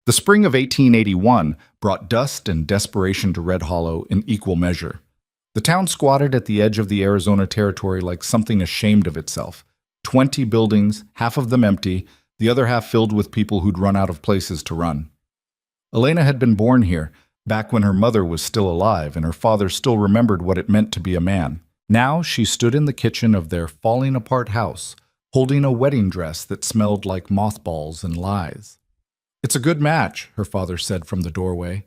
The spring of 1881 brought dust and desperation to Red Hollow in equal measure. The town squatted at the edge of the Arizona Territory like something ashamed of itself. 20 buildings, half of them empty, the other half filled with people who'd run out of places to run. Elena had been born here, back when her mother was still alive and her father still remembered what it meant to be a man. Now she stood in the kitchen of their falling-apart house, holding a wedding dress that smelled like mothballs and lies. "It's a good match," her father said from the doorway.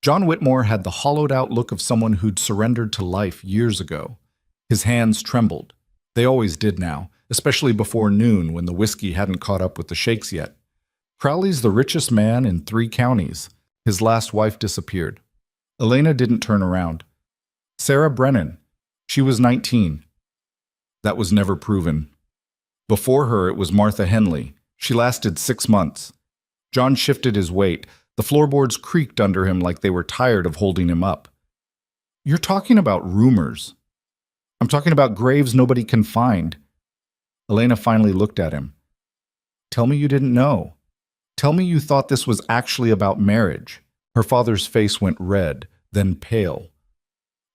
John Whitmore had the hollowed-out look of someone who'd surrendered to life years ago. His hands trembled. They always did now, especially before noon when the whiskey hadn't caught up with the shakes yet. Crowley's the richest man in 3 counties. His last wife disappeared. Elena didn't turn around. Sarah Brennan. She was 19. That was never proven. Before her, it was Martha Henley. She lasted 6 months. John shifted his weight. The floorboards creaked under him like they were tired of holding him up. "You're talking about rumors. I'm talking about graves nobody can find." Elena finally looked at him. "Tell me you didn't know. Tell me you thought this was actually about marriage." Her father's face went red, then pale.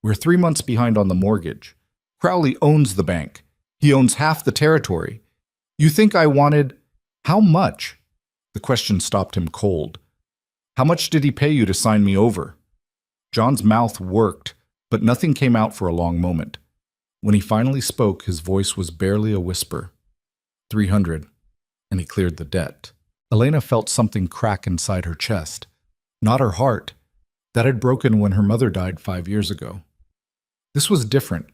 "We're 3 months behind on the mortgage. Crowley owns the bank. He owns half the territory. You think I wanted— How much?" The question stopped him cold. "How much did he pay you to sign me over?" John's mouth worked, but nothing came out for a long moment. When he finally spoke, his voice was barely a whisper. 300, and he cleared the debt. Elena felt something crack inside her chest. Not her heart. That had broken when her mother died 5 years ago. This was different.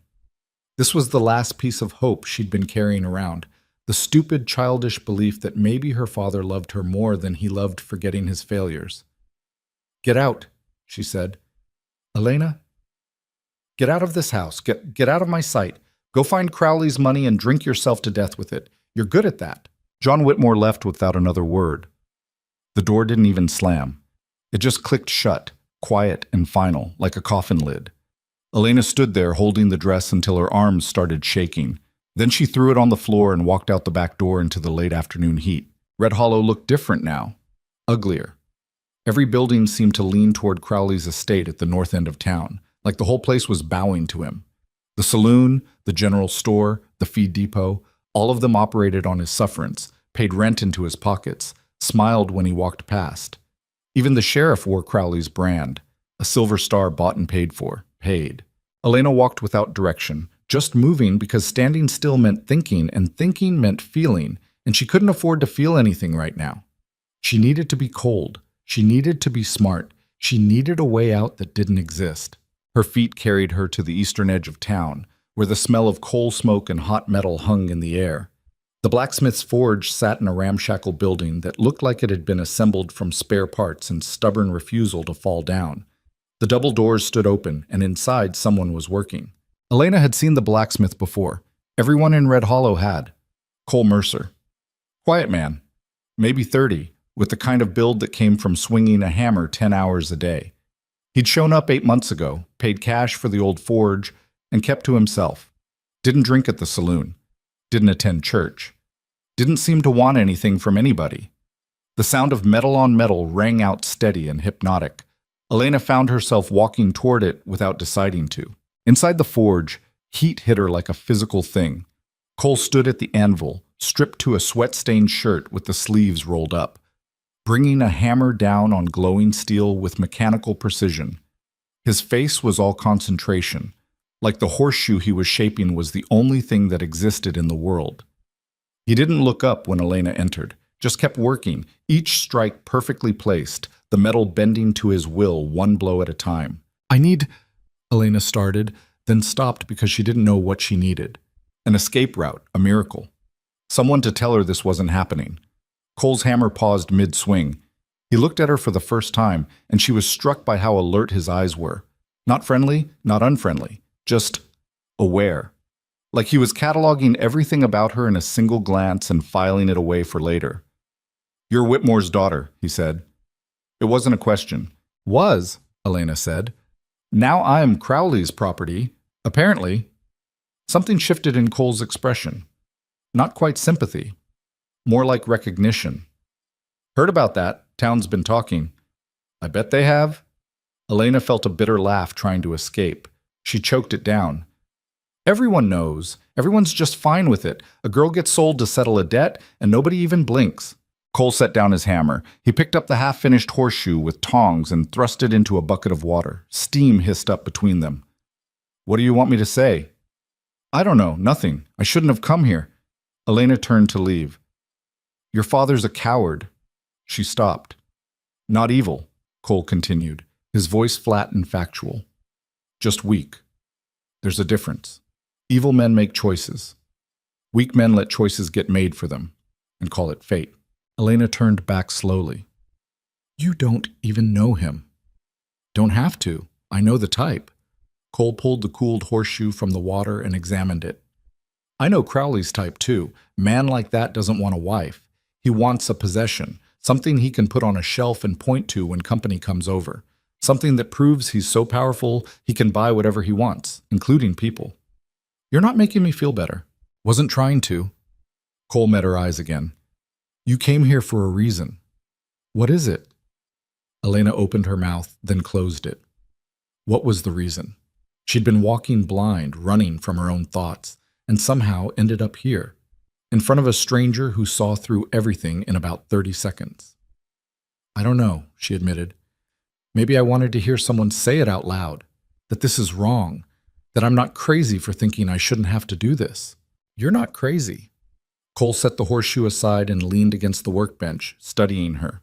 This was the last piece of hope she'd been carrying around. The stupid, childish belief that maybe her father loved her more than he loved forgetting his failures. "Get out," she said. "Elena? Get out of this house. Get out of my sight. Go find Crowley's money and drink yourself to death with it. You're good at that." John Whitmore left without another word. The door didn't even slam. It just clicked shut, quiet and final, like a coffin lid. Elena stood there holding the dress until her arms started shaking. Then she threw it on the floor and walked out the back door into the late afternoon heat. Red Hollow looked different now, uglier. Every building seemed to lean toward Crowley's estate at the north end of town, like the whole place was bowing to him. The saloon, the general store, the feed depot, all of them operated on his sufferance, paid rent into his pockets, smiled when he walked past. Even the sheriff wore Crowley's brand, a silver star bought and paid for, paid. Elena walked without direction, just moving because standing still meant thinking, and thinking meant feeling, and she couldn't afford to feel anything right now. She needed to be cold. She needed to be smart. She needed a way out that didn't exist. Her feet carried her to the eastern edge of town, where the smell of coal smoke and hot metal hung in the air. The blacksmith's forge sat in a ramshackle building that looked like it had been assembled from spare parts and stubborn refusal to fall down. The double doors stood open, and inside someone was working. Elena had seen the blacksmith before. Everyone in Red Hollow had. Cole Mercer. Quiet man, maybe 30, with the kind of build that came from swinging a hammer 10 hours a day. He'd shown up 8 months ago, paid cash for the old forge, and kept to himself. Didn't drink at the saloon. Didn't attend church. Didn't seem to want anything from anybody. The sound of metal on metal rang out steady and hypnotic. Elena found herself walking toward it without deciding to. Inside the forge, heat hit her like a physical thing. Cole stood at the anvil, stripped to a sweat-stained shirt with the sleeves rolled up, bringing a hammer down on glowing steel with mechanical precision. His face was all concentration, like the horseshoe he was shaping was the only thing that existed in the world. He didn't look up when Elena entered, just kept working, each strike perfectly placed, the metal bending to his will one blow at a time. "I need," Elena started, then stopped because she didn't know what she needed. An escape route, a miracle. Someone to tell her this wasn't happening. Cole's hammer paused mid-swing. He looked at her for the first time, and she was struck by how alert his eyes were. Not friendly, not unfriendly, just aware. Like he was cataloging everything about her in a single glance and filing it away for later. "You're Whitmore's daughter," he said. It wasn't a question. "Was," Elena said. "Now I'm Crowley's property, apparently." Something shifted in Cole's expression. Not quite sympathy. More like recognition. "Heard about that. Town's been talking. I bet they have. Elena felt a bitter laugh trying to escape. She choked it down. Everyone knows. Everyone's just fine with it. A girl gets sold to settle a debt, and nobody even blinks. Cole set down his hammer. He picked up the half-finished horseshoe with tongs and thrust it into a bucket of water. Steam hissed up between them. What do you want me to say? I don't know, nothing. I shouldn't have come here. Elena turned to leave. Your father's a coward. She stopped. Not evil, Cole continued, his voice flat and factual. Just weak. There's a difference. Evil men make choices. Weak men let choices get made for them and call it fate. Elena turned back slowly. You don't even know him. Don't have to. I know the type. Cole pulled the cooled horseshoe from the water and examined it. I know Crowley's type too. Man like that doesn't want a wife. He wants a possession, something he can put on a shelf and point to when company comes over. Something that proves he's so powerful he can buy whatever he wants, including people. You're not making me feel better. Wasn't trying to. Cole met her eyes again. You came here for a reason. What is it? Elena opened her mouth, then closed it. What was the reason? She'd been walking blind, running from her own thoughts, and somehow ended up here, in front of a stranger who saw through everything in about 30 seconds. I don't know, she admitted. Maybe I wanted to hear someone say it out loud, that this is wrong, that I'm not crazy for thinking I shouldn't have to do this. You're not crazy. Cole set the horseshoe aside and leaned against the workbench, studying her.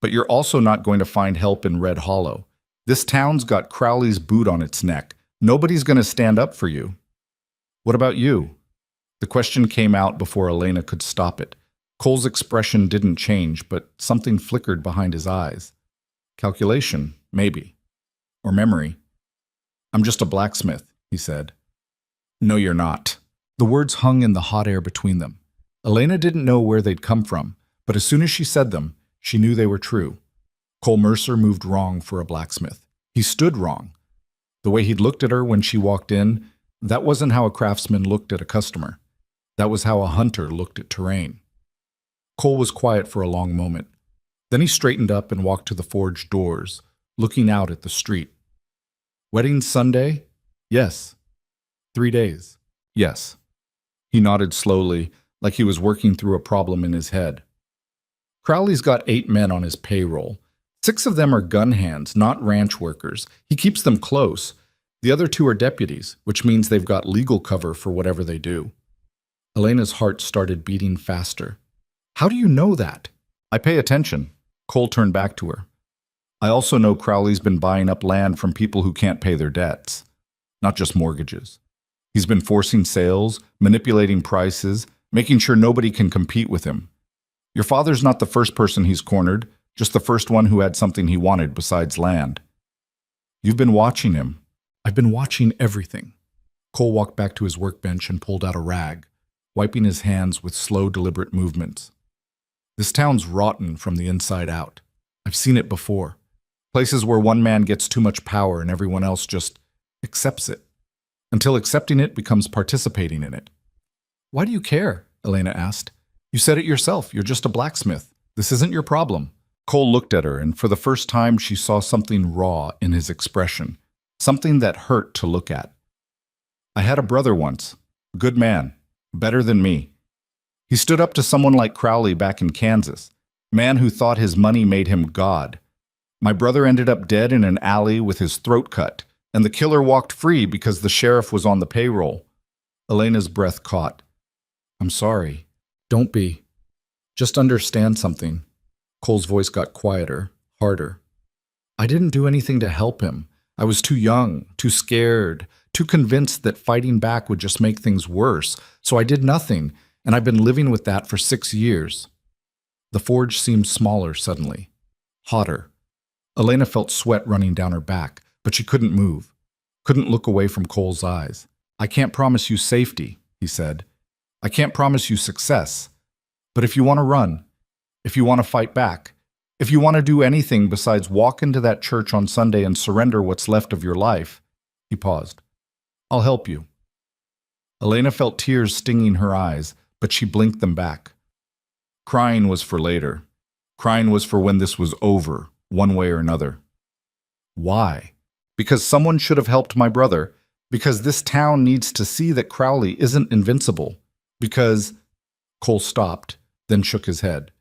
But you're also not going to find help in Red Hollow. This town's got Crowley's boot on its neck. Nobody's going to stand up for you. What about you? The question came out before Elena could stop it. Cole's expression didn't change, but something flickered behind his eyes. Calculation, maybe. Or memory. I'm just a blacksmith, he said. No, you're not. The words hung in the hot air between them. Elena didn't know where they'd come from, but as soon as she said them, she knew they were true. Cole Mercer moved wrong for a blacksmith. He stood wrong. The way he'd looked at her when she walked in, that wasn't how a craftsman looked at a customer. That was how a hunter looked at terrain. Cole was quiet for a long moment. Then he straightened up and walked to the forge doors, looking out at the street. Wedding Sunday? Yes. 3 days? Yes. He nodded slowly, like he was working through a problem in his head. Crowley's got 8 men on his payroll. 6 of them are gun hands, not ranch workers. He keeps them close. The other 2 are deputies, which means they've got legal cover for whatever they do. Elena's heart started beating faster. How do you know that? I pay attention. Cole turned back to her. I also know Crowley's been buying up land from people who can't pay their debts, not just mortgages. He's been forcing sales, manipulating prices, making sure nobody can compete with him. Your father's not the first person he's cornered, just the first one who had something he wanted besides land. You've been watching him. I've been watching everything. Cole walked back to his workbench and pulled out a rag, wiping his hands with slow, deliberate movements. This town's rotten from the inside out. I've seen it before. Places where one man gets too much power and everyone else just accepts it, until accepting it becomes participating in it. Why do you care? Elena asked. You said it yourself. You're just a blacksmith. This isn't your problem. Cole looked at her, and for the first time she saw something raw in his expression, something that hurt to look at. I had a brother once, a good man, better than me. He stood up to someone like Crowley back in Kansas, a man who thought his money made him God. My brother ended up dead in an alley with his throat cut, and the killer walked free because the sheriff was on the payroll. Elena's breath caught. I'm sorry. Don't be. Just understand something. Cole's voice got quieter, harder. I didn't do anything to help him. I was too young, too scared, too convinced that fighting back would just make things worse, so I did nothing, and I've been living with that for 6 years. The forge seemed smaller suddenly, hotter. Elena felt sweat running down her back, but she couldn't move, couldn't look away from Cole's eyes. I can't promise you safety, he said. I can't promise you success. But if you want to run, if you want to fight back, if you want to do anything besides walk into that church on Sunday and surrender what's left of your life, he paused. I'll help you. Elena felt tears stinging her eyes, but she blinked them back. Crying was for later. Crying was for when this was over, one way or another. Why? Because someone should have helped my brother. Because this town needs to see that Crowley isn't invincible. Because... Cole stopped, then shook his head.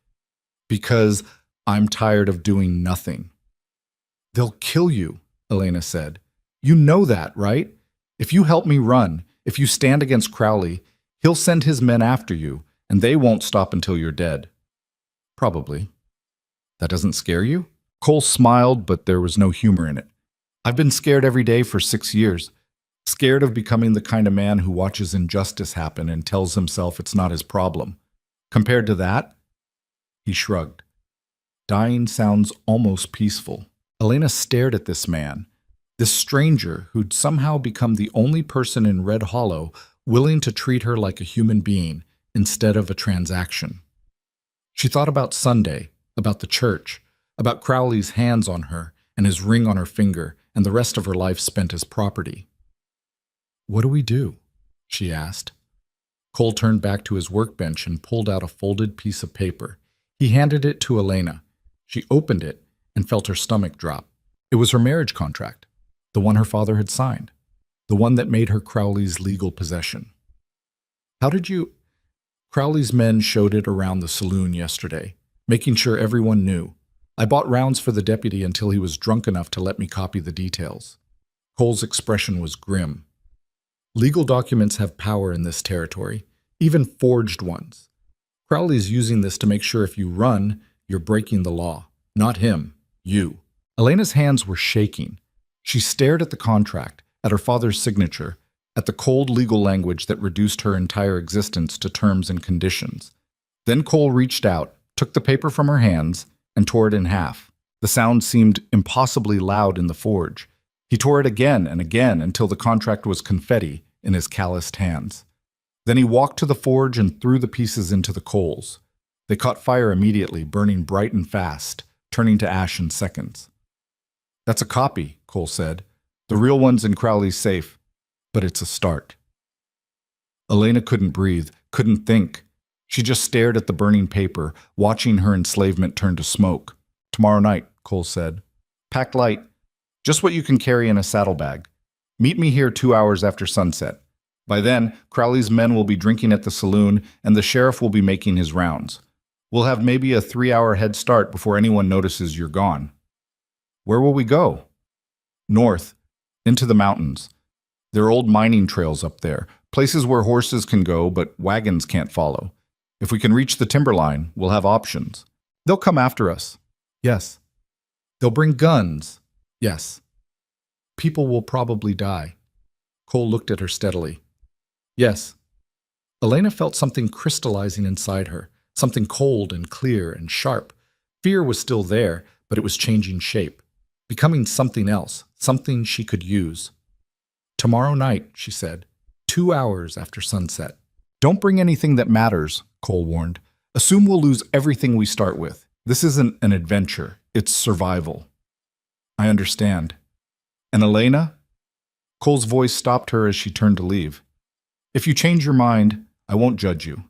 Because I'm tired of doing nothing. They'll kill you, Elena said. You know that, right? If you help me run, if you stand against Crowley, he'll send his men after you, and they won't stop until you're dead. Probably. That doesn't scare you? Cole smiled, but there was no humor in it. I've been scared every day for 6 years. Scared of becoming the kind of man who watches injustice happen and tells himself it's not his problem. Compared to that, he shrugged. Dying sounds almost peaceful. Elena stared at this man, this stranger who'd somehow become the only person in Red Hollow willing to treat her like a human being instead of a transaction. She thought about Sunday, about the church, about Crowley's hands on her and his ring on her finger and the rest of her life spent as property. What do we do? She asked. Cole turned back to his workbench and pulled out a folded piece of paper. He handed it to Elena. She opened it and felt her stomach drop. It was her marriage contract, the one her father had signed, the one that made her Crowley's legal possession. How did you... Crowley's men showed it around the saloon yesterday, making sure everyone knew. I bought rounds for the deputy until he was drunk enough to let me copy the details. Cole's expression was grim. Legal documents have power in this territory, even forged ones. Crowley's using this to make sure if you run, you're breaking the law. Not him, you. Elena's hands were shaking. She stared at the contract, at her father's signature, at the cold legal language that reduced her entire existence to terms and conditions. Then Cole reached out, took the paper from her hands, and tore it in half. The sound seemed impossibly loud in the forge. He tore it again and again until the contract was confetti in his calloused hands. Then he walked to the forge and threw the pieces into the coals. They caught fire immediately, burning bright and fast, turning to ash in seconds. That's a copy, Cole said. The real one's in Crowley's safe, but it's a start. Elena couldn't breathe, couldn't think. She just stared at the burning paper, watching her enslavement turn to smoke. Tomorrow night, Cole said. Pack light, just what you can carry in a saddlebag. Meet me here 2 hours after sunset. By then, Crowley's men will be drinking at the saloon, and the sheriff will be making his rounds. We'll have maybe a 3-hour head start before anyone notices you're gone. Where will we go? North, into the mountains. There are old mining trails up there, places where horses can go but wagons can't follow. If we can reach the timberline, we'll have options. They'll come after us. Yes. They'll bring guns. Yes. People will probably die. Cole looked at her steadily. Yes. Elena felt something crystallizing inside her, something cold and clear and sharp. Fear was still there, but it was changing shape, becoming something else, something she could use. Tomorrow night, she said, 2 hours after sunset. Don't bring anything that matters, Cole warned. Assume we'll lose everything we start with. This isn't an adventure, it's survival. I understand. And Elena? Cole's voice stopped her as she turned to leave. If you change your mind, I won't judge you.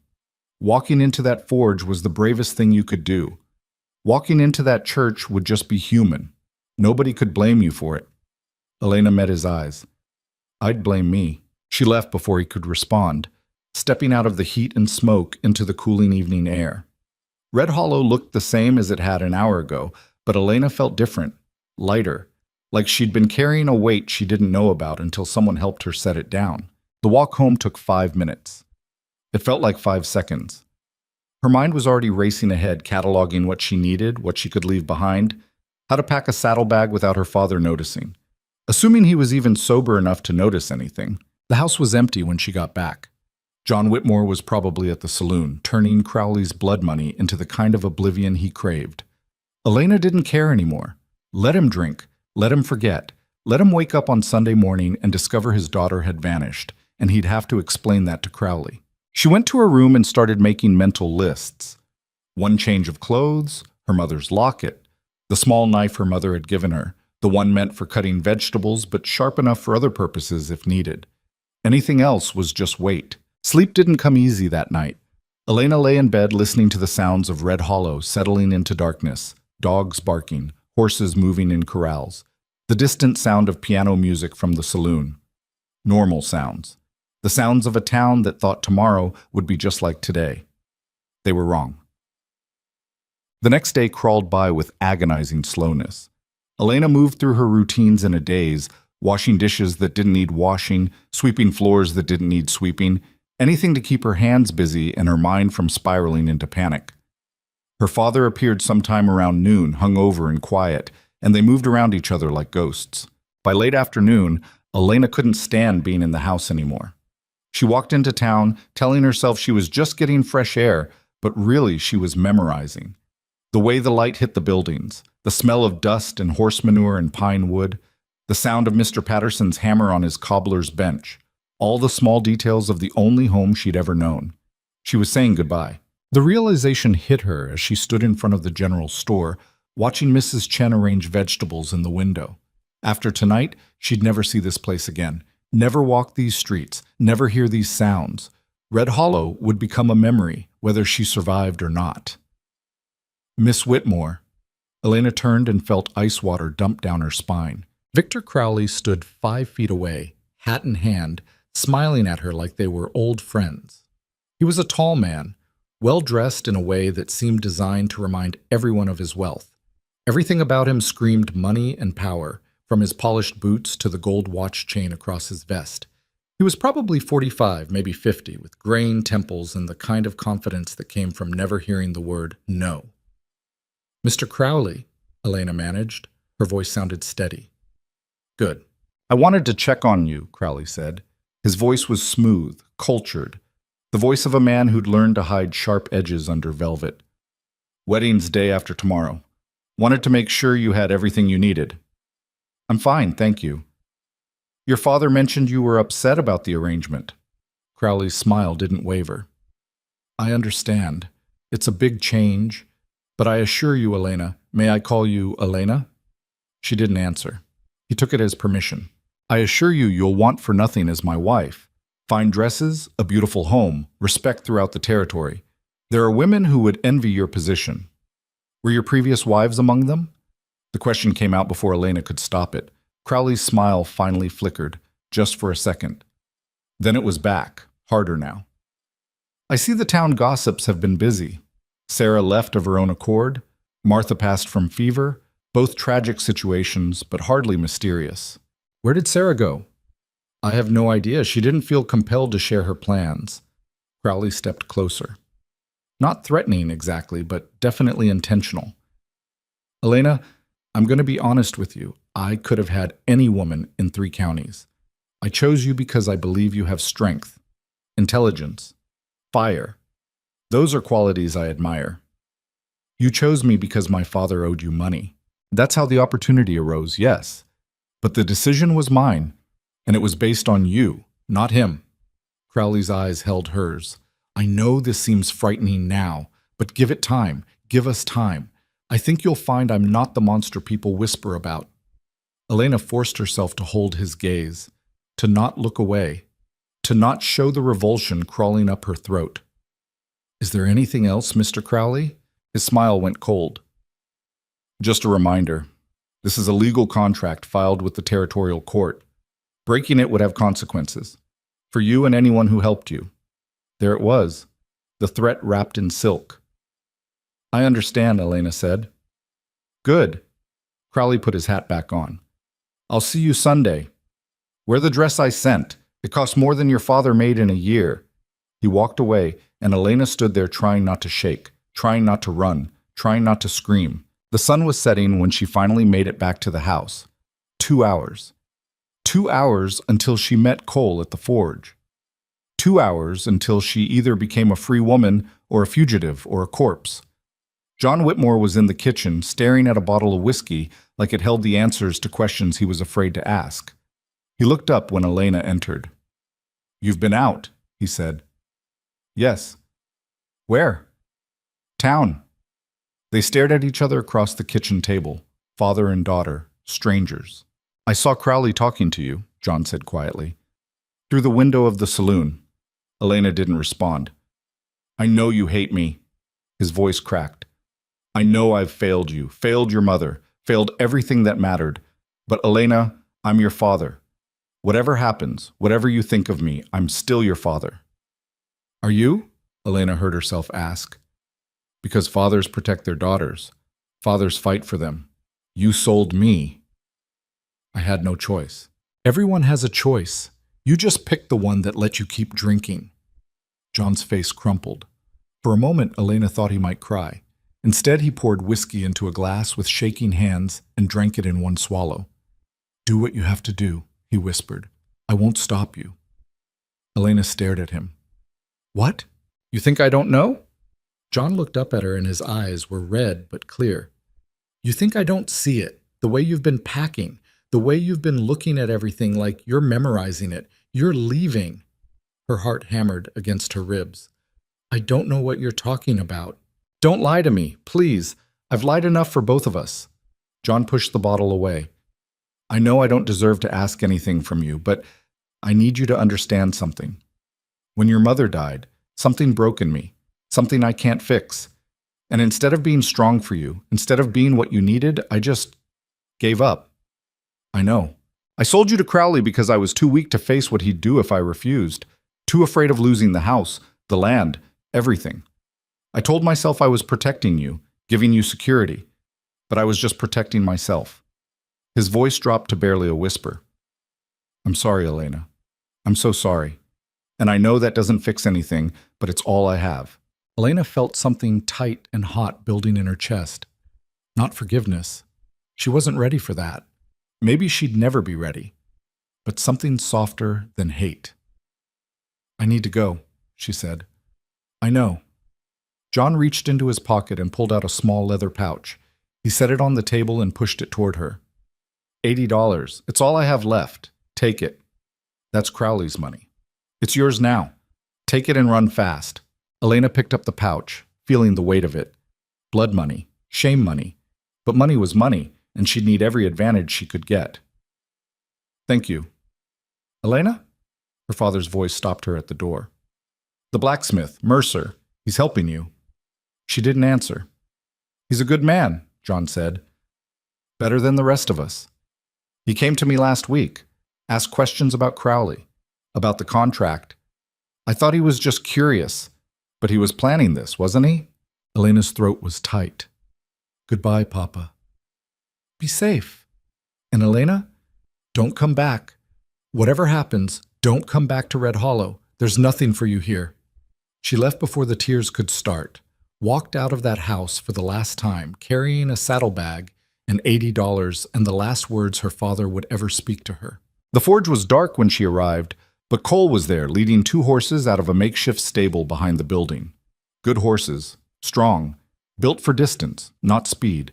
Walking into that forge was the bravest thing you could do. Walking into that church would just be human. Nobody could blame you for it. Elena met his eyes. I'd blame me. She left before he could respond, stepping out of the heat and smoke into the cooling evening air. Red Hollow looked the same as it had an hour ago, but Elena felt different, lighter, like she'd been carrying a weight she didn't know about until someone helped her set it down. The walk home took 5 minutes. It felt like 5 seconds. Her mind was already racing ahead, cataloging what she needed, what she could leave behind, how to pack a saddlebag without her father noticing. Assuming he was even sober enough to notice anything, the house was empty when she got back. John Whitmore was probably at the saloon, turning Crowley's blood money into the kind of oblivion he craved. Elena didn't care anymore. Let him drink. Let him forget. Let him wake up on Sunday morning and discover his daughter had vanished, and he'd have to explain that to Crowley. She went to her room and started making mental lists. One change of clothes, her mother's locket, the small knife her mother had given her, the one meant for cutting vegetables but sharp enough for other purposes if needed. Anything else was just weight. Sleep didn't come easy that night. Elena lay in bed listening to the sounds of Red Hollow settling into darkness, dogs barking, horses moving in corrals, the distant sound of piano music from the saloon. Normal sounds. The sounds of a town that thought tomorrow would be just like today. They were wrong. The next day crawled by with agonizing slowness. Elena moved through her routines in a daze, washing dishes that didn't need washing, sweeping floors that didn't need sweeping, anything to keep her hands busy and her mind from spiraling into panic. Her father appeared sometime around noon, hungover and quiet, and they moved around each other like ghosts. By late afternoon, Elena couldn't stand being in the house anymore. She walked into town, telling herself she was just getting fresh air, but really she was memorizing. The way the light hit the buildings, the smell of dust and horse manure and pine wood, the sound of Mr. Patterson's hammer on his cobbler's bench, all the small details of the only home she'd ever known. She was saying goodbye. The realization hit her as she stood in front of the general store, watching Mrs. Chen arrange vegetables in the window. After tonight, she'd never see this place again, never walk these streets, never hear these sounds. Red Hollow would become a memory, whether she survived or not. Miss Whitmore. Elena turned and felt ice water dump down her spine. Victor Crowley stood 5 feet away, hat in hand, smiling at her like they were old friends. He was a tall man, well-dressed in a way that seemed designed to remind everyone of his wealth. Everything about him screamed money and power, from his polished boots to the gold watch chain across his vest. He was probably 45, maybe 50, with graying temples and the kind of confidence that came from never hearing the word no. "Mr. Crowley," Elena managed. Her voice sounded steady. "Good. I wanted to check on you," Crowley said. His voice was smooth, cultured, the voice of a man who'd learned to hide sharp edges under velvet. "Wedding's day after tomorrow. Wanted to make sure you had everything you needed." "I'm fine, thank you." "Your father mentioned you were upset about the arrangement." Crowley's smile didn't waver. "I understand. It's a big change. But I assure you, Elena, may I call you Elena?" She didn't answer. He took it as permission. "I assure you you'll want for nothing as my wife. Fine dresses, a beautiful home, respect throughout the territory. There are women who would envy your position. Were your previous wives among them?" The question came out before Elena could stop it. Crowley's smile finally flickered, just for a second. Then it was back, harder now. "I see the town gossips have been busy. Sarah left of her own accord. Martha passed from fever. Both tragic situations, but hardly mysterious. Where did Sarah go?" "I have no idea. She didn't feel compelled to share her plans." Crowley stepped closer. Not threatening exactly, but definitely intentional. "Elena, I'm going to be honest with you. I could have had any woman in 3 counties. I chose you because I believe you have strength, intelligence, fire. Those are qualities I admire. You chose me because my father owed you money. That's how the opportunity arose, yes. But the decision was mine, and it was based on you, not him." Crowley's eyes held hers. "I know this seems frightening now, but give it time. Give us time. I think you'll find I'm not the monster people whisper about." Elena forced herself to hold his gaze, to not look away, to not show the revulsion crawling up her throat. "Is there anything else, Mr. Crowley?" His smile went cold. "Just a reminder. This is a legal contract filed with the territorial court. Breaking it would have consequences. For you and anyone who helped you." There it was, the threat wrapped in silk. "I understand," Elena said. "Good." Crowley put his hat back on. "I'll see you Sunday. Wear the dress I sent. It cost more than your father made in a year." He walked away, and Elena stood there trying not to shake, trying not to run, trying not to scream. The sun was setting when she finally made it back to the house. 2 hours. 2 hours until she met Cole at the forge. 2 hours until she either became a free woman or a fugitive or a corpse. John Whitmore was in the kitchen, staring at a bottle of whiskey like it held the answers to questions he was afraid to ask. He looked up when Elena entered. "You've been out," he said. "Yes." "Where?" "Town." They stared at each other across the kitchen table, father and daughter, strangers. "I saw Crowley talking to you," John said quietly. "Through the window of the saloon." Elena didn't respond. I know you hate me. His voice cracked. I know I've failed you, failed your mother, failed everything that mattered. But Elena, I'm your father. Whatever happens, whatever you think of me, I'm still your father. Are you? Elena heard herself ask. Because fathers protect their daughters. Fathers fight for them. You sold me. I had no choice. Everyone has a choice. You just picked the one that let you keep drinking. John's face crumpled. For a moment, Elena thought he might cry. Instead, he poured whiskey into a glass with shaking hands and drank it in one swallow. Do what you have to do, he whispered. I won't stop you. Elena stared at him. What? You think I don't know? John looked up at her and his eyes were red but clear. You think I don't see it? The way you've been packing, the way you've been looking at everything like you're memorizing it. You're leaving. Her heart hammered against her ribs. I don't know what you're talking about. Don't lie to me, please. I've lied enough for both of us. John pushed the bottle away. I know I don't deserve to ask anything from you, but I need you to understand something. When your mother died, something broke in me, something I can't fix. And instead of being strong for you, instead of being what you needed, I just gave up. I know. I sold you to Crowley because I was too weak to face what he'd do if I refused, too afraid of losing the house, the land, everything. I told myself I was protecting you, giving you security, but I was just protecting myself. His voice dropped to barely a whisper. I'm sorry, Elena. I'm so sorry. And I know that doesn't fix anything, but it's all I have. Elena felt something tight and hot building in her chest. Not forgiveness. She wasn't ready for that. Maybe she'd never be ready. But something softer than hate. I need to go, she said. I know. John reached into his pocket and pulled out a small leather pouch. He set it on the table and pushed it toward her. $80. It's all I have left. Take it. That's Crowley's money. It's yours now. Take it and run fast. Elena picked up the pouch, feeling the weight of it. Blood money, shame money. But money was money, and she'd need every advantage she could get. Thank you. Elena? Her father's voice stopped her at the door. The blacksmith, Mercer. He's helping you. She didn't answer. He's a good man, John said. Better than the rest of us. He came to me last week, asked questions about Crowley, about the contract. I thought he was just curious, but he was planning this, wasn't he? Elena's throat was tight. Goodbye, Papa. Be safe. And Elena, don't come back. Whatever happens, don't come back to Red Hollow. There's nothing for you here. She left before the tears could start, walked out of that house for the last time, carrying a saddlebag and $80 and the last words her father would ever speak to her. The forge was dark when she arrived, but Cole was there, leading 2 horses out of a makeshift stable behind the building. Good horses, strong, built for distance, not speed.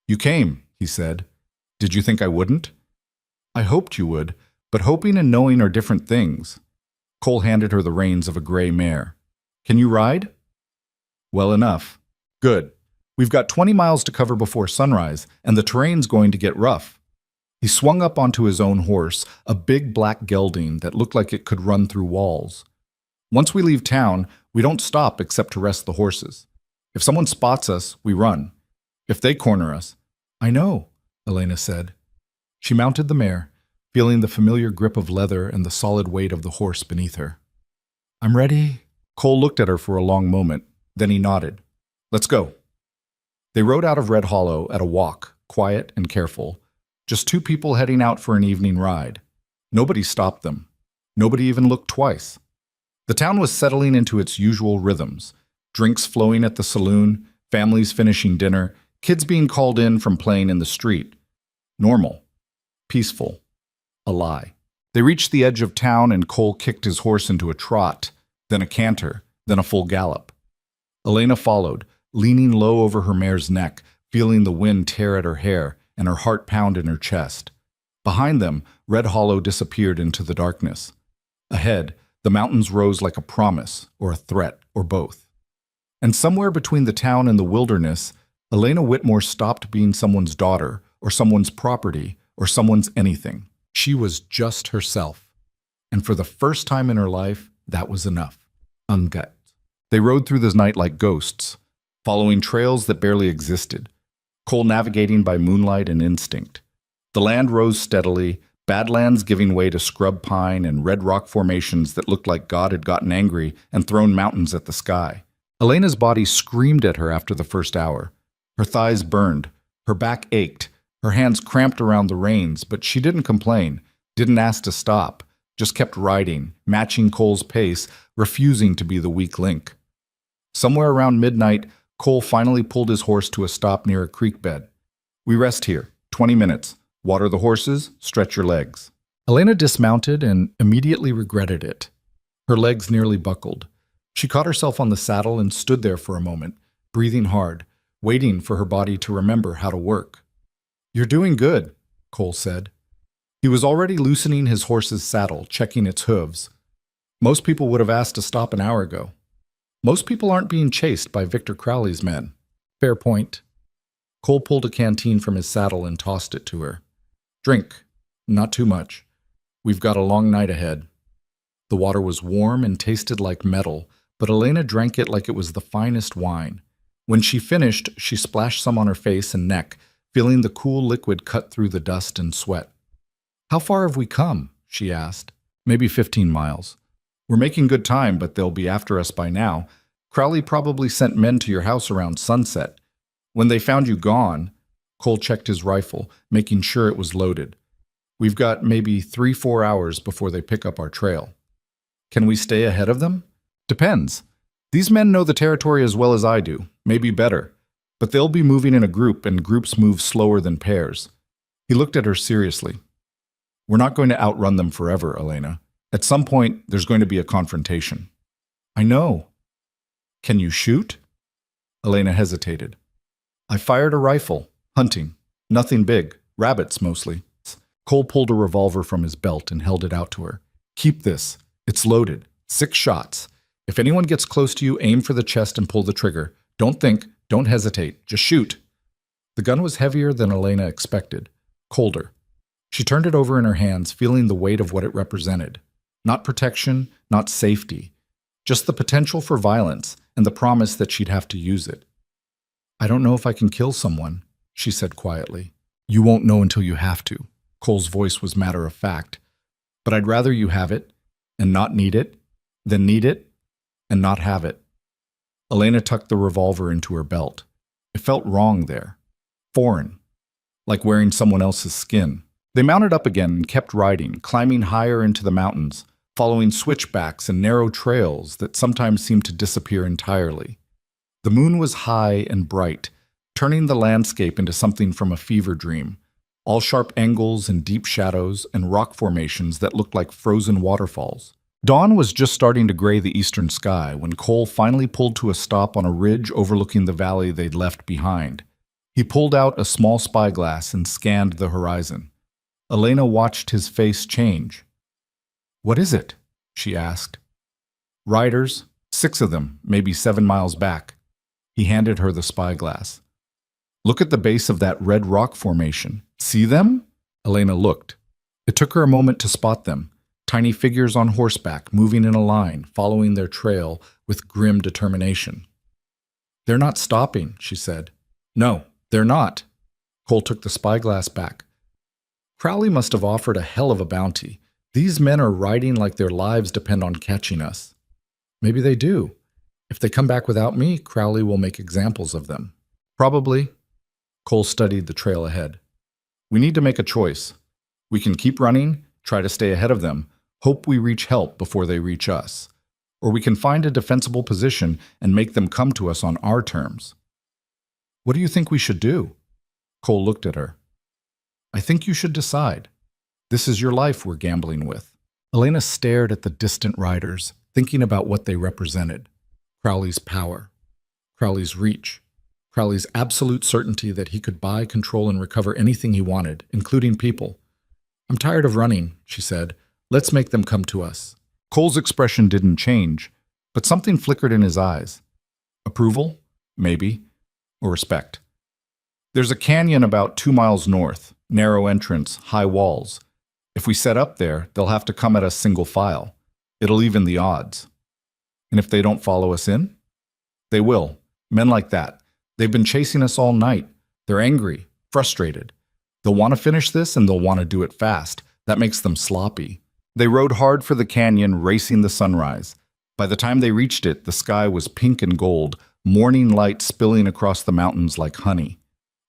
You came, he said. Did you think I wouldn't? I hoped you would, but hoping and knowing are different things. Cole handed her the reins of a gray mare. Can you ride? Well enough. Good. We've got 20 miles to cover before sunrise, and the terrain's going to get rough. He swung up onto his own horse, a big black gelding that looked like it could run through walls. Once we leave town, we don't stop except to rest the horses. If someone spots us, we run. If they corner us, I know, Elena said. She mounted the mare, feeling the familiar grip of leather and the solid weight of the horse beneath her. I'm ready. Cole looked at her for a long moment, then he nodded. Let's go. They rode out of Red Hollow at a walk, quiet and careful. Just 2 people heading out for an evening ride. Nobody stopped them. Nobody even looked twice. The town was settling into its usual rhythms. Drinks flowing at the saloon, families finishing dinner, kids being called in from playing in the street. Normal. Peaceful. A lie. They reached the edge of town and Cole kicked his horse into a trot, then a canter, then a full gallop. Elena followed, leaning low over her mare's neck, feeling the wind tear at her hair and her heart pound in her chest. Behind them, Red Hollow disappeared into the darkness. Ahead, the mountains rose like a promise, or a threat, or both. And somewhere between the town and the wilderness, Elena Whitmore stopped being someone's daughter, or someone's property, or someone's anything. She was just herself. And for the first time in her life, that was enough. Ungut. They rode through the night like ghosts, following trails that barely existed, Cole navigating by moonlight and instinct. The land rose steadily, badlands giving way to scrub pine and red rock formations that looked like God had gotten angry and thrown mountains at the sky. Elena's body screamed at her after the first hour. Her thighs burned, her back ached, her hands cramped around the reins, but she didn't complain, didn't ask to stop, just kept riding, matching Cole's pace, refusing to be the weak link. Somewhere around midnight, Cole finally pulled his horse to a stop near a creek bed. "We rest here, 20 minutes. Water the horses, stretch your legs." Elena dismounted and immediately regretted it. Her legs nearly buckled. She caught herself on the saddle and stood there for a moment, breathing hard, waiting for her body to remember how to work. "You're doing good," Cole said. He was already loosening his horse's saddle, checking its hooves. Most people would have asked to stop an hour ago. Most people aren't being chased by Victor Crowley's men. Fair point. Cole pulled a canteen from his saddle and tossed it to her. "Drink. Not too much. We've got a long night ahead." The water was warm and tasted like metal, but Elena drank it like it was the finest wine. When she finished, she splashed some on her face and neck, feeling the cool liquid cut through the dust and sweat. "How far have we come?" she asked. "Maybe 15 miles. We're making good time, but they'll be after us by now. Crowley probably sent men to your house around sunset. When they found you gone," Cole checked his rifle, making sure it was loaded. "We've got maybe 3-4 hours before they pick up our trail. Can we stay ahead of them? Depends. These men know the territory as well as I do, maybe better. But they'll be moving in a group, and groups move slower than pairs." He looked at her seriously. "We're not going to outrun them forever, Elena. At some point, there's going to be a confrontation." "I know." "Can you shoot?" Elena hesitated. "I fired a rifle. Hunting. Nothing big. Rabbits, mostly." Cole pulled a revolver from his belt and held it out to her. "Keep this. It's loaded. 6 shots. If anyone gets close to you, aim for the chest and pull the trigger. Don't think. Don't hesitate. Just shoot." The gun was heavier than Elena expected. Colder. She turned it over in her hands, feeling the weight of what it represented. Not protection, not safety. Just the potential for violence and the promise that she'd have to use it. "I don't know if I can kill someone," she said quietly. "You won't know until you have to." Cole's voice was matter of fact. "But I'd rather you have it and not need it than need it and not have it." Elena tucked the revolver into her belt. It felt wrong there. Foreign. Like wearing someone else's skin. They mounted up again and kept riding, climbing higher into the mountains, following switchbacks and narrow trails that sometimes seemed to disappear entirely. The moon was high and bright, turning the landscape into something from a fever dream, all sharp angles and deep shadows and rock formations that looked like frozen waterfalls. Dawn was just starting to gray the eastern sky when Cole finally pulled to a stop on a ridge overlooking the valley they'd left behind. He pulled out a small spyglass and scanned the horizon. Elena watched his face change. "What is it?" she asked. "Riders, 6 of them, maybe 7 miles back." He handed her the spyglass. "Look at the base of that red rock formation. See them?" Elena looked. It took her a moment to spot them, tiny figures on horseback, moving in a line, following their trail with grim determination. "They're not stopping," she said. "No, they're not." Cole took the spyglass back. "Crowley must have offered a hell of a bounty. These men are riding like their lives depend on catching us." "Maybe they do. If they come back without me, Crowley will make examples of them." "Probably." Cole studied the trail ahead. "We need to make a choice. We can keep running, try to stay ahead of them, hope we reach help before they reach us. Or we can find a defensible position and make them come to us on our terms." "What do you think we should do?" Cole looked at her. "I think you should decide. This is your life we're gambling with." Elena stared at the distant riders, thinking about what they represented. Crowley's power. Crowley's reach. Crowley's absolute certainty that he could buy, control, and recover anything he wanted, including people. "I'm tired of running," she said. "Let's make them come to us." Cole's expression didn't change, but something flickered in his eyes. Approval? Maybe. Or respect. "There's a canyon about 2 miles north. Narrow entrance, high walls. If we set up there, they'll have to come at us single file. It'll even the odds." "And if they don't follow us in?" They will. Men like that. They've been chasing us all night. They're angry, frustrated. They'll want to finish this and they'll want to do it fast. That makes them sloppy. They rode hard for the canyon, racing the sunrise. By the time they reached it, the sky was pink and gold, morning light spilling across the mountains like honey.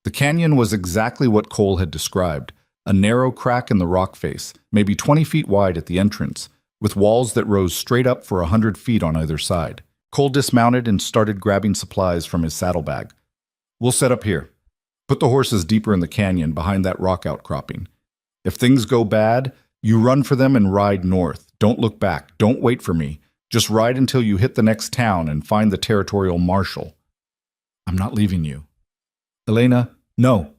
The canyon was exactly what Cole had described, a narrow crack in the rock face, maybe 20 feet wide at the entrance, with walls that rose straight up for 100 feet on either side. Cole dismounted and started grabbing supplies from his saddlebag. We'll set up here. Put the horses deeper in the canyon behind that rock outcropping. If things go bad, you run for them and ride north. Don't look back. Don't wait for me. Just ride until you hit the next town and find the territorial marshal. I'm not leaving you. Elena, no.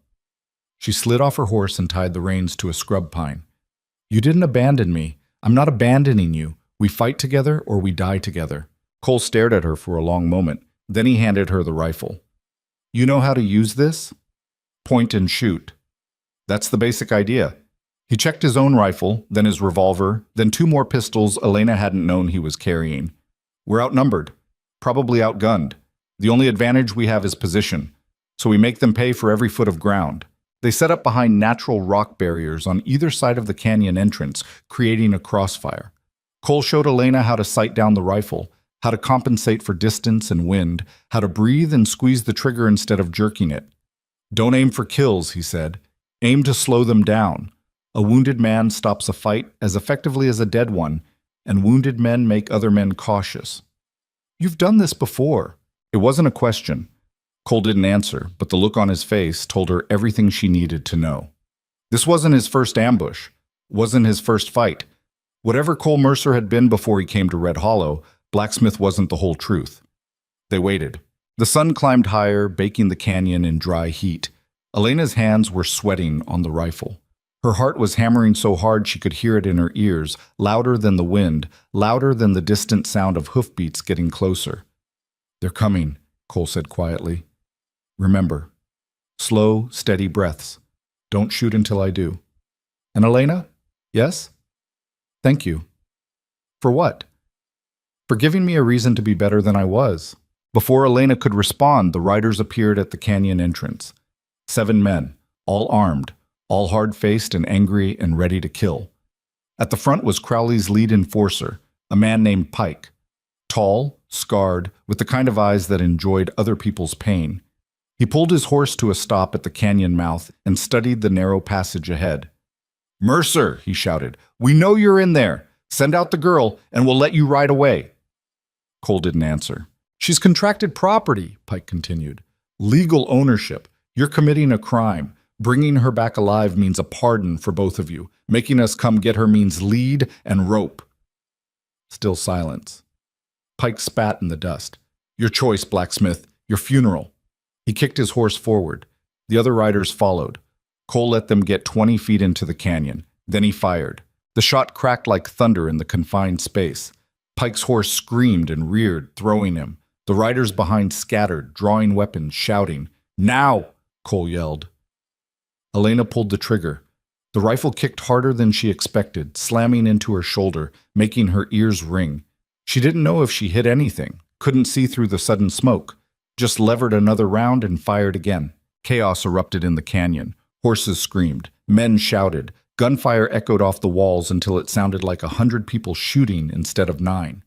She slid off her horse and tied the reins to a scrub pine. You didn't abandon me. I'm not abandoning you. We fight together or we die together. Cole stared at her for a long moment. Then he handed her the rifle. You know how to use this? Point and shoot. That's the basic idea. He checked his own rifle, then his revolver, then 2 more pistols Elena hadn't known he was carrying. We're outnumbered, probably outgunned. The only advantage we have is position, so we make them pay for every foot of ground. They set up behind natural rock barriers on either side of the canyon entrance, creating a crossfire. Cole showed Elena how to sight down the rifle, how to compensate for distance and wind, how to breathe and squeeze the trigger instead of jerking it. Don't aim for kills, he said. Aim to slow them down. A wounded man stops a fight as effectively as a dead one, and wounded men make other men cautious. You've done this before. It wasn't a question. Cole didn't answer, but the look on his face told her everything she needed to know. This wasn't his first ambush, wasn't his first fight. Whatever Cole Mercer had been before he came to Red Hollow, Blacksmith wasn't the whole truth. They waited. The sun climbed higher, baking the canyon in dry heat. Elena's hands were sweating on the rifle. Her heart was hammering so hard she could hear it in her ears, louder than the wind, louder than the distant sound of hoofbeats getting closer. They're coming, Cole said quietly. Remember, slow, steady breaths. Don't shoot until I do. And Elena? Yes? Thank you. For what? For giving me a reason to be better than I was. Before Elena could respond, the riders appeared at the canyon entrance. 7 men, all armed, all hard-faced and angry and ready to kill. At the front was Crowley's lead enforcer, a man named Pike. Tall, scarred, with the kind of eyes that enjoyed other people's pain. He pulled his horse to a stop at the canyon mouth and studied the narrow passage ahead. Mercer, he shouted, we know you're in there. Send out the girl and we'll let you ride away. Cole didn't answer. She's contracted property, Pike continued. Legal ownership. You're committing a crime. Bringing her back alive means a pardon for both of you. Making us come get her means lead and rope. Still silence. Pike spat in the dust. Your choice, Blacksmith. Your funeral. He kicked his horse forward. The other riders followed. Cole let them get 20 feet into the canyon. Then he fired. The shot cracked like thunder in the confined space. Pike's horse screamed and reared, throwing him. The riders behind scattered, drawing weapons, shouting. Now! Cole yelled. Elena pulled the trigger. The rifle kicked harder than she expected, slamming into her shoulder, making her ears ring. She didn't know if she hit anything, couldn't see through the sudden smoke. Just levered another round and fired again. Chaos erupted in the canyon. Horses screamed. Men shouted. Gunfire echoed off the walls until it sounded like 100 people shooting instead of 9.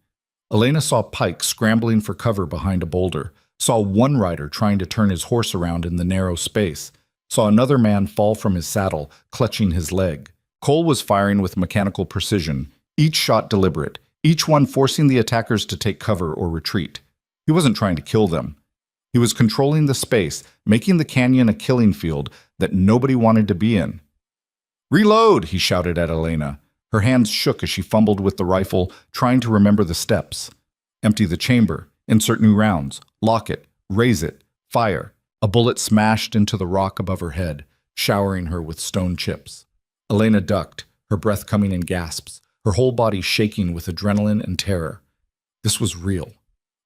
Elena saw Pike scrambling for cover behind a boulder, saw one rider trying to turn his horse around in the narrow space, saw another man fall from his saddle, clutching his leg. Cole was firing with mechanical precision, each shot deliberate, each one forcing the attackers to take cover or retreat. He wasn't trying to kill them. He was controlling the space, making the canyon a killing field that nobody wanted to be in. Reload, he shouted at Elena. Her hands shook as she fumbled with the rifle, trying to remember the steps. Empty the chamber, insert new rounds, lock it, raise it, fire. A bullet smashed into the rock above her head, showering her with stone chips. Elena ducked, her breath coming in gasps, her whole body shaking with adrenaline and terror. This was real.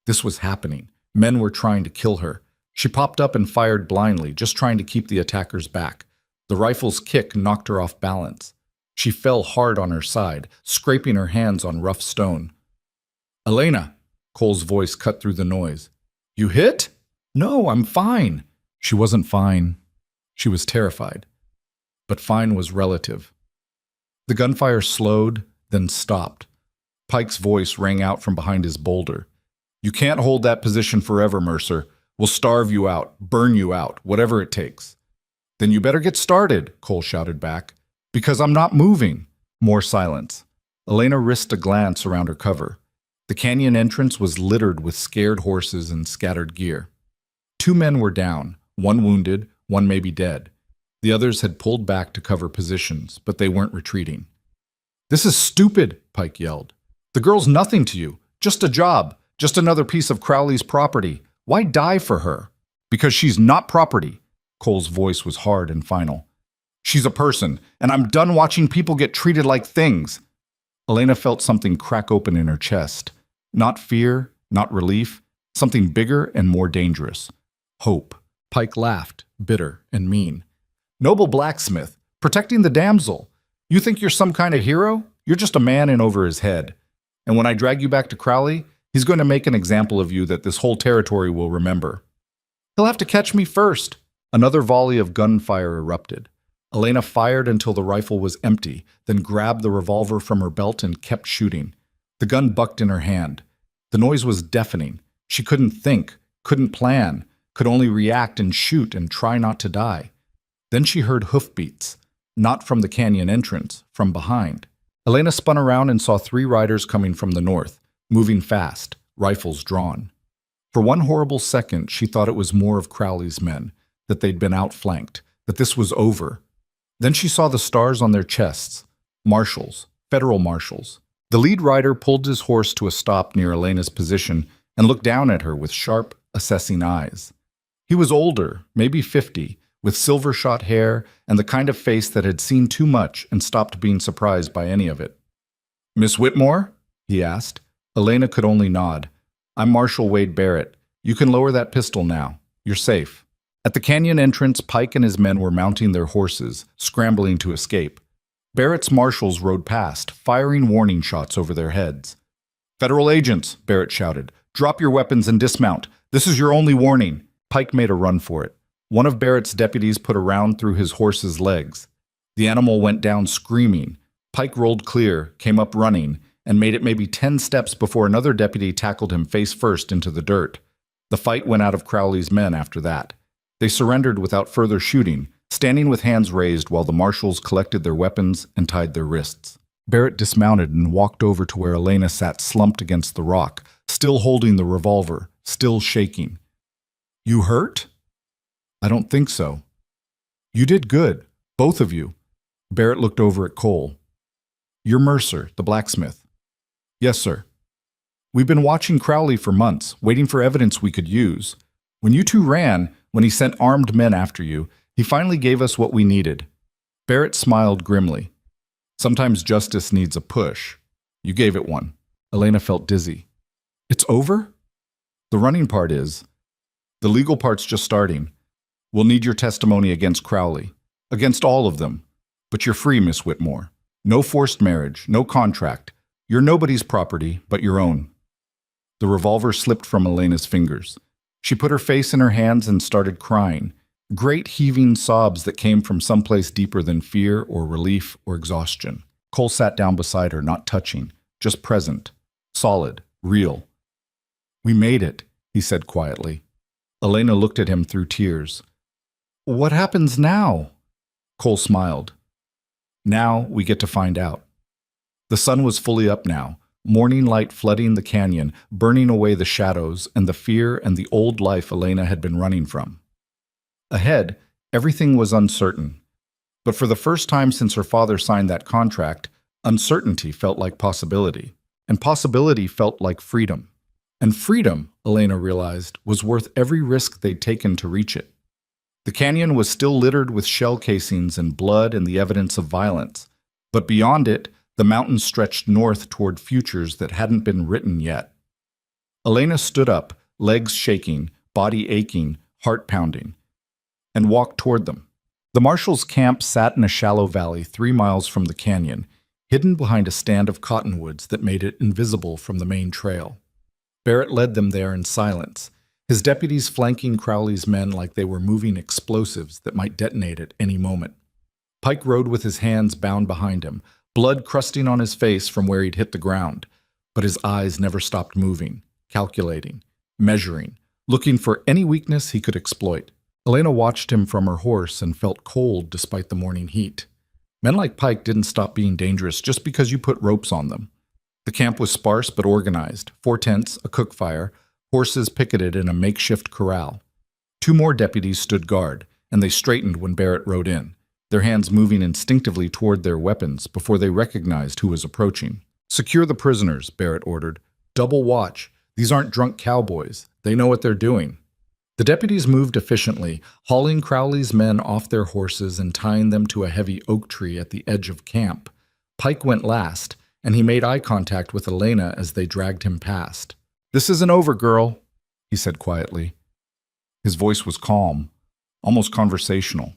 This was happening. Men were trying to kill her. She popped up and fired blindly, just trying to keep the attackers back. The rifle's kick knocked her off balance. She fell hard on her side, scraping her hands on rough stone. Elena, Cole's voice cut through the noise. You hit? No, I'm fine. She wasn't fine. She was terrified. But fine was relative. The gunfire slowed, then stopped. Pike's voice rang out from behind his boulder. You can't hold that position forever, Mercer. We'll starve you out, burn you out, whatever it takes. Then you better get started, Cole shouted back. Because I'm not moving. More silence. Elena risked a glance around her cover. The canyon entrance was littered with scared horses and scattered gear. 2 men were down, one wounded, one maybe dead. The others had pulled back to cover positions, but they weren't retreating. This is stupid, Pike yelled. The girl's nothing to you. Just a job. Just another piece of Crowley's property. Why die for her? Because she's not property. Cole's voice was hard and final. She's a person, and I'm done watching people get treated like things. Elena felt something crack open in her chest. Not fear, not relief, something bigger and more dangerous. Hope. Pike laughed, bitter and mean. Noble blacksmith, protecting the damsel. You think you're some kind of hero? You're just a man in over his head. And when I drag you back to Crowley, he's going to make an example of you that this whole territory will remember. He'll have to catch me first. Another volley of gunfire erupted. Elena fired until the rifle was empty, then grabbed the revolver from her belt and kept shooting. The gun bucked in her hand. The noise was deafening. She couldn't think, couldn't plan, could only react and shoot and try not to die. Then she heard hoofbeats, not from the canyon entrance, from behind. Elena spun around and saw 3 riders coming from the north, moving fast, rifles drawn. For one horrible second, she thought it was more of Crowley's men, that they'd been outflanked, that this was over. Then she saw the stars on their chests, marshals, federal marshals. The lead rider pulled his horse to a stop near Elena's position and looked down at her with sharp, assessing eyes. He was older, maybe 50, with silver-shot hair and the kind of face that had seen too much and stopped being surprised by any of it. Miss Whitmore? He asked. Elena could only nod. I'm Marshal Wade Barrett. You can lower that pistol now. You're safe. At the canyon entrance, Pike and his men were mounting their horses, scrambling to escape. Barrett's marshals rode past, firing warning shots over their heads. Federal agents, Barrett shouted. Drop your weapons and dismount. This is your only warning. Pike made a run for it. One of Barrett's deputies put a round through his horse's legs. The animal went down screaming. Pike rolled clear, came up running, and made it maybe 10 steps before another deputy tackled him face first into the dirt. The fight went out of Crowley's men after that. They surrendered without further shooting, standing with hands raised while the marshals collected their weapons and tied their wrists. Barrett dismounted and walked over to where Elena sat slumped against the rock, still holding the revolver, still shaking. You hurt? I don't think so. You did good, both of you. Barrett looked over at Cole. You're Mercer, the blacksmith. Yes, sir. We've been watching Crowley for months, waiting for evidence we could use. When you 2 ran, when he sent armed men after you, he finally gave us what we needed. Barrett smiled grimly. Sometimes justice needs a push. You gave it one. Elena felt dizzy. It's over? The running part is. The legal part's just starting. We'll need your testimony against Crowley. Against all of them. But you're free, Miss Whitmore. No forced marriage, no contract. You're nobody's property, but your own. The revolver slipped from Elena's fingers. She put her face in her hands and started crying. Great heaving sobs that came from someplace deeper than fear or relief or exhaustion. Cole sat down beside her, not touching, just present. Solid, real. We made it, he said quietly. Elena looked at him through tears. What happens now? Cole smiled. Now we get to find out. The sun was fully up now, morning light flooding the canyon, burning away the shadows and the fear and the old life Elena had been running from. Ahead, everything was uncertain. But for the first time since her father signed that contract, uncertainty felt like possibility, and possibility felt like freedom. And freedom, Elena realized, was worth every risk they'd taken to reach it. The canyon was still littered with shell casings and blood and the evidence of violence, but beyond it, the mountains stretched north toward futures that hadn't been written yet. Elena stood up, legs shaking, body aching, heart pounding, and walked toward them. The marshal's camp sat in a shallow valley 3 miles from the canyon, hidden behind a stand of cottonwoods that made it invisible from the main trail. Barrett led them there in silence, his deputies flanking Crowley's men like they were moving explosives that might detonate at any moment. Pike rode with his hands bound behind him, blood crusting on his face from where he'd hit the ground, but his eyes never stopped moving, calculating, measuring, looking for any weakness he could exploit. Elena watched him from her horse and felt cold despite the morning heat. Men like Pike didn't stop being dangerous just because you put ropes on them. The camp was sparse but organized, 4 tents, a cook fire, horses picketed in a makeshift corral. 2 more deputies stood guard, and they straightened when Barrett rode in, their hands moving instinctively toward their weapons before they recognized who was approaching. "Secure the prisoners," Barrett ordered. "Double watch. These aren't drunk cowboys. They know what they're doing." The deputies moved efficiently, hauling Crowley's men off their horses and tying them to a heavy oak tree at the edge of camp. Pike went last, and he made eye contact with Elena as they dragged him past. "This isn't over, girl," he said quietly. His voice was calm, almost conversational.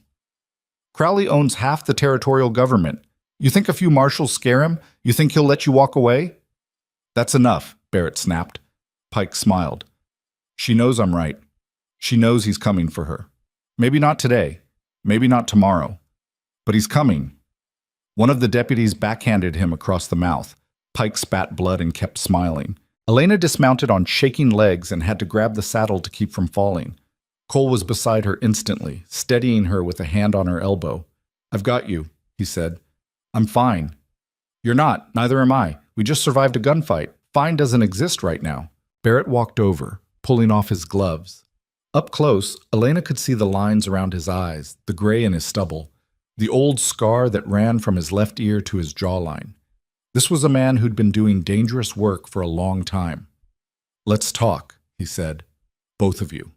"Crowley owns half the territorial government. You think a few marshals scare him? You think he'll let you walk away?" "That's enough," Barrett snapped. Pike smiled. "She knows I'm right. She knows he's coming for her. Maybe not today, maybe not tomorrow, but he's coming." One of the deputies backhanded him across the mouth. Pike spat blood and kept smiling. Elena dismounted on shaking legs and had to grab the saddle to keep from falling. Cole was beside her instantly, steadying her with a hand on her elbow. "I've got you," he said. "I'm fine." "You're not, neither am I. We just survived a gunfight. Fine doesn't exist right now." Barrett walked over, pulling off his gloves. Up close, Elena could see the lines around his eyes, the gray in his stubble, the old scar that ran from his left ear to his jawline. This was a man who'd been doing dangerous work for a long time. "Let's talk," he said. "Both of you."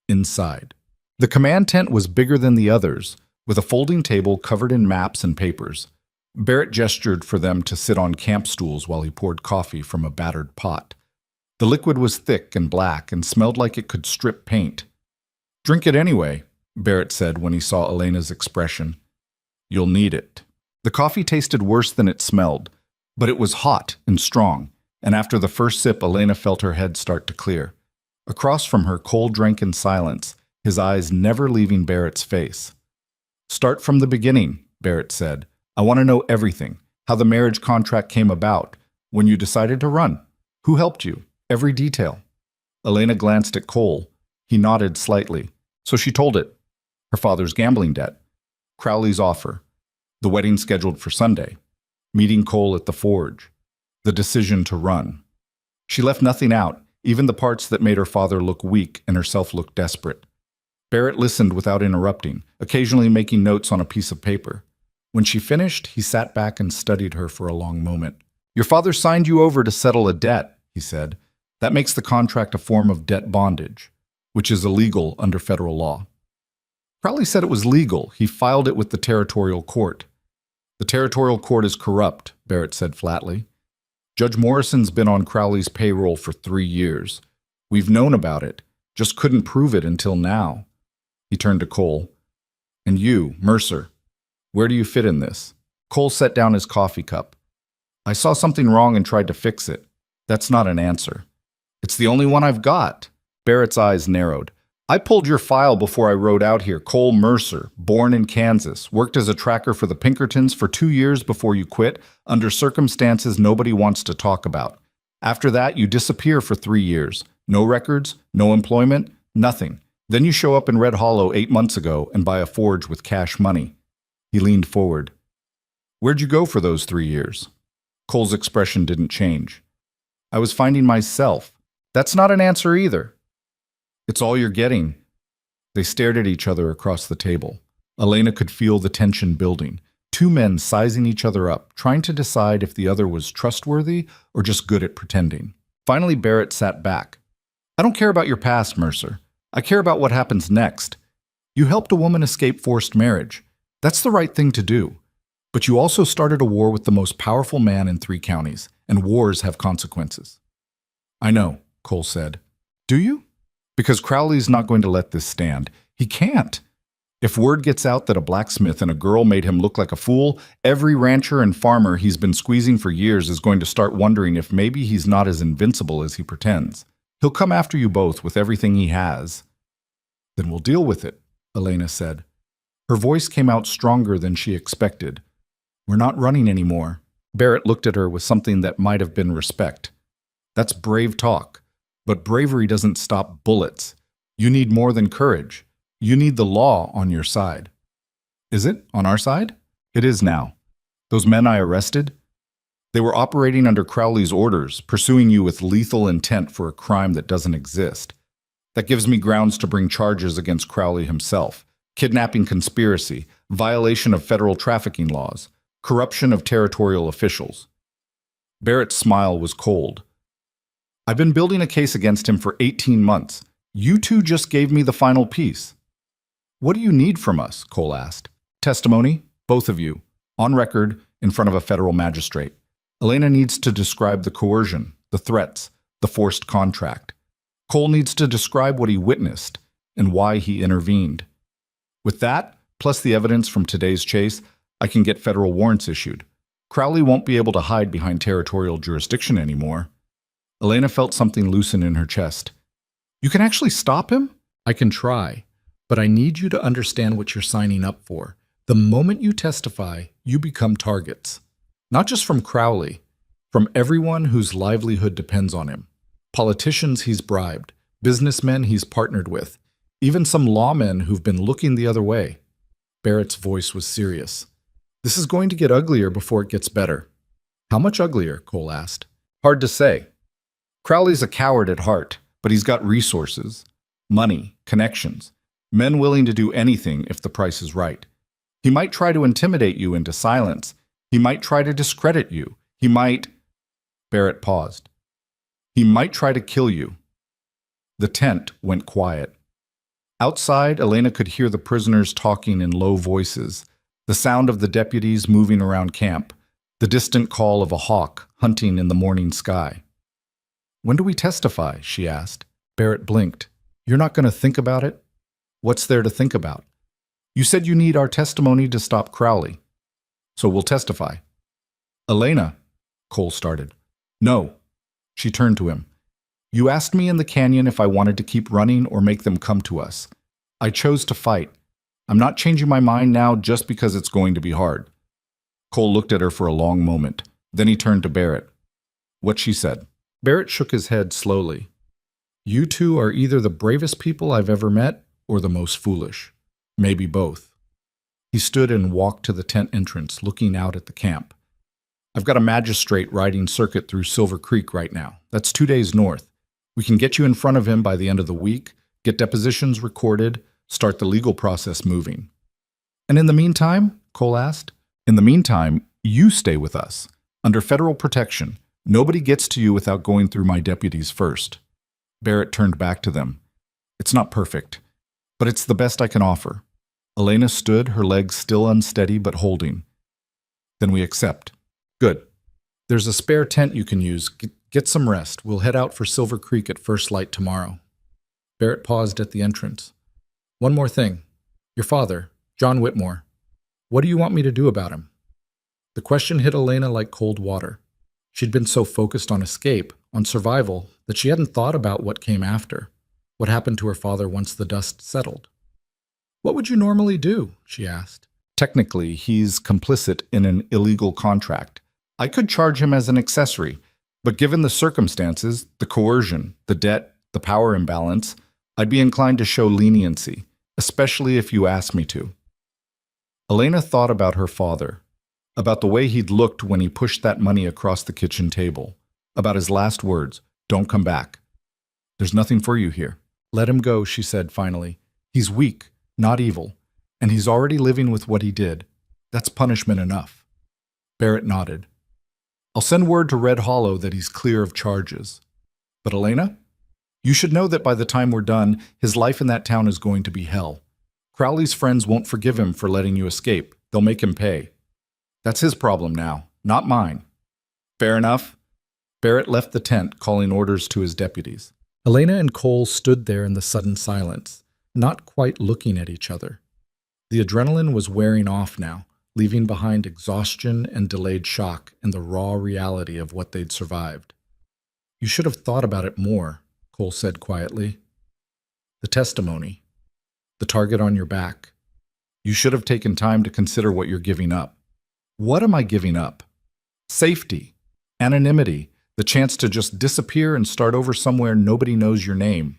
Inside. The command tent was bigger than the others, with a folding table covered in maps and papers. Barrett gestured for them to sit on camp stools while he poured coffee from a battered pot. The liquid was thick and black and smelled like it could strip paint. "Drink it anyway," Barrett said when he saw Elena's expression. "You'll need it." The coffee tasted worse than it smelled, but it was hot and strong, and after the first sip, Elena felt her head start to clear. Across from her, Cole drank in silence, his eyes never leaving Barrett's face. "Start from the beginning," Barrett said. "I want to know everything. How the marriage contract came about, when you decided to run. Who helped you? Every detail." Elena glanced at Cole. He nodded slightly. So she told it. Her father's gambling debt. Crowley's offer. The wedding scheduled for Sunday. Meeting Cole at the forge. The decision to run. She left nothing out, even the parts that made her father look weak and herself look desperate. Barrett listened without interrupting, occasionally making notes on a piece of paper. When she finished, he sat back and studied her for a long moment. "Your father signed you over to settle a debt," he said. "That makes the contract a form of debt bondage, which is illegal under federal law." Crowley said it was legal. He filed it with the territorial court. "The territorial court is corrupt," Barrett said flatly. "Judge Morrison's been on Crowley's payroll for 3 years. We've known about it, just couldn't prove it until now." He turned to Cole. "And you, Mercer, where do you fit in this?" Cole set down his coffee cup. "I saw something wrong and tried to fix it. That's not an answer." "It's the only one I've got." Barrett's eyes narrowed. "I pulled your file before I rode out here. Cole Mercer, born in Kansas, worked as a tracker for the Pinkertons for 2 years before you quit, under circumstances nobody wants to talk about. After that, you disappear for 3 years. No records, no employment, nothing. Then you show up in Red Hollow 8 months ago and buy a forge with cash money." He leaned forward. "Where'd you go for those 3 years?" Cole's expression didn't change. "I was finding myself." "That's not an answer either." "It's all you're getting." They stared at each other across the table. Elena could feel the tension building. 2 men sizing each other up, trying to decide if the other was trustworthy or just good at pretending. Finally, Barrett sat back. "I don't care about your past, Mercer. I care about what happens next. You helped a woman escape forced marriage. That's the right thing to do. But you also started a war with the most powerful man in 3 counties, and wars have consequences." "I know," Cole said. "Do you?" "Because Crowley's not going to let this stand. He can't. If word gets out that a blacksmith and a girl made him look like a fool, every rancher and farmer he's been squeezing for years is going to start wondering if maybe he's not as invincible as he pretends. He'll come after you both with everything he has. Then we'll deal with it, Elena said. Her voice came out stronger than she expected. We're not running anymore. Barrett looked at her with something that might have been respect. That's brave talk. But bravery doesn't stop bullets. You need more than courage. You need the law on your side. Is it on our side? It is now. Those men I arrested? They were operating under Crowley's orders, pursuing you with lethal intent for a crime that doesn't exist. That gives me grounds to bring charges against Crowley himself. Kidnapping conspiracy, violation of federal trafficking laws, corruption of territorial officials. Barrett's smile was cold. I've been building a case against him for 18 months. You two just gave me the final piece. What do you need from us? Cole asked. Testimony, both of you, on record, in front of a federal magistrate. Elena needs to describe the coercion, the threats, the forced contract. Cole needs to describe what he witnessed and why he intervened. With that, plus the evidence from today's chase, I can get federal warrants issued. Crowley won't be able to hide behind territorial jurisdiction anymore. Elena felt something loosen in her chest. You can actually stop him? I can try, but I need you to understand what you're signing up for. The moment you testify, you become targets. Not just from Crowley, from everyone whose livelihood depends on him. Politicians he's bribed, businessmen he's partnered with, even some lawmen who've been looking the other way. Barrett's voice was serious. This is going to get uglier before it gets better. How much uglier? Cole asked. Hard to say. Crowley's a coward at heart, but he's got resources, money, connections, men willing to do anything if the price is right. He might try to intimidate you into silence. He might try to discredit you. He might... Barrett paused. He might try to kill you. The tent went quiet. Outside, Elena could hear the prisoners talking in low voices, the sound of the deputies moving around camp, the distant call of a hawk hunting in the morning sky. When do we testify? She asked. Barrett blinked. You're not going to think about it? What's there to think about? You said you need our testimony to stop Crowley. So we'll testify. Elena, Cole started. No. She turned to him. You asked me in the canyon if I wanted to keep running or make them come to us. I chose to fight. I'm not changing my mind now just because it's going to be hard. Cole looked at her for a long moment. Then he turned to Barrett. What she said. Barrett shook his head slowly. You two are either the bravest people I've ever met or the most foolish. Maybe both. He stood and walked to the tent entrance, looking out at the camp. I've got a magistrate riding circuit through Silver Creek right now. That's 2 days north. We can get you in front of him by the end of the week, get depositions recorded, start the legal process moving. And in the meantime, Cole asked, in the meantime, you stay with us. Under federal protection, nobody gets to you without going through my deputies first. Barrett turned back to them. It's not perfect, but it's the best I can offer. Elena stood, her legs still unsteady but holding. Then we accept. Good. There's a spare tent you can use. Get some rest. We'll head out for Silver Creek at first light tomorrow. Barrett paused at the entrance. One more thing. Your father, John Whitmore. What do you want me to do about him? The question hit Elena like cold water. She'd been so focused on escape, on survival, that she hadn't thought about what came after, what happened to her father once the dust settled. What would you normally do? She asked. Technically, he's complicit in an illegal contract. I could charge him as an accessory, but given the circumstances, the coercion, the debt, the power imbalance, I'd be inclined to show leniency, especially if you ask me to. Elena thought about her father, about the way he'd looked when he pushed that money across the kitchen table, about his last words, "Don't come back." There's nothing for you here. Let him go, she said finally. He's weak, not evil, and he's already living with what he did. That's punishment enough. Barrett nodded. I'll send word to Red Hollow that he's clear of charges. But Elena, you should know that by the time we're done, his life in that town is going to be hell. Crowley's friends won't forgive him for letting you escape. They'll make him pay. That's his problem now, not mine. Fair enough? Barrett left the tent, calling orders to his deputies. Elena and Cole stood there in the sudden silence, not quite looking at each other. The adrenaline was wearing off now, leaving behind exhaustion and delayed shock and the raw reality of what they'd survived. You should have thought about it more, Cole said quietly. The testimony. The target on your back. You should have taken time to consider what you're giving up. What am I giving up? Safety, anonymity, the chance to just disappear and start over somewhere nobody knows your name.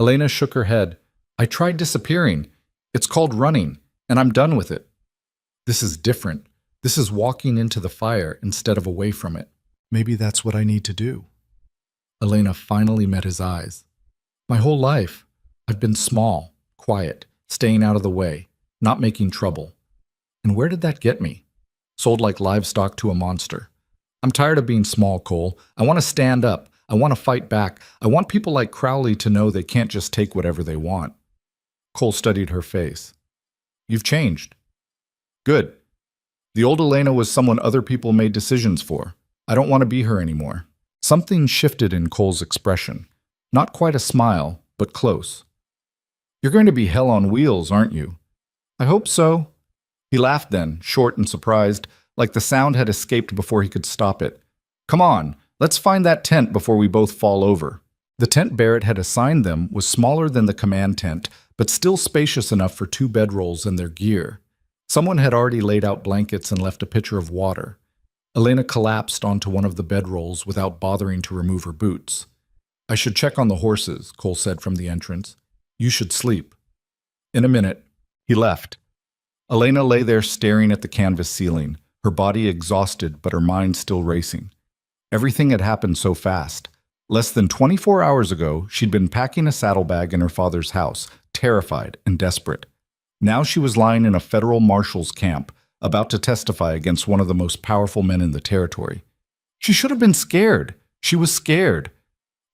Elena shook her head. I tried disappearing. It's called running, and I'm done with it. This is different. This is walking into the fire instead of away from it. Maybe that's what I need to do. Elena finally met his eyes. My whole life, I've been small, quiet, staying out of the way, not making trouble. And where did that get me? Sold like livestock to a monster. I'm tired of being small, Cole. I want to stand up. I want to fight back. I want people like Crowley to know they can't just take whatever they want. Cole studied her face. You've changed. Good. The old Elena was someone other people made decisions for. I don't want to be her anymore. Something shifted in Cole's expression. Not quite a smile, but close. You're going to be hell on wheels, aren't you? I hope so. He laughed then, short and surprised, like the sound had escaped before he could stop it. Come on, let's find that tent before we both fall over. The tent Barrett had assigned them was smaller than the command tent, but still spacious enough for 2 bedrolls and their gear. Someone had already laid out blankets and left a pitcher of water. Elena collapsed onto one of the bedrolls without bothering to remove her boots. I should check on the horses, Cole said from the entrance. You should sleep. In a minute, he left. Elena lay there staring at the canvas ceiling, her body exhausted but her mind still racing. Everything had happened so fast. Less than 24 hours ago, she'd been packing a saddlebag in her father's house, terrified and desperate. Now she was lying in a federal marshal's camp, about to testify against one of the most powerful men in the territory. She should have been scared. She was scared.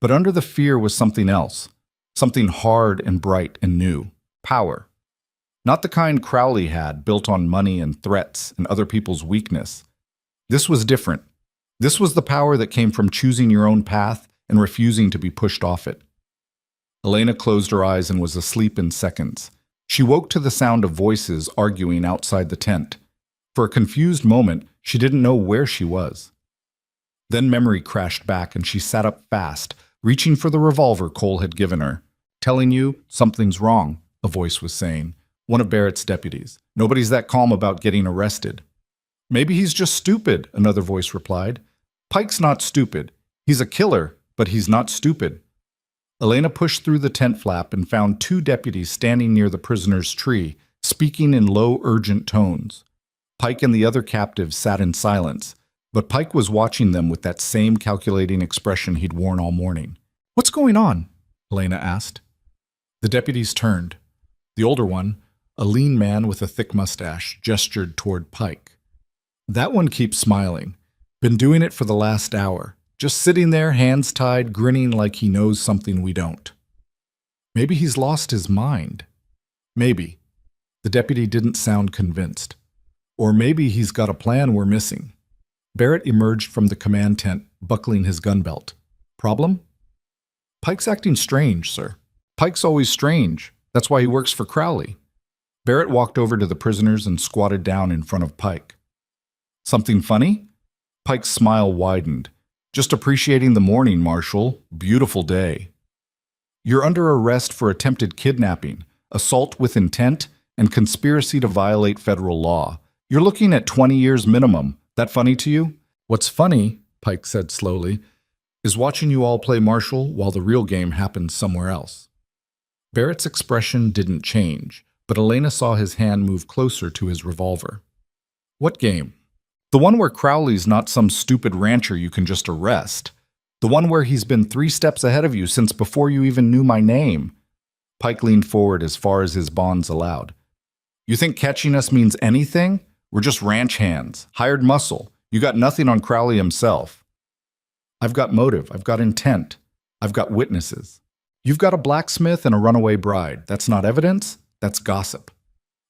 But under the fear was something else, something hard and bright and new. Power. Not the kind Crowley had, built on money and threats and other people's weakness. This was different. This was the power that came from choosing your own path and refusing to be pushed off it. Elena closed her eyes and was asleep in seconds. She woke to the sound of voices arguing outside the tent. For a confused moment, she didn't know where she was. Then memory crashed back and she sat up fast, reaching for the revolver Cole had given her. Telling you, something's wrong, a voice was saying. One of Barrett's deputies. Nobody's that calm about getting arrested. Maybe he's just stupid, another voice replied. Pike's not stupid. He's a killer, but he's not stupid. Elena pushed through the tent flap and found 2 deputies standing near the prisoner's tree, speaking in low, urgent tones. Pike and the other captives sat in silence, but Pike was watching them with that same calculating expression he'd worn all morning. What's going on? Elena asked. The deputies turned. The older one, a lean man with a thick mustache, gestured toward Pike. That one keeps smiling. Been doing it for the last hour. Just sitting there, hands tied, grinning like he knows something we don't. Maybe he's lost his mind. Maybe. The deputy didn't sound convinced. Or maybe he's got a plan we're missing. Barrett emerged from the command tent, buckling his gun belt. Problem? Pike's acting strange, sir. Pike's always strange. That's why he works for Crowley. Barrett walked over to the prisoners and squatted down in front of Pike. Something funny? Pike's smile widened. Just appreciating the morning, Marshal. Beautiful day. You're under arrest for attempted kidnapping, assault with intent, and conspiracy to violate federal law. You're looking at 20 years minimum. That funny to you? What's funny, Pike said slowly, is watching you all play Marshal while the real game happens somewhere else. Barrett's expression didn't change, but Elena saw his hand move closer to his revolver. What game? The one where Crowley's not some stupid rancher you can just arrest. The one where he's been 3 steps ahead of you since before you even knew my name. Pike leaned forward as far as his bonds allowed. You think catching us means anything? We're just ranch hands, hired muscle. You got nothing on Crowley himself. I've got motive. I've got intent. I've got witnesses. You've got a blacksmith and a runaway bride. That's not evidence. That's gossip.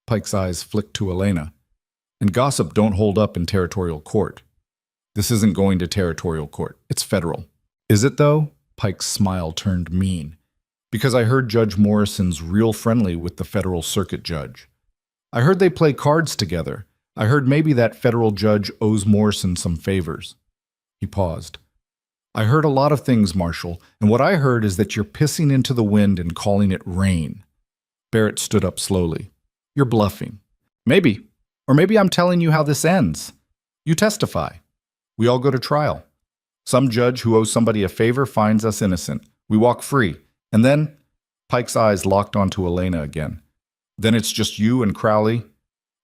Pike's eyes flicked to Elena. And gossip don't hold up in territorial court. This isn't going to territorial court. It's federal. Is it, though? Pike's smile turned mean. Because I heard Judge Morrison's real friendly with the federal circuit judge. I heard they play cards together. I heard maybe that federal judge owes Morrison some favors. He paused. I heard a lot of things, Marshal, and what I heard is that you're pissing into the wind and calling it rain. Barrett stood up slowly. You're bluffing. Maybe. Or maybe I'm telling you how this ends. You testify. We all go to trial. Some judge who owes somebody a favor finds us innocent. We walk free. And then, Pike's eyes locked onto Elena again. Then it's just you and Crowley,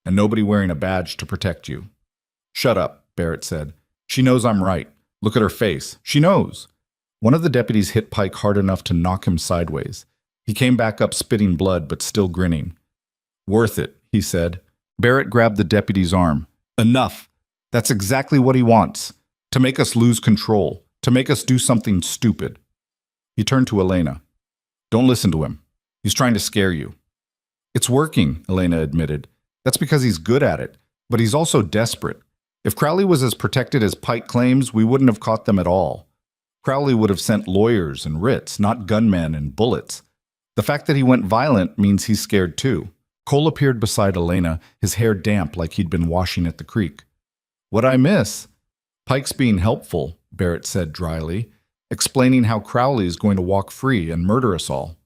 and nobody wearing a badge to protect you. Shut up, Barrett said. She knows I'm right. Look at her face. She knows. One of the deputies hit Pike hard enough to knock him sideways. He came back up spitting blood, but still grinning. Worth it, he said. Barrett grabbed the deputy's arm. Enough. That's exactly what he wants. To make us lose control. To make us do something stupid. He turned to Elena. Don't listen to him. He's trying to scare you. It's working, Elena admitted. That's because he's good at it. But he's also desperate. If Crowley was as protected as Pike claims, we wouldn't have caught them at all. Crowley would have sent lawyers and writs, not gunmen and bullets. The fact that he went violent means he's scared too. Cole appeared beside Elena, his hair damp like he'd been washing at the creek. What'd I miss? Pike's being helpful, Barrett said dryly, explaining how Crowley is going to walk free and murder us all.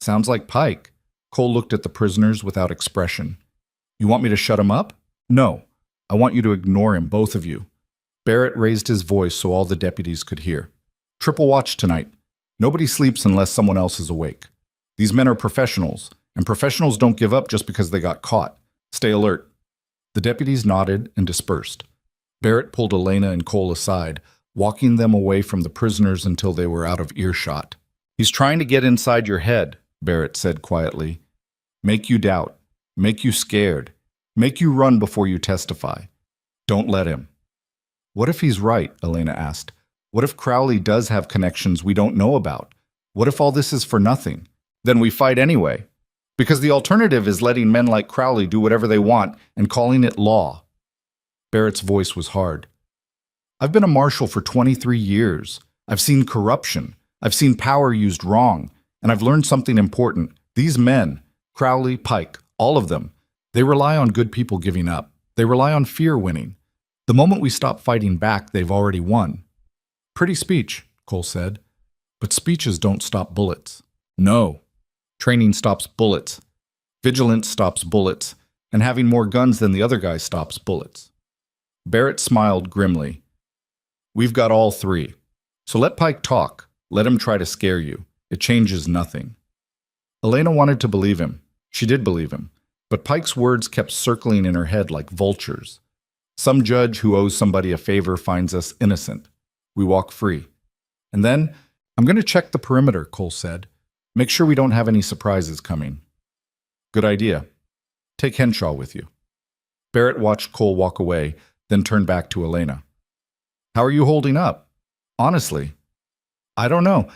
Sounds like Pike. Cole looked at the prisoners without expression. You want me to shut him up? No. I want you to ignore him, both of you. Barrett raised his voice so all the deputies could hear. Triple watch tonight. Nobody sleeps unless someone else is awake. These men are professionals, and professionals don't give up just because they got caught. Stay alert. The deputies nodded and dispersed. Barrett pulled Elena and Cole aside, walking them away from the prisoners until they were out of earshot. He's trying to get inside your head, Barrett said quietly. Make you doubt. Make you scared. Make you run before you testify. Don't let him. What if he's right? Elena asked. What if Crowley does have connections we don't know about? What if all this is for nothing? Then we fight anyway. Because the alternative is letting men like Crowley do whatever they want and calling it law. Barrett's voice was hard. I've been a marshal for 23 years. I've seen corruption. I've seen power used wrong. And I've learned something important. These men, Crowley, Pike, all of them, they rely on good people giving up. They rely on fear winning. The moment we stop fighting back, they've already won. Pretty speech, Cole said. But speeches don't stop bullets. No. Training stops bullets. Vigilance stops bullets. And having more guns than the other guy stops bullets. Barrett smiled grimly. We've got all three. So let Pike talk. Let him try to scare you. It changes nothing. Elena wanted to believe him. She did believe him. But Pike's words kept circling in her head like vultures. Some judge who owes somebody a favor finds us innocent. We walk free. And then, I'm going to check the perimeter, Cole said. Make sure we don't have any surprises coming. Good idea. Take Henshaw with you. Barrett watched Cole walk away, then turned back to Elena. How are you holding up? Honestly. I don't know.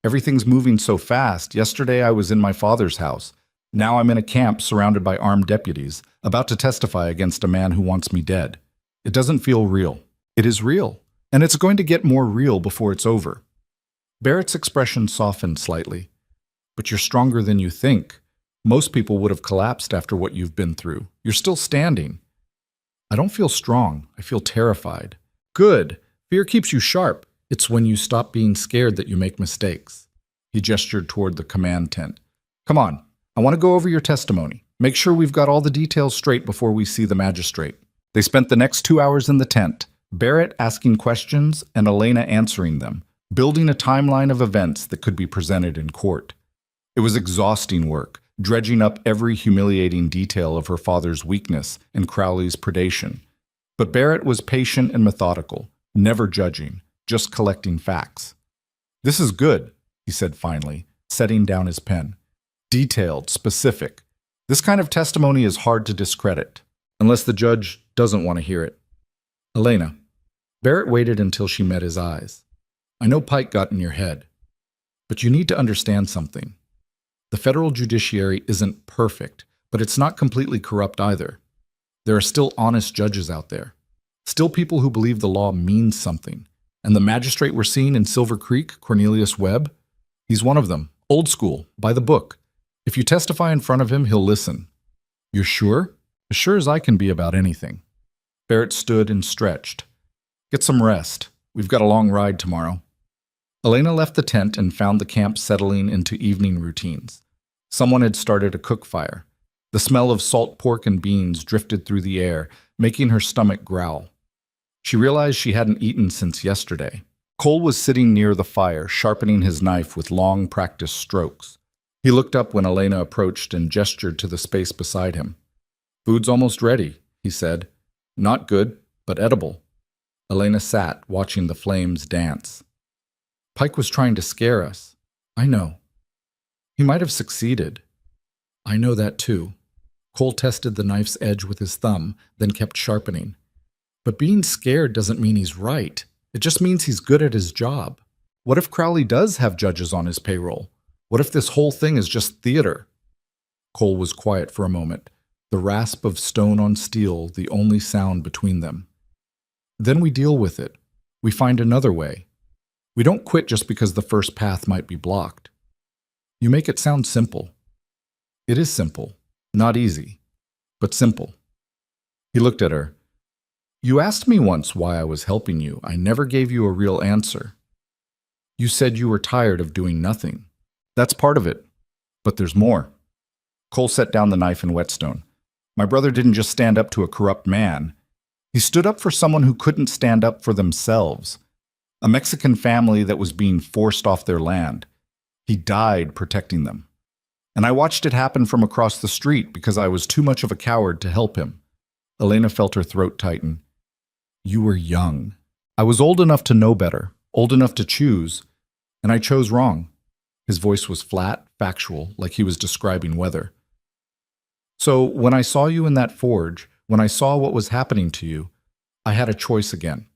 Everything's moving so fast. Yesterday I was in my father's house. Now I'm in a camp surrounded by armed deputies, about to testify against a man who wants me dead. It doesn't feel real. It is real. And it's going to get more real before it's over. Barrett's expression softened slightly. But you're stronger than you think. Most people would have collapsed after what you've been through. You're still standing. I don't feel strong. I feel terrified. Good. Fear keeps you sharp. It's when you stop being scared that you make mistakes. He gestured toward the command tent. Come on. I want to go over your testimony. Make sure we've got all the details straight before we see the magistrate. They spent the next 2 hours in the tent, Barrett asking questions and Elena answering them, building a timeline of events that could be presented in court. It was exhausting work, dredging up every humiliating detail of her father's weakness and Crowley's predation. But Barrett was patient and methodical, never judging, just collecting facts. This is good, he said finally, setting down his pen. Detailed, specific. This kind of testimony is hard to discredit, unless the judge doesn't want to hear it. Elena. Barrett waited until she met his eyes. I know Pike got in your head, but you need to understand something. The federal judiciary isn't perfect, but it's not completely corrupt either. There are still honest judges out there. Still people who believe the law means something. And the magistrate we're seeing in Silver Creek, Cornelius Webb, he's one of them. Old school, by the book. If you testify in front of him, he'll listen. You're sure? As sure as I can be about anything. Barrett stood and stretched. Get some rest. We've got a long ride tomorrow. Elena left the tent and found the camp settling into evening routines. Someone had started a cook fire. The smell of salt pork and beans drifted through the air, making her stomach growl. She realized she hadn't eaten since yesterday. Cole was sitting near the fire, sharpening his knife with long, practiced strokes. He looked up when Elena approached and gestured to the space beside him. "Food's almost ready," he said. "Not good, but edible." Elena sat, watching the flames dance. "Pike was trying to scare us. I know. He might have succeeded. I know that too." Cole tested the knife's edge with his thumb, then kept sharpening. "But being scared doesn't mean he's right. It just means he's good at his job. What if Crowley does have judges on his payroll? What if this whole thing is just theater?" Cole was quiet for a moment, the rasp of stone on steel the only sound between them. "Then we deal with it. We find another way. We don't quit just because the first path might be blocked." "You make it sound simple." "It is simple. Not easy, but simple." He looked at her. "You asked me once why I was helping you. I never gave you a real answer. You said you were tired of doing nothing. That's part of it, but there's more." Cole set down the knife and whetstone. "My brother didn't just stand up to a corrupt man. He stood up for someone who couldn't stand up for themselves. A Mexican family that was being forced off their land. He died protecting them. And I watched it happen from across the street because I was too much of a coward to help him." Elena felt her throat tighten. "You were young. I was old enough to know better, old enough to choose, and I chose wrong." His voice was flat, factual, like he was describing weather. "So when I saw you in that forge, when I saw what was happening to you, I had a choice again.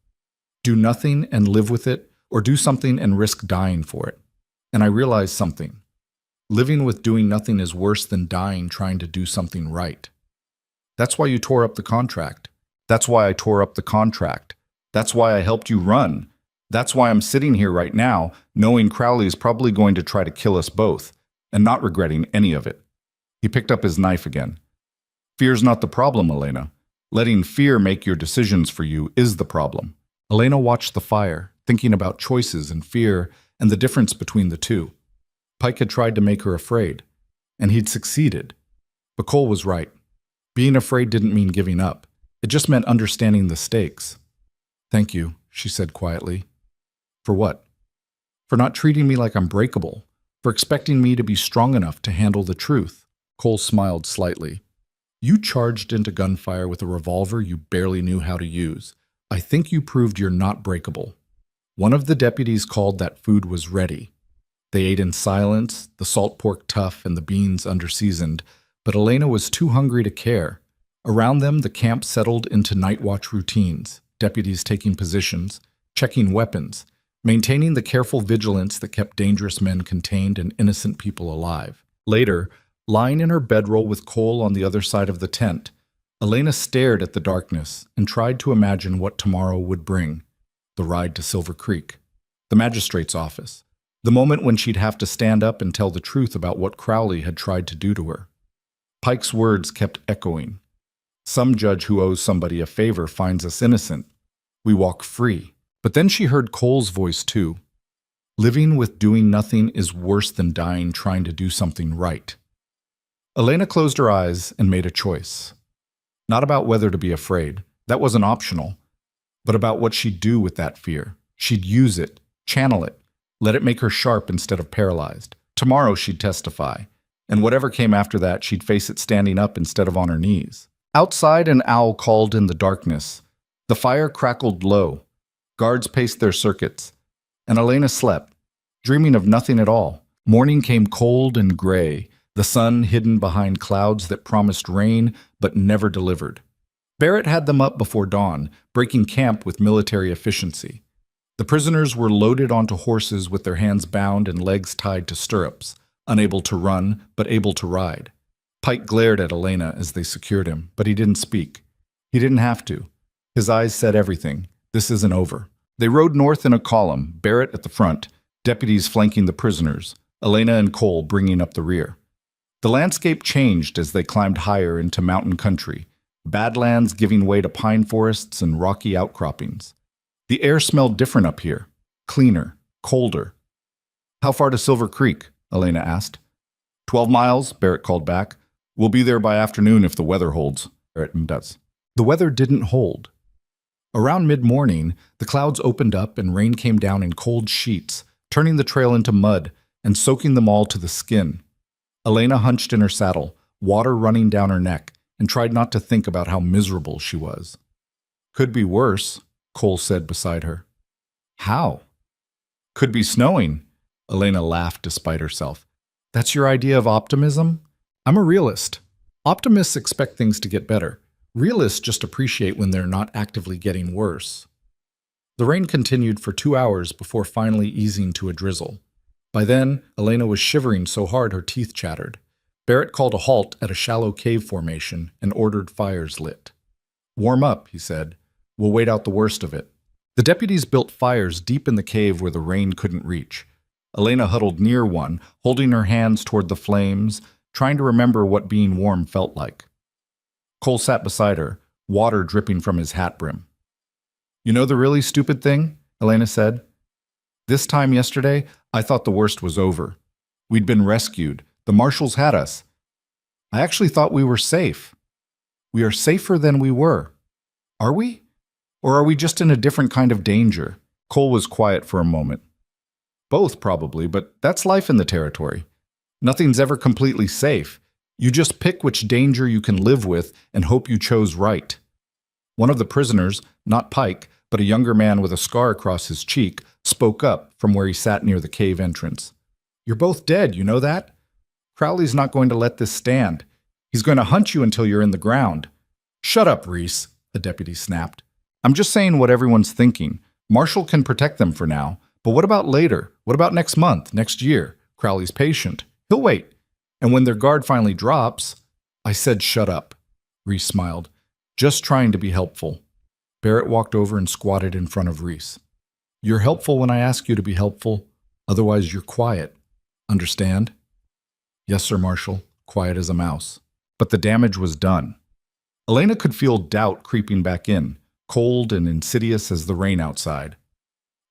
Do nothing and live with it, or do something and risk dying for it. And I realized something. Living with doing nothing is worse than dying trying to do something right. That's why you tore up the contract. That's why I tore up the contract. That's why I helped you run. That's why I'm sitting here right now, knowing Crowley is probably going to try to kill us both, and not regretting any of it." He picked up his knife again. "Fear's not the problem, Elena. Letting fear make your decisions for you is the problem." Elena watched the fire, thinking about choices and fear and the difference between the two. Pike had tried to make her afraid, and he'd succeeded. But Cole was right. Being afraid didn't mean giving up. It just meant understanding the stakes. "Thank you," she said quietly. "For what?" "For not treating me like I'm breakable, for expecting me to be strong enough to handle the truth." Cole smiled slightly. "You charged into gunfire with a revolver you barely knew how to use. I think you proved you're not breakable." One of the deputies called that food was ready. They ate in silence, the salt pork tough and the beans underseasoned, but Elena was too hungry to care. Around them, the camp settled into night watch routines, deputies taking positions, checking weapons, maintaining the careful vigilance that kept dangerous men contained and innocent people alive. Later, lying in her bedroll with Cole on the other side of the tent, Elena stared at the darkness and tried to imagine what tomorrow would bring. The ride to Silver Creek, the magistrate's office, the moment when she'd have to stand up and tell the truth about what Crowley had tried to do to her. Pike's words kept echoing. "Some judge who owes somebody a favor finds us innocent. We walk free." But then she heard Cole's voice too. "Living with doing nothing is worse than dying trying to do something right." Elena closed her eyes and made a choice. Not about whether to be afraid, that wasn't optional, but about what she'd do with that fear. She'd use it, channel it, let it make her sharp instead of paralyzed. Tomorrow she'd testify, and whatever came after that, she'd face it standing up instead of on her knees. Outside, an owl called in the darkness. The fire crackled low. Guards paced their circuits, and Elena slept, dreaming of nothing at all. Morning came cold and gray, the sun hidden behind clouds that promised rain but never delivered. Barrett had them up before dawn, breaking camp with military efficiency. The prisoners were loaded onto horses with their hands bound and legs tied to stirrups, unable to run but able to ride. Pike glared at Elena as they secured him, but he didn't speak. He didn't have to. His eyes said everything. This isn't over. They rode north in a column, Barrett at the front, deputies flanking the prisoners, Elena and Cole bringing up the rear. The landscape changed as they climbed higher into mountain country, badlands giving way to pine forests and rocky outcroppings. The air smelled different up here. Cleaner, colder. How far to Silver Creek? Elena asked. 12 miles, Barrett called back. We'll be there by afternoon if the weather holds. Barrett does. The weather didn't hold. Around mid-morning, the clouds opened up and rain came down in cold sheets, turning the trail into mud and soaking them all to the skin. Elena hunched in her saddle, water running down her neck, and tried not to think about how miserable she was. Could be worse, Cole said beside her. How? Could be snowing. Elena laughed despite herself. That's your idea of optimism? I'm a realist. Optimists expect things to get better. Realists just appreciate when they're not actively getting worse. The rain continued for 2 hours before finally easing to a drizzle. By then, Elena was shivering so hard her teeth chattered. Barrett called a halt at a shallow cave formation and ordered fires lit. Warm up, he said. We'll wait out the worst of it. The deputies built fires deep in the cave where the rain couldn't reach. Elena huddled near one, holding her hands toward the flames, trying to remember what being warm felt like. Cole sat beside her, water dripping from his hat brim. You know the really stupid thing? Elena said. This time yesterday, I thought the worst was over. We'd been rescued. The marshals had us. I actually thought we were safe. We are safer than we were. Are we? Or are we just in a different kind of danger? Cole was quiet for a moment. Both, probably, but that's life in the territory. Nothing's ever completely safe. You just pick which danger you can live with and hope you chose right. One of the prisoners, not Pike, but a younger man with a scar across his cheek, spoke up from where he sat near the cave entrance. You're both dead, you know that? Crowley's not going to let this stand. He's going to hunt you until you're in the ground. Shut up, Reese, the deputy snapped. I'm just saying what everyone's thinking. Marshall can protect them for now, but what about later? What about next month, next year? Crowley's patient. He'll wait. And when their guard finally drops... I said shut up. Reese smiled. Just trying to be helpful. Barrett walked over and squatted in front of Reese. You're helpful when I ask you to be helpful. Otherwise, you're quiet. Understand? Yes, Sir Marshal. Quiet as a mouse. But the damage was done. Elena could feel doubt creeping back in, cold and insidious as the rain outside.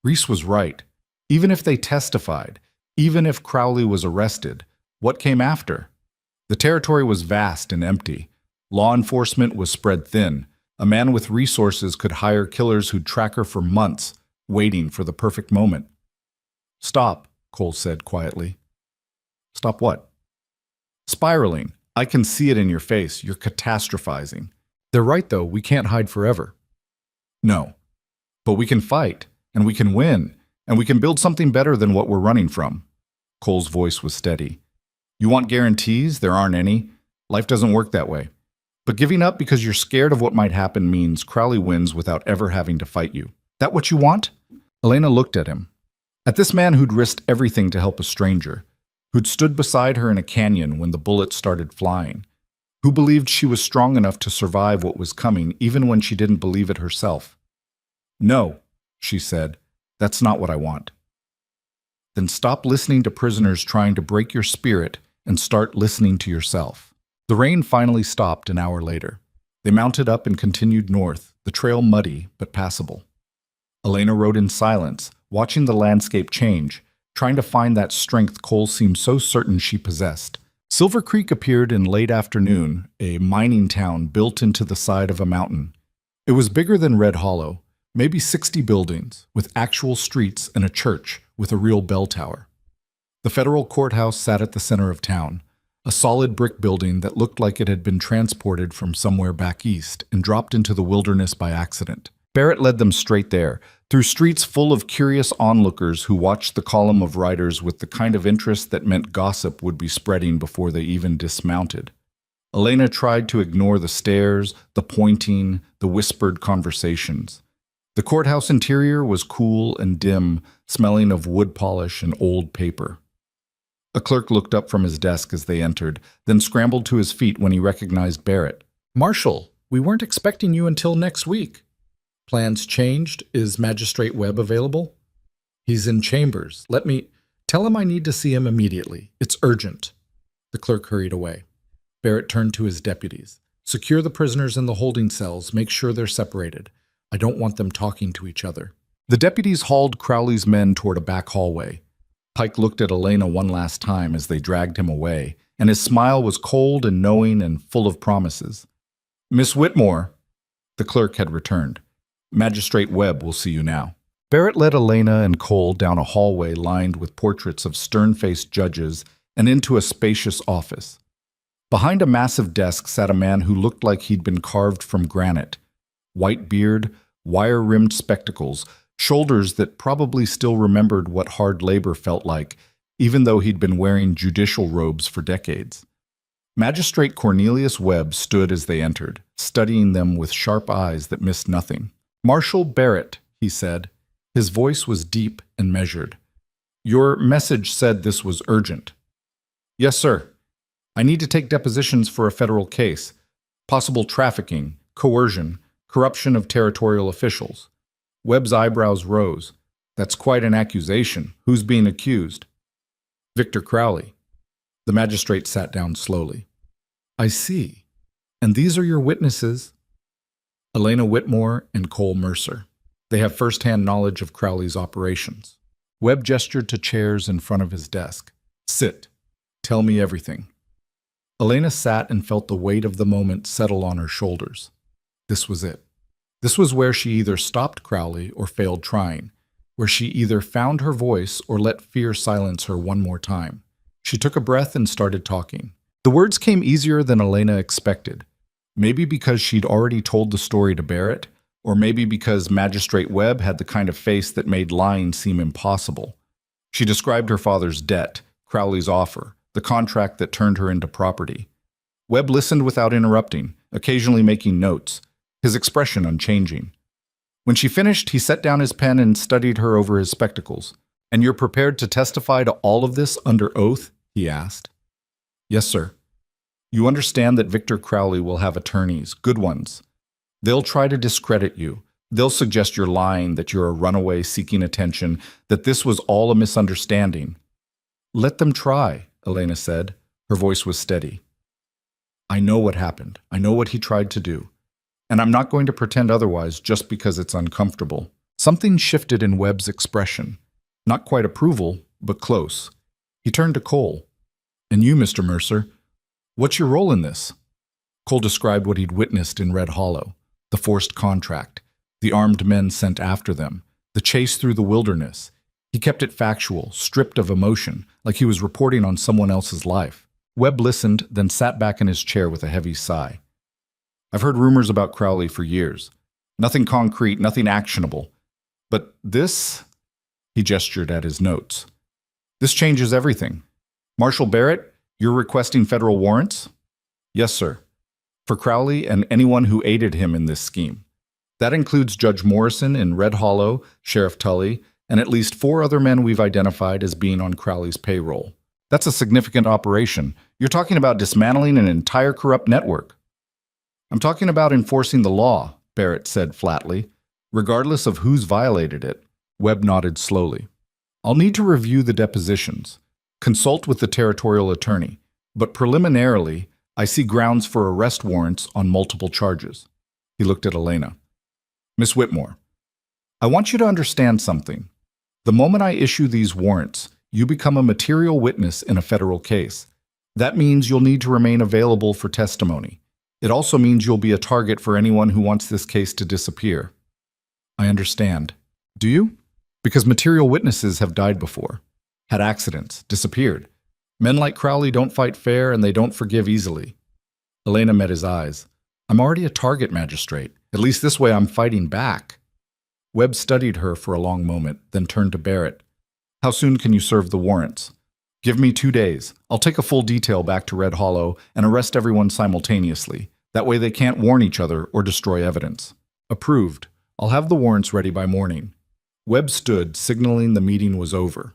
Reese was right. Even if they testified, even if Crowley was arrested, what came after? The territory was vast and empty. Law enforcement was spread thin. A man with resources could hire killers who'd track her for months, waiting for the perfect moment. Stop, Cole said quietly. Stop what? Spiraling. I can see it in your face. You're catastrophizing. They're right, though. We can't hide forever. No. But we can fight, and we can win, and we can build something better than what we're running from. Cole's voice was steady. You want guarantees? There aren't any. Life doesn't work that way. But giving up because you're scared of what might happen means Crowley wins without ever having to fight you. That what you want? Elena looked at him. At this man who'd risked everything to help a stranger, who'd stood beside her in a canyon when the bullets started flying, who believed she was strong enough to survive what was coming even when she didn't believe it herself. No, she said, that's not what I want. Then stop listening to prisoners trying to break your spirit and start listening to yourself. The rain finally stopped an hour later. They mounted up and continued north, the trail muddy but passable. Elena rode in silence, watching the landscape change, trying to find that strength Cole seemed so certain she possessed. Silver Creek appeared in late afternoon, a mining town built into the side of a mountain. It was bigger than Red Hollow, maybe 60 buildings, with actual streets and a church with a real bell tower. The federal courthouse sat at the center of town, a solid brick building that looked like it had been transported from somewhere back east and dropped into the wilderness by accident. Barrett led them straight there, through streets full of curious onlookers who watched the column of riders with the kind of interest that meant gossip would be spreading before they even dismounted. Elena tried to ignore the stares, the pointing, the whispered conversations. The courthouse interior was cool and dim, smelling of wood polish and old paper. A clerk looked up from his desk as they entered, then scrambled to his feet when he recognized Barrett. Marshal, we weren't expecting you until next week. Plans changed? Is Magistrate Webb available? He's in chambers. Tell him I need to see him immediately. It's urgent. The clerk hurried away. Barrett turned to his deputies. Secure the prisoners in the holding cells. Make sure they're separated. I don't want them talking to each other. The deputies hauled Crowley's men toward a back hallway. Pike looked at Elena one last time as they dragged him away, and his smile was cold and knowing and full of promises. "Miss Whitmore," the clerk had returned. "Magistrate Webb will see you now." Barrett led Elena and Cole down a hallway lined with portraits of stern-faced judges and into a spacious office. Behind a massive desk sat a man who looked like he'd been carved from granite. White beard, wire-rimmed spectacles, shoulders that probably still remembered what hard labor felt like, even though he'd been wearing judicial robes for decades. Magistrate Cornelius Webb stood as they entered, studying them with sharp eyes that missed nothing. "Marshal Barrett," he said. His voice was deep and measured. "Your message said this was urgent." "Yes, sir. I need to take depositions for a federal case. Possible trafficking, coercion, corruption of territorial officials." Webb's eyebrows rose. "That's quite an accusation. Who's being accused?" "Victor Crowley." The magistrate sat down slowly. "I see. And these are your witnesses?" "Elena Whitmore and Cole Mercer. They have first-hand knowledge of Crowley's operations." Webb gestured to chairs in front of his desk. "Sit. Tell me everything." Elena sat and felt the weight of the moment settle on her shoulders. This was it. This was where she either stopped Crowley or failed trying, where she either found her voice or let fear silence her one more time. She took a breath and started talking. The words came easier than Elena expected. Maybe because she'd already told the story to Barrett, or maybe because Magistrate Webb had the kind of face that made lying seem impossible. She described her father's debt, Crowley's offer, the contract that turned her into property. Webb listened without interrupting, occasionally making notes, his expression unchanging. When she finished, he set down his pen and studied her over his spectacles. "And you're prepared to testify to all of this under oath?" he asked. "Yes, sir. You understand that Victor Crowley will have attorneys, good ones. They'll try to discredit you. They'll suggest you're lying, that you're a runaway seeking attention, that this was all a misunderstanding." "Let them try," Elena said. Her voice was steady. "I know what happened. I know what he tried to do. And I'm not going to pretend otherwise just because it's uncomfortable." Something shifted in Webb's expression. Not quite approval, but close. He turned to Cole. "And you, Mr. Mercer, what's your role in this?" Cole described what he'd witnessed in Red Hollow, the forced contract, the armed men sent after them, the chase through the wilderness. He kept it factual, stripped of emotion, like he was reporting on someone else's life. Webb listened, then sat back in his chair with a heavy sigh. "I've heard rumors about Crowley for years. Nothing concrete, nothing actionable. But this," he gestured at his notes, "this changes everything. Marshal Barrett, you're requesting federal warrants?" "Yes, sir. For Crowley and anyone who aided him in this scheme. That includes Judge Morrison in Red Hollow, Sheriff Tully, and at least 4 other men we've identified as being on Crowley's payroll. That's a significant operation. You're talking about dismantling an entire corrupt network." "I'm talking about enforcing the law," Barrett said flatly, "regardless of who's violated it." Webb nodded slowly. "I'll need to review the depositions, consult with the territorial attorney, but preliminarily, I see grounds for arrest warrants on multiple charges." He looked at Elena. "Miss Whitmore, I want you to understand something. The moment I issue these warrants, you become a material witness in a federal case. That means you'll need to remain available for testimony. It also means you'll be a target for anyone who wants this case to disappear." "I understand. Do you? Because material witnesses have died before, had accidents, disappeared. Men like Crowley don't fight fair and they don't forgive easily." Elena met his eyes. "I'm already a target, magistrate. At least this way I'm fighting back." Webb studied her for a long moment, then turned to Barrett. "How soon can you serve the warrants?" "Give me 2 days. I'll take a full detail back to Red Hollow and arrest everyone simultaneously. That way they can't warn each other or destroy evidence." "Approved. I'll have the warrants ready by morning." Webb stood, signaling the meeting was over.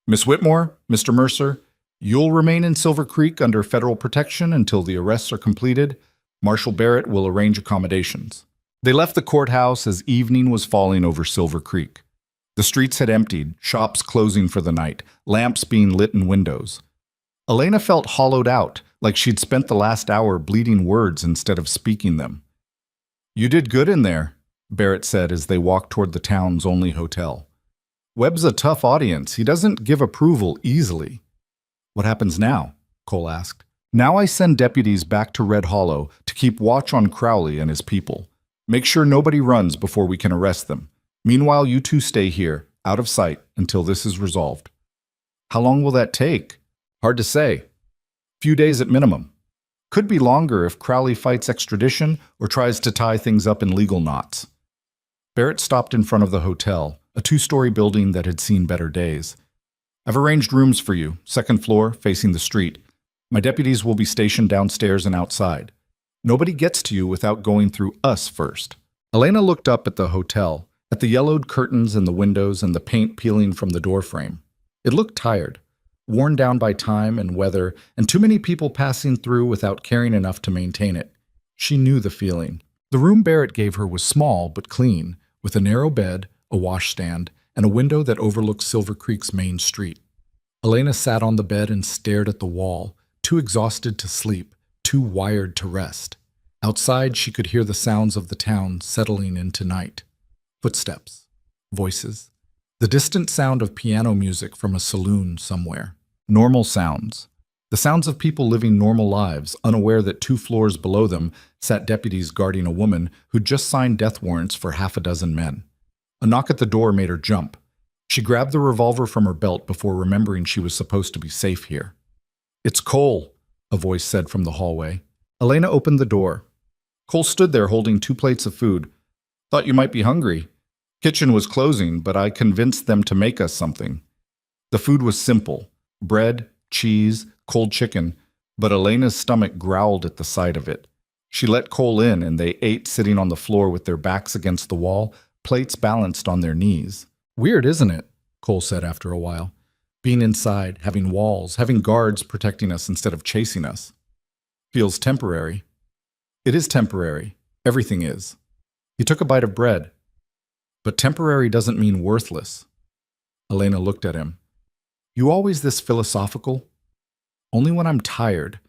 "Miss Whitmore, Mr. Mercer, you'll remain in Silver Creek under federal protection until the arrests are completed. Marshal Barrett will arrange accommodations." They left the courthouse as evening was falling over Silver Creek. The streets had emptied, shops closing for the night, lamps being lit in windows. Elena felt hollowed out, like she'd spent the last hour bleeding words instead of speaking them. "You did good in there," Barrett said as they walked toward the town's only hotel. Webb's a tough audience. He doesn't give approval easily. What happens now? Cole asked. Now I send deputies back to Red Hollow to keep watch on Crowley and his people. Make sure nobody runs before we can arrest them. Meanwhile, you two stay here, out of sight, until this is resolved. How long will that take? Hard to say. Few days at minimum. Could be longer if Crowley fights extradition or tries to tie things up in legal knots. Barrett stopped in front of the hotel, a two-story building that had seen better days. I've arranged rooms for you, second floor, facing the street. My deputies will be stationed downstairs and outside. Nobody gets to you without going through us first. Elena looked up at the hotel, at the yellowed curtains in the windows and the paint peeling from the doorframe. It looked tired, worn down by time and weather, and too many people passing through without caring enough to maintain it. She knew the feeling. The room Barrett gave her was small but clean, with a narrow bed, a washstand, and a window that overlooked Silver Creek's main street. Elena sat on the bed and stared at the wall, too exhausted to sleep, too wired to rest. Outside, she could hear the sounds of the town settling into night. Footsteps, voices, the distant sound of piano music from a saloon somewhere. Normal sounds. The sounds of people living normal lives, unaware that 2 floors below them sat deputies guarding a woman who'd just signed death warrants for half a dozen men. A knock at the door made her jump. She grabbed the revolver from her belt before remembering she was supposed to be safe here. It's Cole, a voice said from the hallway. Elena opened the door. Cole stood there holding 2 plates of food. Thought you might be hungry. Kitchen was closing, but I convinced them to make us something. The food was simple. Bread, cheese, cold chicken, but Elena's stomach growled at the sight of it. She let Cole in, and they ate sitting on the floor with their backs against the wall, plates balanced on their knees. Weird, isn't it? Cole said after a while. Being inside, having walls, having guards protecting us instead of chasing us. Feels temporary. It is temporary. Everything is. He took a bite of bread. But temporary doesn't mean worthless. Elena looked at him. You always this philosophical? Only when I'm tired.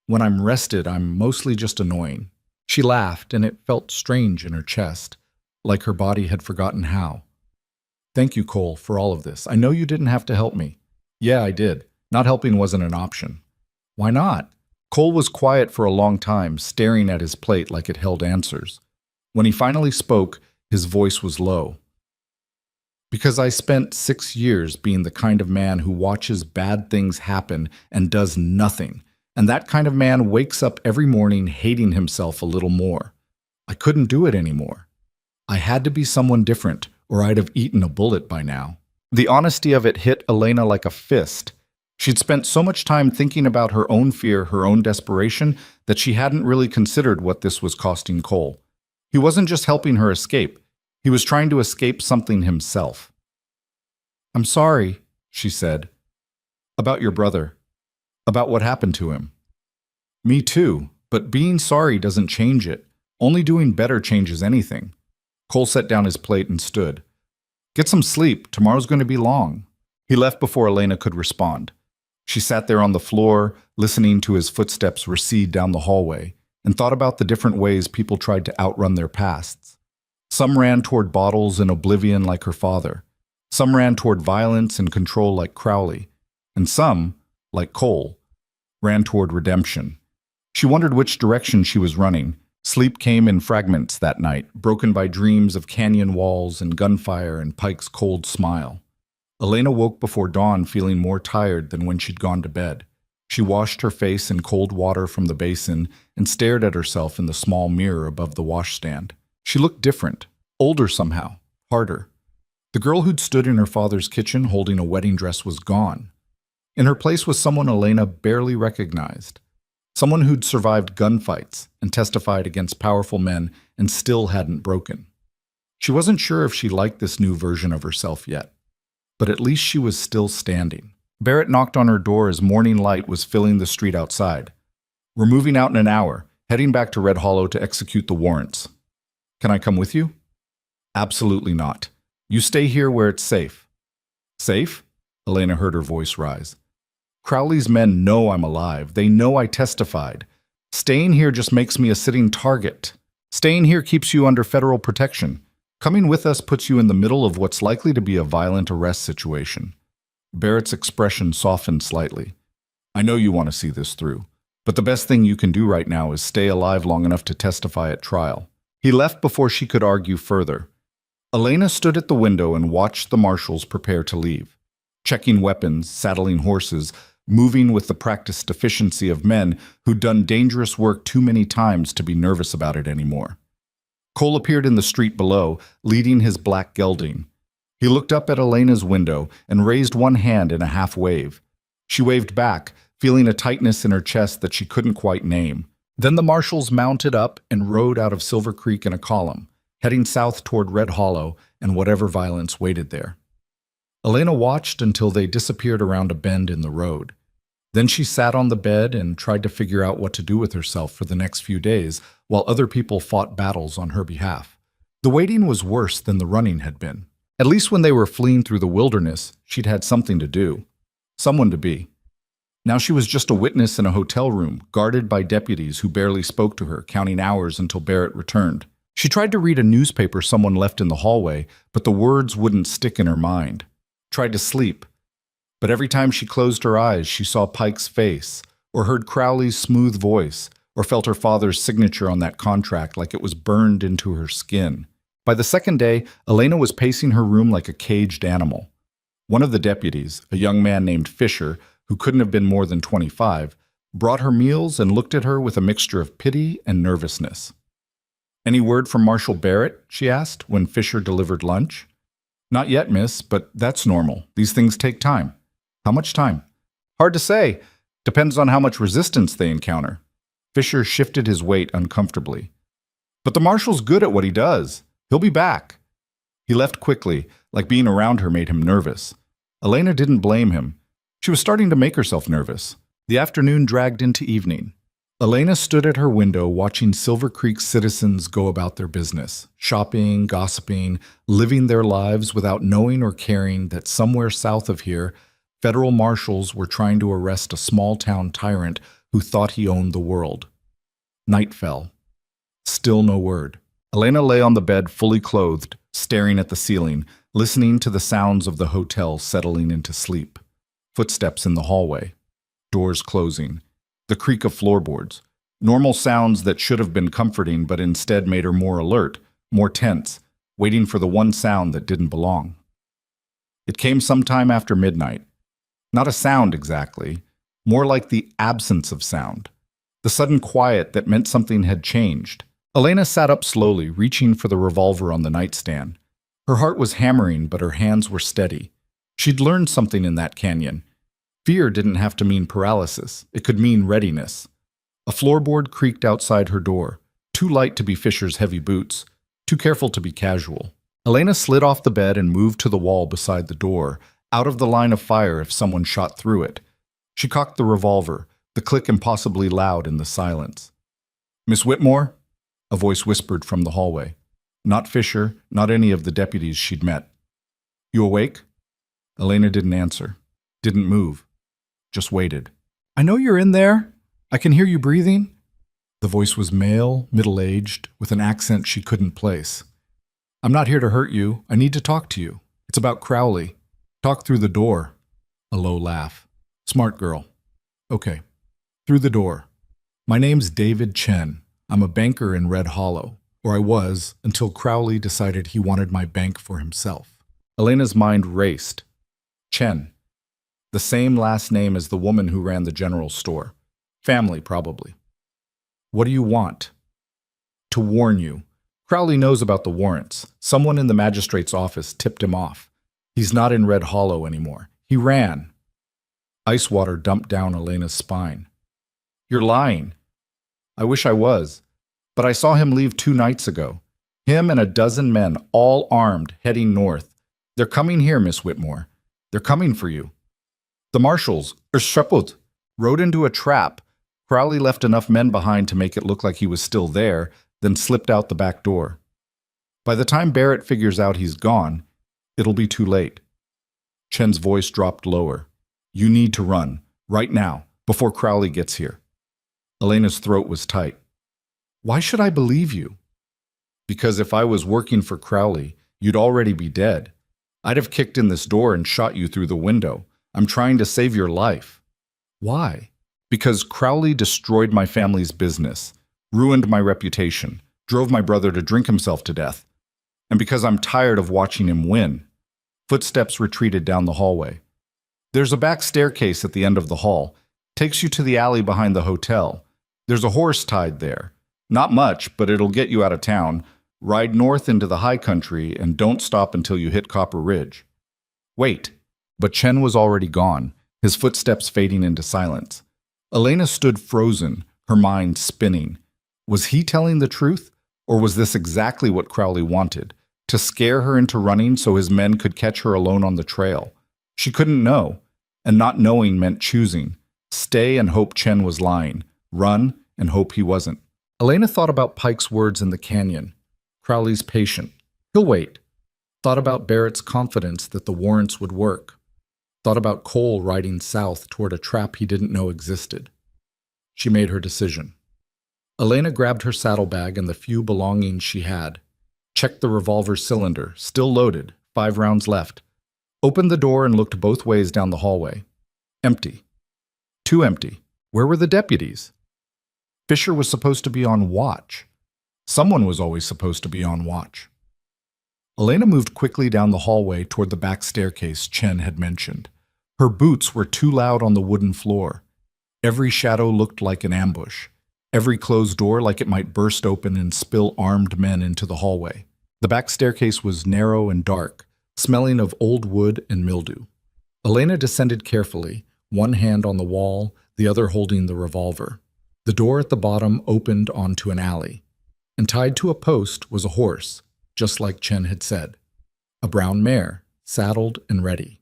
When I'm rested, I'm mostly just annoying. She laughed, and it felt strange in her chest, like her body had forgotten how. Thank you, Cole, for all of this. I know you didn't have to help me. Yeah, I did. Not helping wasn't an option. Why not? Cole was quiet for a long time, staring at his plate like it held answers. When he finally spoke, his voice was low. Because I spent 6 years being the kind of man who watches bad things happen and does nothing, and that kind of man wakes up every morning hating himself a little more. I couldn't do it anymore. I had to be someone different, or I'd have eaten a bullet by now. The honesty of it hit Elena like a fist. She'd spent so much time thinking about her own fear, her own desperation, that she hadn't really considered what this was costing Cole. He wasn't just helping her escape. He was trying to escape something himself. I'm sorry, she said. About your brother. About what happened to him. Me too, but being sorry doesn't change it. Only doing better changes anything. Cole set down his plate and stood. Get some sleep. Tomorrow's going to be long. He left before Elena could respond. She sat there on the floor, listening to his footsteps recede down the hallway, and thought about the different ways people tried to outrun their pasts. Some ran toward bottles and oblivion like her father. Some ran toward violence and control like Crowley. And some, like Cole, ran toward redemption. She wondered which direction she was running. Sleep came in fragments that night, broken by dreams of canyon walls and gunfire and Pike's cold smile. Elena woke before dawn feeling more tired than when she'd gone to bed. She washed her face in cold water from the basin and stared at herself in the small mirror above the washstand. She looked different, older somehow, harder. The girl who'd stood in her father's kitchen holding a wedding dress was gone. In her place was someone Elena barely recognized. Someone who'd survived gunfights and testified against powerful men and still hadn't broken. She wasn't sure if she liked this new version of herself yet, but at least she was still standing. Barrett knocked on her door as morning light was filling the street outside. We're moving out in an hour, heading back to Red Hollow to execute the warrants. Can I come with you? Absolutely not. You stay here where it's safe. Safe? Elena heard her voice rise. Crowley's men know I'm alive. They know I testified. Staying here just makes me a sitting target. Staying here keeps you under federal protection. Coming with us puts you in the middle of what's likely to be a violent arrest situation. Barrett's expression softened slightly. I know you want to see this through, but the best thing you can do right now is stay alive long enough to testify at trial. He left before she could argue further. Elena stood at the window and watched the marshals prepare to leave, checking weapons, saddling horses, moving with the practiced efficiency of men who'd done dangerous work too many times to be nervous about it anymore. Cole appeared in the street below, leading his black gelding. He looked up at Elena's window and raised one hand in a half wave. She waved back, feeling a tightness in her chest that she couldn't quite name. Then the marshals mounted up and rode out of Silver Creek in a column, heading south toward Red Hollow and whatever violence waited there. Elena watched until they disappeared around a bend in the road. Then she sat on the bed and tried to figure out what to do with herself for the next few days while other people fought battles on her behalf. The waiting was worse than the running had been. At least when they were fleeing through the wilderness, she'd had something to do, someone to be. Now she was just a witness in a hotel room, guarded by deputies who barely spoke to her, counting hours until Barrett returned. She tried to read a newspaper someone left in the hallway, but the words wouldn't stick in her mind. Tried to sleep. But every time she closed her eyes, she saw Pike's face, or heard Crowley's smooth voice, or felt her father's signature on that contract like it was burned into her skin. By the second day, Elena was pacing her room like a caged animal. One of the deputies, a young man named Fisher, who couldn't have been more than 25, brought her meals and looked at her with a mixture of pity and nervousness. "Any word from Marshal Barrett?" she asked when Fisher delivered lunch. "Not yet, miss, but that's normal. These things take time." "How much time?" "Hard to say. Depends on how much resistance they encounter." Fisher shifted his weight uncomfortably. "But the marshal's good at what he does. He'll be back." He left quickly, like being around her made him nervous. Elena didn't blame him. She was starting to make herself nervous. The afternoon dragged into evening. Elena stood at her window watching Silver Creek citizens go about their business, shopping, gossiping, living their lives without knowing or caring that somewhere south of here, federal marshals were trying to arrest a small-town tyrant who thought he owned the world. Night fell. Still no word. Elena lay on the bed fully clothed, staring at the ceiling, listening to the sounds of the hotel settling into sleep. Footsteps in the hallway. Doors closing. The creak of floorboards. Normal sounds that should have been comforting but instead made her more alert, more tense, waiting for the one sound that didn't belong. It came sometime after midnight. Not a sound exactly, more like the absence of sound. The sudden quiet that meant something had changed. Elena sat up slowly, reaching for the revolver on the nightstand. Her heart was hammering, but her hands were steady. She'd learned something in that canyon. Fear didn't have to mean paralysis. It could mean readiness. A floorboard creaked outside her door, too light to be Fisher's heavy boots, too careful to be casual. Elena slid off the bed and moved to the wall beside the door, out of the line of fire if someone shot through it. She cocked the revolver, the click impossibly loud in the silence. "Miss Whitmore?" A voice whispered from the hallway. Not Fisher, not any of the deputies she'd met. "You awake?" Elena didn't answer, didn't move, just waited. "I know you're in there. I can hear you breathing." The voice was male, middle-aged, with an accent she couldn't place. "I'm not here to hurt you. I need to talk to you. It's about Crowley. Talk through the door." A low laugh. "Smart girl. Okay. Through the door. My name's David Chen. I'm a banker in Red Hollow, or I was, until Crowley decided he wanted my bank for himself." Elena's mind raced. Chen. The same last name as the woman who ran the general store. Family, probably. "What do you want?" "To warn you. Crowley knows about the warrants. Someone in the magistrate's office tipped him off. He's not in Red Hollow anymore. He ran." Ice water dumped down Elena's spine. "You're lying." "I wish I was. But I saw him leave 2 nights ago. Him and a dozen men, all armed, heading north. They're coming here, Miss Whitmore. They're coming for you." The marshals, Erschöpft, rode into a trap. Crowley left enough men behind to make it look like he was still there, then slipped out the back door. By the time Barrett figures out he's gone, it'll be too late. Chen's voice dropped lower. "You need to run, right now, before Crowley gets here." Elena's throat was tight. "Why should I believe you?" Because if I was working for Crowley, you'd already be dead. I'd have kicked in this door and shot you through the window. I'm trying to save your life." "Why?" "Because Crowley destroyed my family's business, ruined my reputation, drove my brother to drink himself to death. And because I'm tired of watching him win." Footsteps retreated down the hallway. "There's a back staircase at the end of the hall. Takes you to the alley behind the hotel. There's a horse tied there. Not much, but it'll get you out of town. Ride north into the high country and don't stop until you hit Copper Ridge." "Wait." But Chen was already gone, his footsteps fading into silence. Elena stood frozen, her mind spinning. Was he telling the truth? Or was this exactly what Crowley wanted? To scare her into running so his men could catch her alone on the trail? She couldn't know, and not knowing meant choosing. Stay and hope Chen was lying. Run and hope he wasn't. Elena thought about Pike's words in the canyon. Crowley's patient. He'll wait. Thought about Barrett's confidence that the warrants would work. Thought about Cole riding south toward a trap he didn't know existed. She made her decision. Elena grabbed her saddlebag and the few belongings she had. Checked the revolver cylinder, still loaded, 5 rounds left. Opened the door and looked both ways down the hallway. Empty. Too empty. Where were the deputies? Fisher was supposed to be on watch. Someone was always supposed to be on watch. Elena moved quickly down the hallway toward the back staircase Chen had mentioned. Her boots were too loud on the wooden floor. Every shadow looked like an ambush. Every closed door like it might burst open and spill armed men into the hallway. The back staircase was narrow and dark, smelling of old wood and mildew. Elena descended carefully, one hand on the wall, the other holding the revolver. The door at the bottom opened onto an alley, and tied to a post was a horse, just like Chen had said. A brown mare, saddled and ready.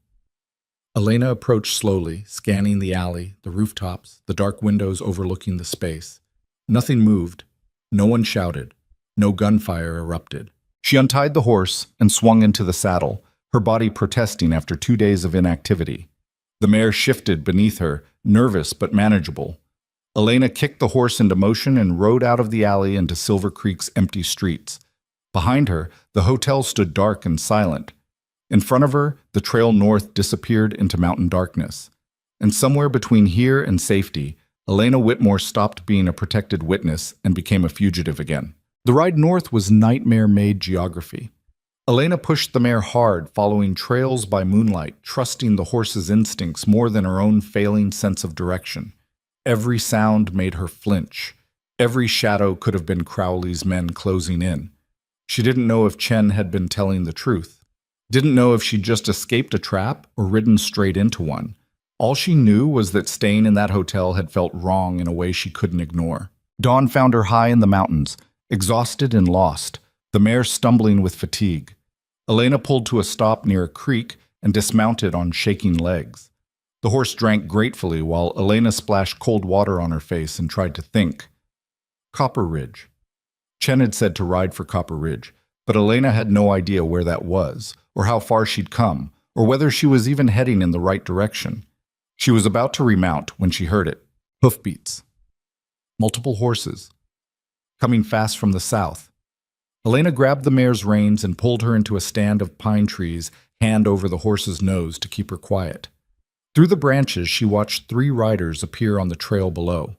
Elena approached slowly, scanning the alley, the rooftops, the dark windows overlooking the space. Nothing moved. No one shouted. No gunfire erupted. She untied the horse and swung into the saddle, her body protesting after 2 days of inactivity. The mare shifted beneath her, nervous but manageable. Elena kicked the horse into motion and rode out of the alley into Silver Creek's empty streets. Behind her, the hotel stood dark and silent. In front of her, the trail north disappeared into mountain darkness. And somewhere between here and safety, Elena Whitmore stopped being a protected witness and became a fugitive again. The ride north was nightmare-made geography. Elena pushed the mare hard, following trails by moonlight, trusting the horse's instincts more than her own failing sense of direction. Every sound made her flinch. Every shadow could have been Crowley's men closing in. She didn't know if Chen had been telling the truth. Didn't know if she'd just escaped a trap or ridden straight into one. All she knew was that staying in that hotel had felt wrong in a way she couldn't ignore. Dawn found her high in the mountains, exhausted and lost, the mare stumbling with fatigue. Elena pulled to a stop near a creek and dismounted on shaking legs. The horse drank gratefully while Elena splashed cold water on her face and tried to think. Copper Ridge. Chen had said to ride for Copper Ridge, but Elena had no idea where that was, or how far she'd come, or whether she was even heading in the right direction. She was about to remount when she heard it. Hoofbeats. Multiple horses. Coming fast from the south. Elena grabbed the mare's reins and pulled her into a stand of pine trees, hand over the horse's nose to keep her quiet. Through the branches, she watched 3 riders appear on the trail below.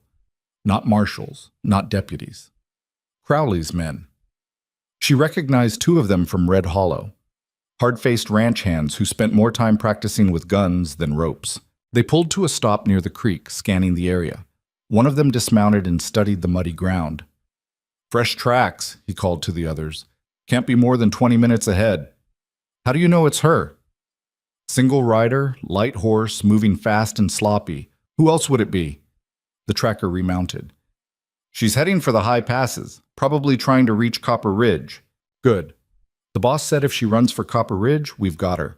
Not marshals, not deputies. Crowley's men. She recognized 2 of them from Red Hollow. Hard-faced ranch hands who spent more time practicing with guns than ropes. They pulled to a stop near the creek, scanning the area. One of them dismounted and studied the muddy ground. "Fresh tracks," he called to the others. "Can't be more than 20 minutes ahead." "How do you know it's her?" "Single rider, light horse, moving fast and sloppy. Who else would it be?" The tracker remounted. "She's heading for the high passes, probably trying to reach Copper Ridge." "Good. The boss said if she runs for Copper Ridge, we've got her.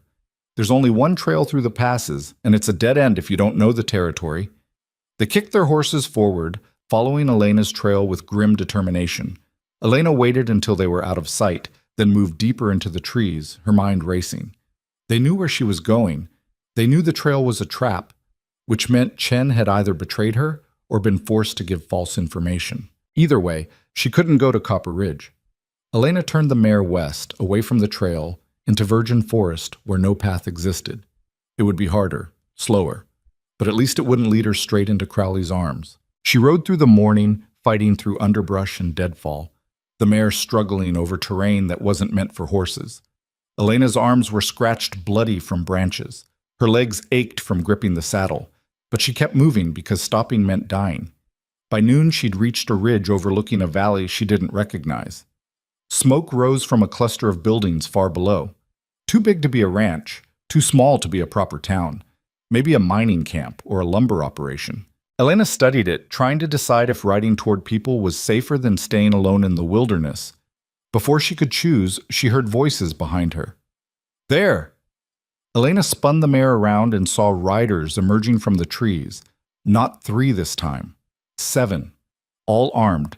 There's only one trail through the passes, and it's a dead end if you don't know the territory." They kicked their horses forward, following Elena's trail with grim determination. Elena waited until they were out of sight, then moved deeper into the trees, her mind racing. They knew where she was going. They knew the trail was a trap, which meant Chen had either betrayed her or been forced to give false information. Either way, she couldn't go to Copper Ridge. Elena turned the mare west, away from the trail, into virgin forest where no path existed. It would be harder, slower, but at least it wouldn't lead her straight into Crowley's arms. She rode through the morning, fighting through underbrush and deadfall, the mare struggling over terrain that wasn't meant for horses. Elena's arms were scratched bloody from branches. Her legs ached from gripping the saddle, but she kept moving because stopping meant dying. By noon, she'd reached a ridge overlooking a valley she didn't recognize. Smoke rose from a cluster of buildings far below. Too big to be a ranch, too small to be a proper town. Maybe a mining camp or a lumber operation. Elena studied it, trying to decide if riding toward people was safer than staying alone in the wilderness. Before she could choose, she heard voices behind her. There! Elena spun the mare around and saw riders emerging from the trees. Not 3 this time. 7. All armed.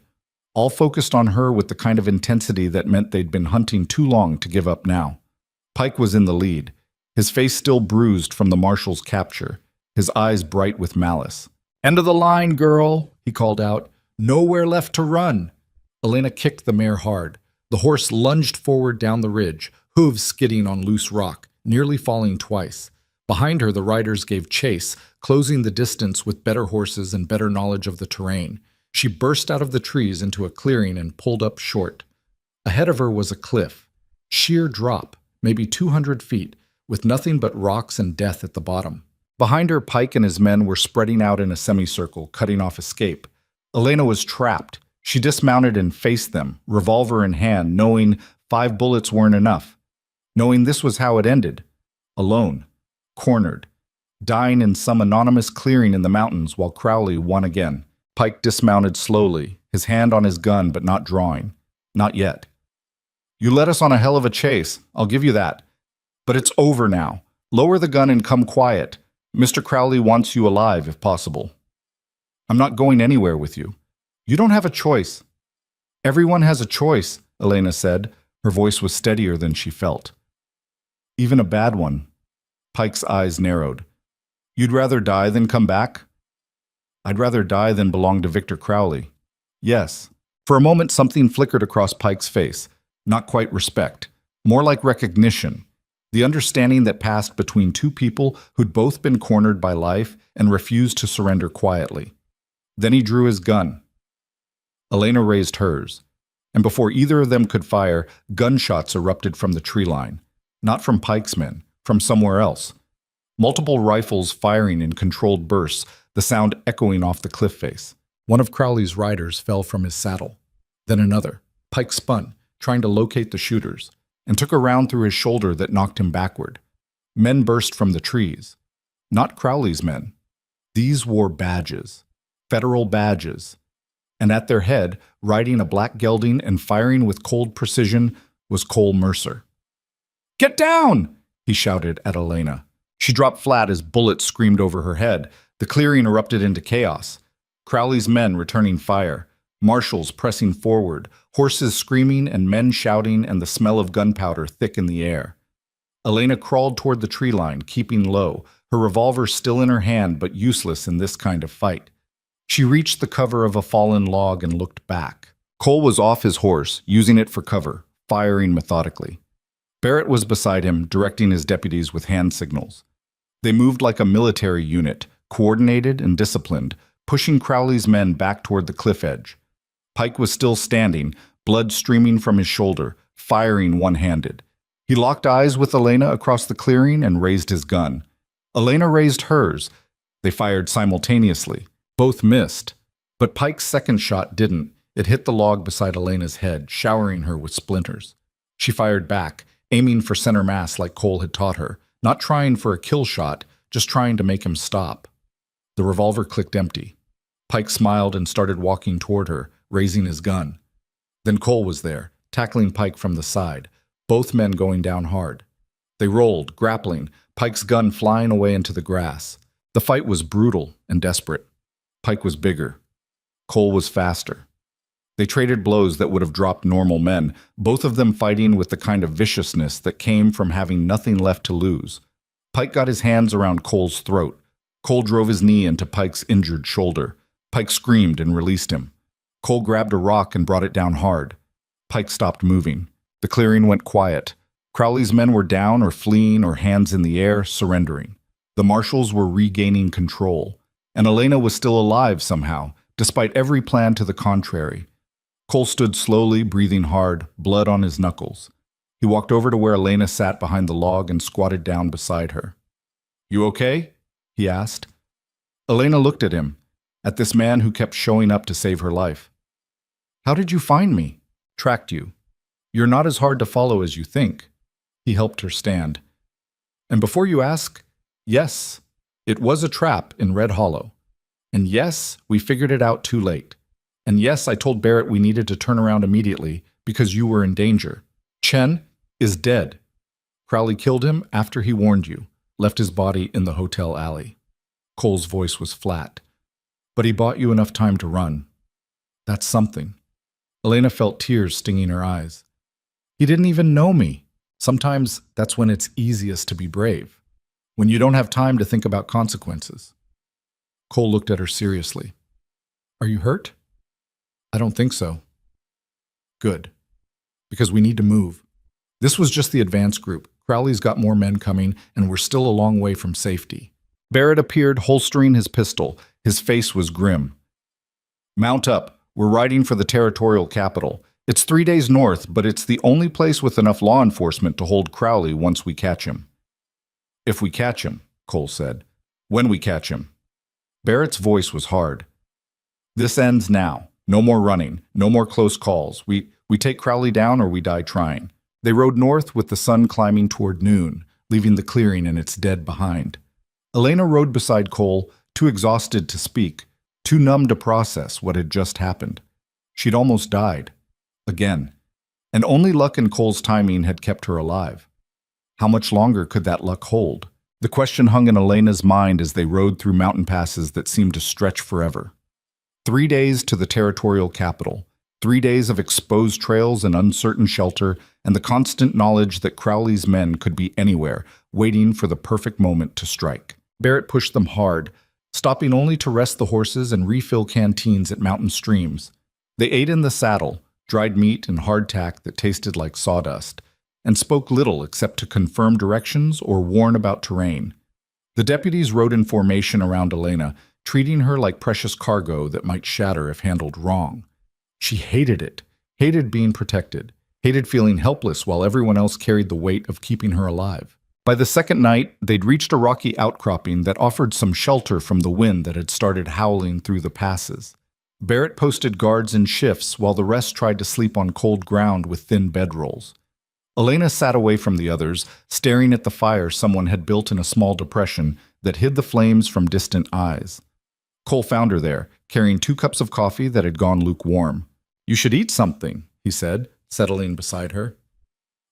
All focused on her with the kind of intensity that meant they'd been hunting too long to give up now. Pike was in the lead, his face still bruised from the marshal's capture, his eyes bright with malice. "End of the line, girl," he called out. "Nowhere left to run." Elena kicked the mare hard. The horse lunged forward down the ridge, hooves skidding on loose rock, nearly falling twice. Behind her, the riders gave chase, closing the distance with better horses and better knowledge of the terrain. She burst out of the trees into a clearing and pulled up short. Ahead of her was a cliff. Sheer drop, maybe 200 feet, with nothing but rocks and death at the bottom. Behind her, Pike and his men were spreading out in a semicircle, cutting off escape. Elena was trapped. She dismounted and faced them, revolver in hand, knowing 5 bullets weren't enough. Knowing this was how it ended. Alone. Cornered. Dying in some anonymous clearing in the mountains while Crowley won again. Pike dismounted slowly, his hand on his gun but not drawing. Not yet. "You led us on a hell of a chase, I'll give you that. But it's over now. Lower the gun and come quiet. Mr. Crowley wants you alive if possible." "I'm not going anywhere with you." "You don't have a choice." "Everyone has a choice," Elena said. Her voice was steadier than she felt. "Even a bad one." Pike's eyes narrowed. "You'd rather die than come back?" "I'd rather die than belong to Victor Crowley." "Yes." For a moment something flickered across Pike's face. Not quite respect. More like recognition. The understanding that passed between 2 people who'd both been cornered by life and refused to surrender quietly. Then he drew his gun. Elena raised hers. And before either of them could fire, gunshots erupted from the tree line. Not from Pike's men, from somewhere else. Multiple rifles firing in controlled bursts, the sound echoing off the cliff face. One of Crowley's riders fell from his saddle. Then another. Pike spun, trying to locate the shooters, and took a round through his shoulder that knocked him backward. Men burst from the trees. Not Crowley's men. These wore badges. Federal badges. And at their head, riding a black gelding and firing with cold precision, was Cole Mercer. "Get down!" he shouted at Elena. She dropped flat as bullets screamed over her head. The clearing erupted into chaos. Crowley's men returning fire. Marshals pressing forward, horses screaming and men shouting, and the smell of gunpowder thick in the air. Elena crawled toward the tree line, keeping low, her revolver still in her hand but useless in this kind of fight. She reached the cover of a fallen log and looked back. Cole was off his horse, using it for cover, firing methodically. Barrett was beside him, directing his deputies with hand signals. They moved like a military unit, coordinated and disciplined, pushing Crowley's men back toward the cliff edge. Pike was still standing, blood streaming from his shoulder, firing one-handed. He locked eyes with Elena across the clearing and raised his gun. Elena raised hers. They fired simultaneously. Both missed. But Pike's second shot didn't. It hit the log beside Elena's head, showering her with splinters. She fired back, aiming for center mass like Cole had taught her, not trying for a kill shot, just trying to make him stop. The revolver clicked empty. Pike smiled and started walking toward her, raising his gun. Then Cole was there, tackling Pike from the side, both men going down hard. They rolled, grappling, Pike's gun flying away into the grass. The fight was brutal and desperate. Pike was bigger. Cole was faster. They traded blows that would have dropped normal men, both of them fighting with the kind of viciousness that came from having nothing left to lose. Pike got his hands around Cole's throat. Cole drove his knee into Pike's injured shoulder. Pike screamed and released him. Cole grabbed a rock and brought it down hard. Pike stopped moving. The clearing went quiet. Crowley's men were down or fleeing or hands in the air, surrendering. The marshals were regaining control. And Elena was still alive somehow, despite every plan to the contrary. Cole stood slowly, breathing hard, blood on his knuckles. He walked over to where Elena sat behind the log and squatted down beside her. "You okay?" he asked. Elena looked at him, at this man who kept showing up to save her life. "How did you find me?" "Tracked you. You're not as hard to follow as you think." He helped her stand. "And before you ask, yes, it was a trap in Red Hollow. And yes, we figured it out too late. And yes, I told Barrett we needed to turn around immediately because you were in danger. Chen is dead. Crowley killed him after he warned you, left his body in the hotel alley." Cole's voice was flat. "But he bought you enough time to run. That's something." Elena felt tears stinging her eyes. "He didn't even know me." Sometimes that's when it's easiest to be brave, when you don't have time to think about consequences. Cole looked at her seriously. "Are you hurt?" "I don't think so." "Good. Because we need to move." This was just the advance group. Crowley's got more men coming, and we're still a long way from safety. Barrett appeared, holstering his pistol. His face was grim. "Mount up. We're riding for the territorial capital. It's 3 days north, but it's the only place with enough law enforcement to hold Crowley once we catch him." "If we catch him," Cole said. "When we catch him." Barrett's voice was hard. "This ends now. No more running. No more close calls. We take Crowley down or we die trying." They rode north with the sun climbing toward noon, leaving the clearing and its dead behind. Elena rode beside Cole, too exhausted to speak, too numb to process what had just happened. She'd almost died. Again. And only luck and Cole's timing had kept her alive. How much longer could that luck hold? The question hung in Elena's mind as they rode through mountain passes that seemed to stretch forever. 3 days to the territorial capital. 3 days of exposed trails and uncertain shelter, and the constant knowledge that Crowley's men could be anywhere, waiting for the perfect moment to strike. Barrett pushed them hard, stopping only to rest the horses and refill canteens at mountain streams. They ate in the saddle, dried meat and hardtack that tasted like sawdust, and spoke little except to confirm directions or warn about terrain. The deputies rode in formation around Elena, treating her like precious cargo that might shatter if handled wrong. She hated it, hated being protected, hated feeling helpless while everyone else carried the weight of keeping her alive. By the second night, they'd reached a rocky outcropping that offered some shelter from the wind that had started howling through the passes. Barrett posted guards in shifts while the rest tried to sleep on cold ground with thin bedrolls. Elena sat away from the others, staring at the fire someone had built in a small depression that hid the flames from distant eyes. Cole found her there, carrying 2 cups of coffee that had gone lukewarm. "You should eat something," he said, settling beside her.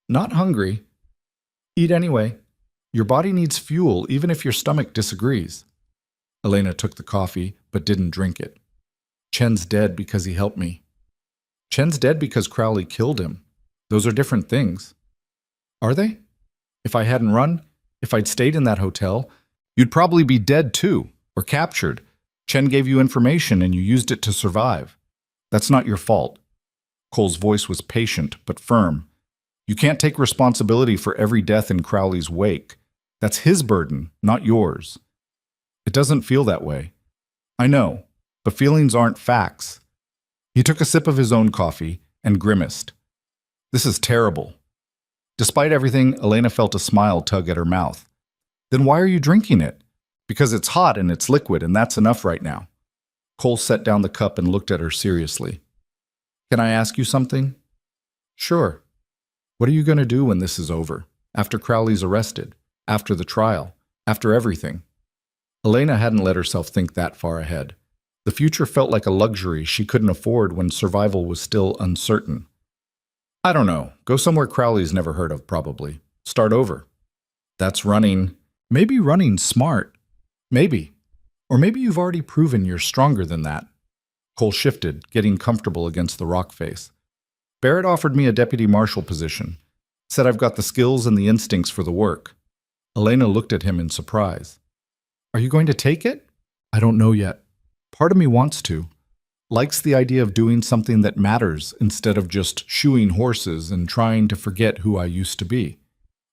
"Not hungry." "Eat anyway. Your body needs fuel even if your stomach disagrees." Elena took the coffee, but didn't drink it. "Chen's dead because he helped me." "Chen's dead because Crowley killed him. Those are different things." "Are they? If I hadn't run, if I'd stayed in that hotel, you'd probably be dead too, or captured. Chen gave you information and you used it to survive. That's not your fault." Cole's voice was patient but firm. "You can't take responsibility for every death in Crowley's wake. That's his burden, not yours." "It doesn't feel that way." "I know, but feelings aren't facts." He took a sip of his own coffee and grimaced. "This is terrible." Despite everything, Elena felt a smile tug at her mouth. "Then why are you drinking it?" "Because it's hot and it's liquid, and that's enough right now." Cole set down the cup and looked at her seriously. "Can I ask you something?" "Sure." "What are you going to do when this is over? After Crowley's arrested? After the trial? After everything?" Elena hadn't let herself think that far ahead. The future felt like a luxury she couldn't afford when survival was still uncertain. "I don't know. Go somewhere Crowley's never heard of, probably. Start over." "That's running." "Maybe running's smart. Maybe. Or maybe you've already proven you're stronger than that." Cole shifted, getting comfortable against the rock face. "Barrett offered me a deputy marshal position. Said I've got the skills and the instincts for the work." Elena looked at him in surprise. "Are you going to take it?" "I don't know yet. Part of me wants to." Likes the idea of doing something that matters instead of just shoeing horses and trying to forget who I used to be.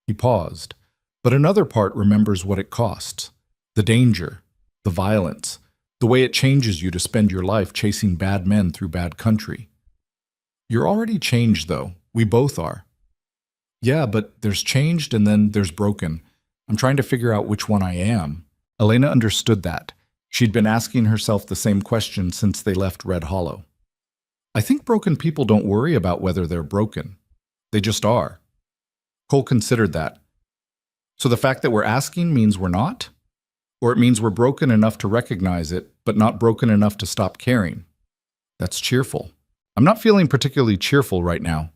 He paused. But another part remembers what it costs. The danger, the violence, the way it changes you to spend your life chasing bad men through bad country. You're already changed, though. We both are. Yeah, but there's changed and then there's broken. I'm trying to figure out which one I am. Elena understood that. She'd been asking herself the same question since they left Red Hollow. I think broken people don't worry about whether they're broken. They just are. Cole considered that. So the fact that we're asking means we're not? Or it means we're broken enough to recognize it, but not broken enough to stop caring? That's cheerful. I'm not feeling particularly cheerful right now.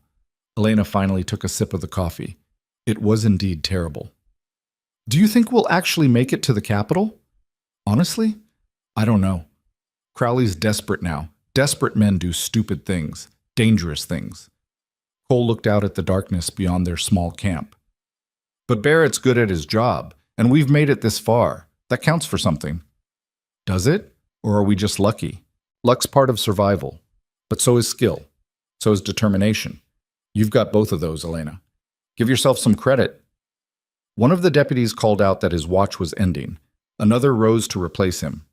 Elena finally took a sip of the coffee. It was indeed terrible. Do you think we'll actually make it to the capital? Honestly, I don't know. Crowley's desperate now. Desperate men do stupid things, dangerous things. Cole looked out at the darkness beyond their small camp. But Barrett's good at his job, and we've made it this far. That counts for something. Does it? Or are we just lucky? Luck's part of survival. But so is skill. So is determination. You've got both of those, Elena. Give yourself some credit. One of the deputies called out that his watch was ending. Another rose to replace him.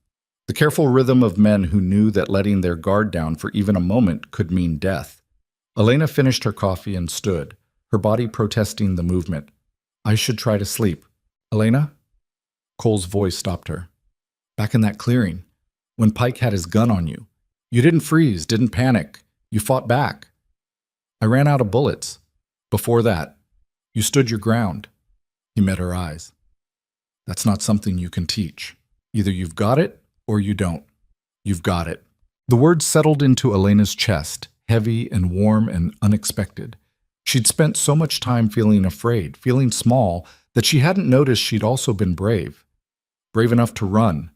The careful rhythm of men who knew that letting their guard down for even a moment could mean death. Elena finished her coffee and stood, her body protesting the movement. I should try to sleep. Elena? Cole's voice stopped her. Back in that clearing, when Pike had his gun on you, you didn't freeze, didn't panic. You fought back. I ran out of bullets. Before that, you stood your ground. He met her eyes. That's not something you can teach. Either you've got it or you don't. You've got it. The words settled into Elena's chest, heavy and warm and unexpected. She'd spent so much time feeling afraid, feeling small, that she hadn't noticed she'd also been brave. Brave enough to run.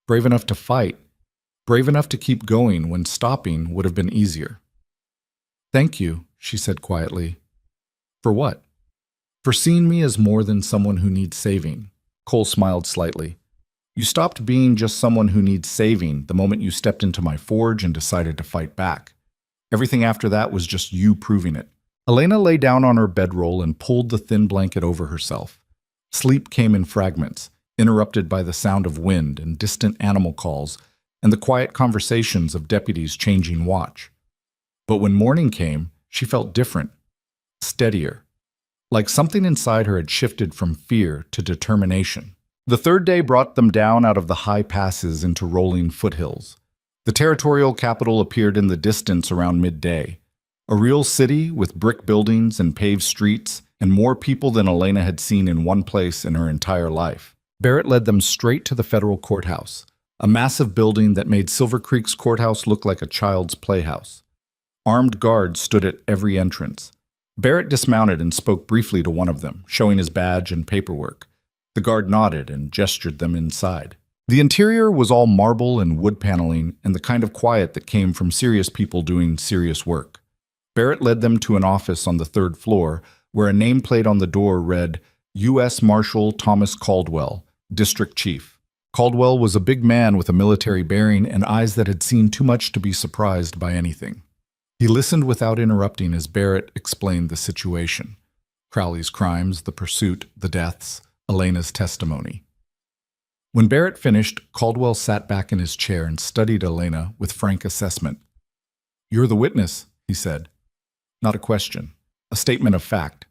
Brave enough to fight. Brave enough to keep going when stopping would have been easier. Thank you, she said quietly. For what? For seeing me as more than someone who needs saving. Cole smiled slightly. You stopped being just someone who needs saving the moment you stepped into my forge and decided to fight back. Everything after that was just you proving it. Elena lay down on her bedroll and pulled the thin blanket over herself. Sleep came in fragments, interrupted by the sound of wind and distant animal calls and the quiet conversations of deputies changing watch. But when morning came, she felt different, steadier, like something inside her had shifted from fear to determination. The third day brought them down out of the high passes into rolling foothills. The territorial capital appeared in the distance around midday. A real city with brick buildings and paved streets and more people than Elena had seen in one place in her entire life. Barrett led them straight to the federal courthouse, a massive building that made Silver Creek's courthouse look like a child's playhouse. Armed guards stood at every entrance. Barrett dismounted and spoke briefly to one of them, showing his badge and paperwork. The guard nodded and gestured them inside. The interior was all marble and wood paneling and the kind of quiet that came from serious people doing serious work. Barrett led them to an office on the third floor where a nameplate on the door read, U.S. Marshal Thomas Caldwell, District Chief. Caldwell was a big man with a military bearing and eyes that had seen too much to be surprised by anything. He listened without interrupting as Barrett explained the situation. Crowley's crimes, the pursuit, the deaths, Elena's testimony. When Barrett finished, Caldwell sat back in his chair and studied Elena with frank assessment. You're the witness, he said. Not a question. A statement of fact.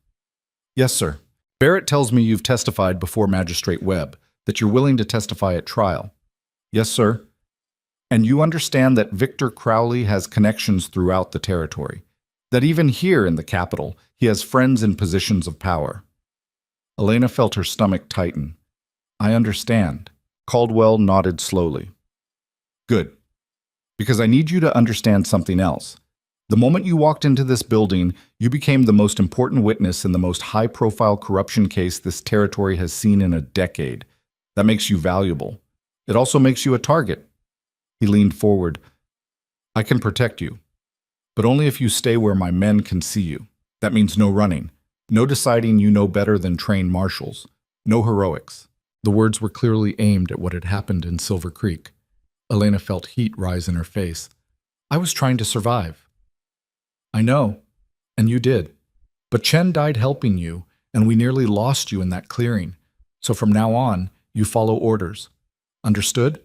Yes, sir. Barrett tells me you've testified before Magistrate Webb, that you're willing to testify at trial. Yes, sir. And you understand that Victor Crowley has connections throughout the territory, that even here in the capital, he has friends in positions of power. Elena felt her stomach tighten. I understand. Caldwell nodded slowly. Good. Because I need you to understand something else. The moment you walked into this building, you became the most important witness in the most high-profile corruption case this territory has seen in a decade. That makes you valuable. It also makes you a target. He leaned forward. I can protect you, but only if you stay where my men can see you. That means no running, no deciding you know better than trained marshals, no heroics. The words were clearly aimed at what had happened in Silver Creek. Elena felt heat rise in her face. I was trying to survive. I know, and you did. But Chen died helping you, and we nearly lost you in that clearing. So from now on, you follow orders. Understood?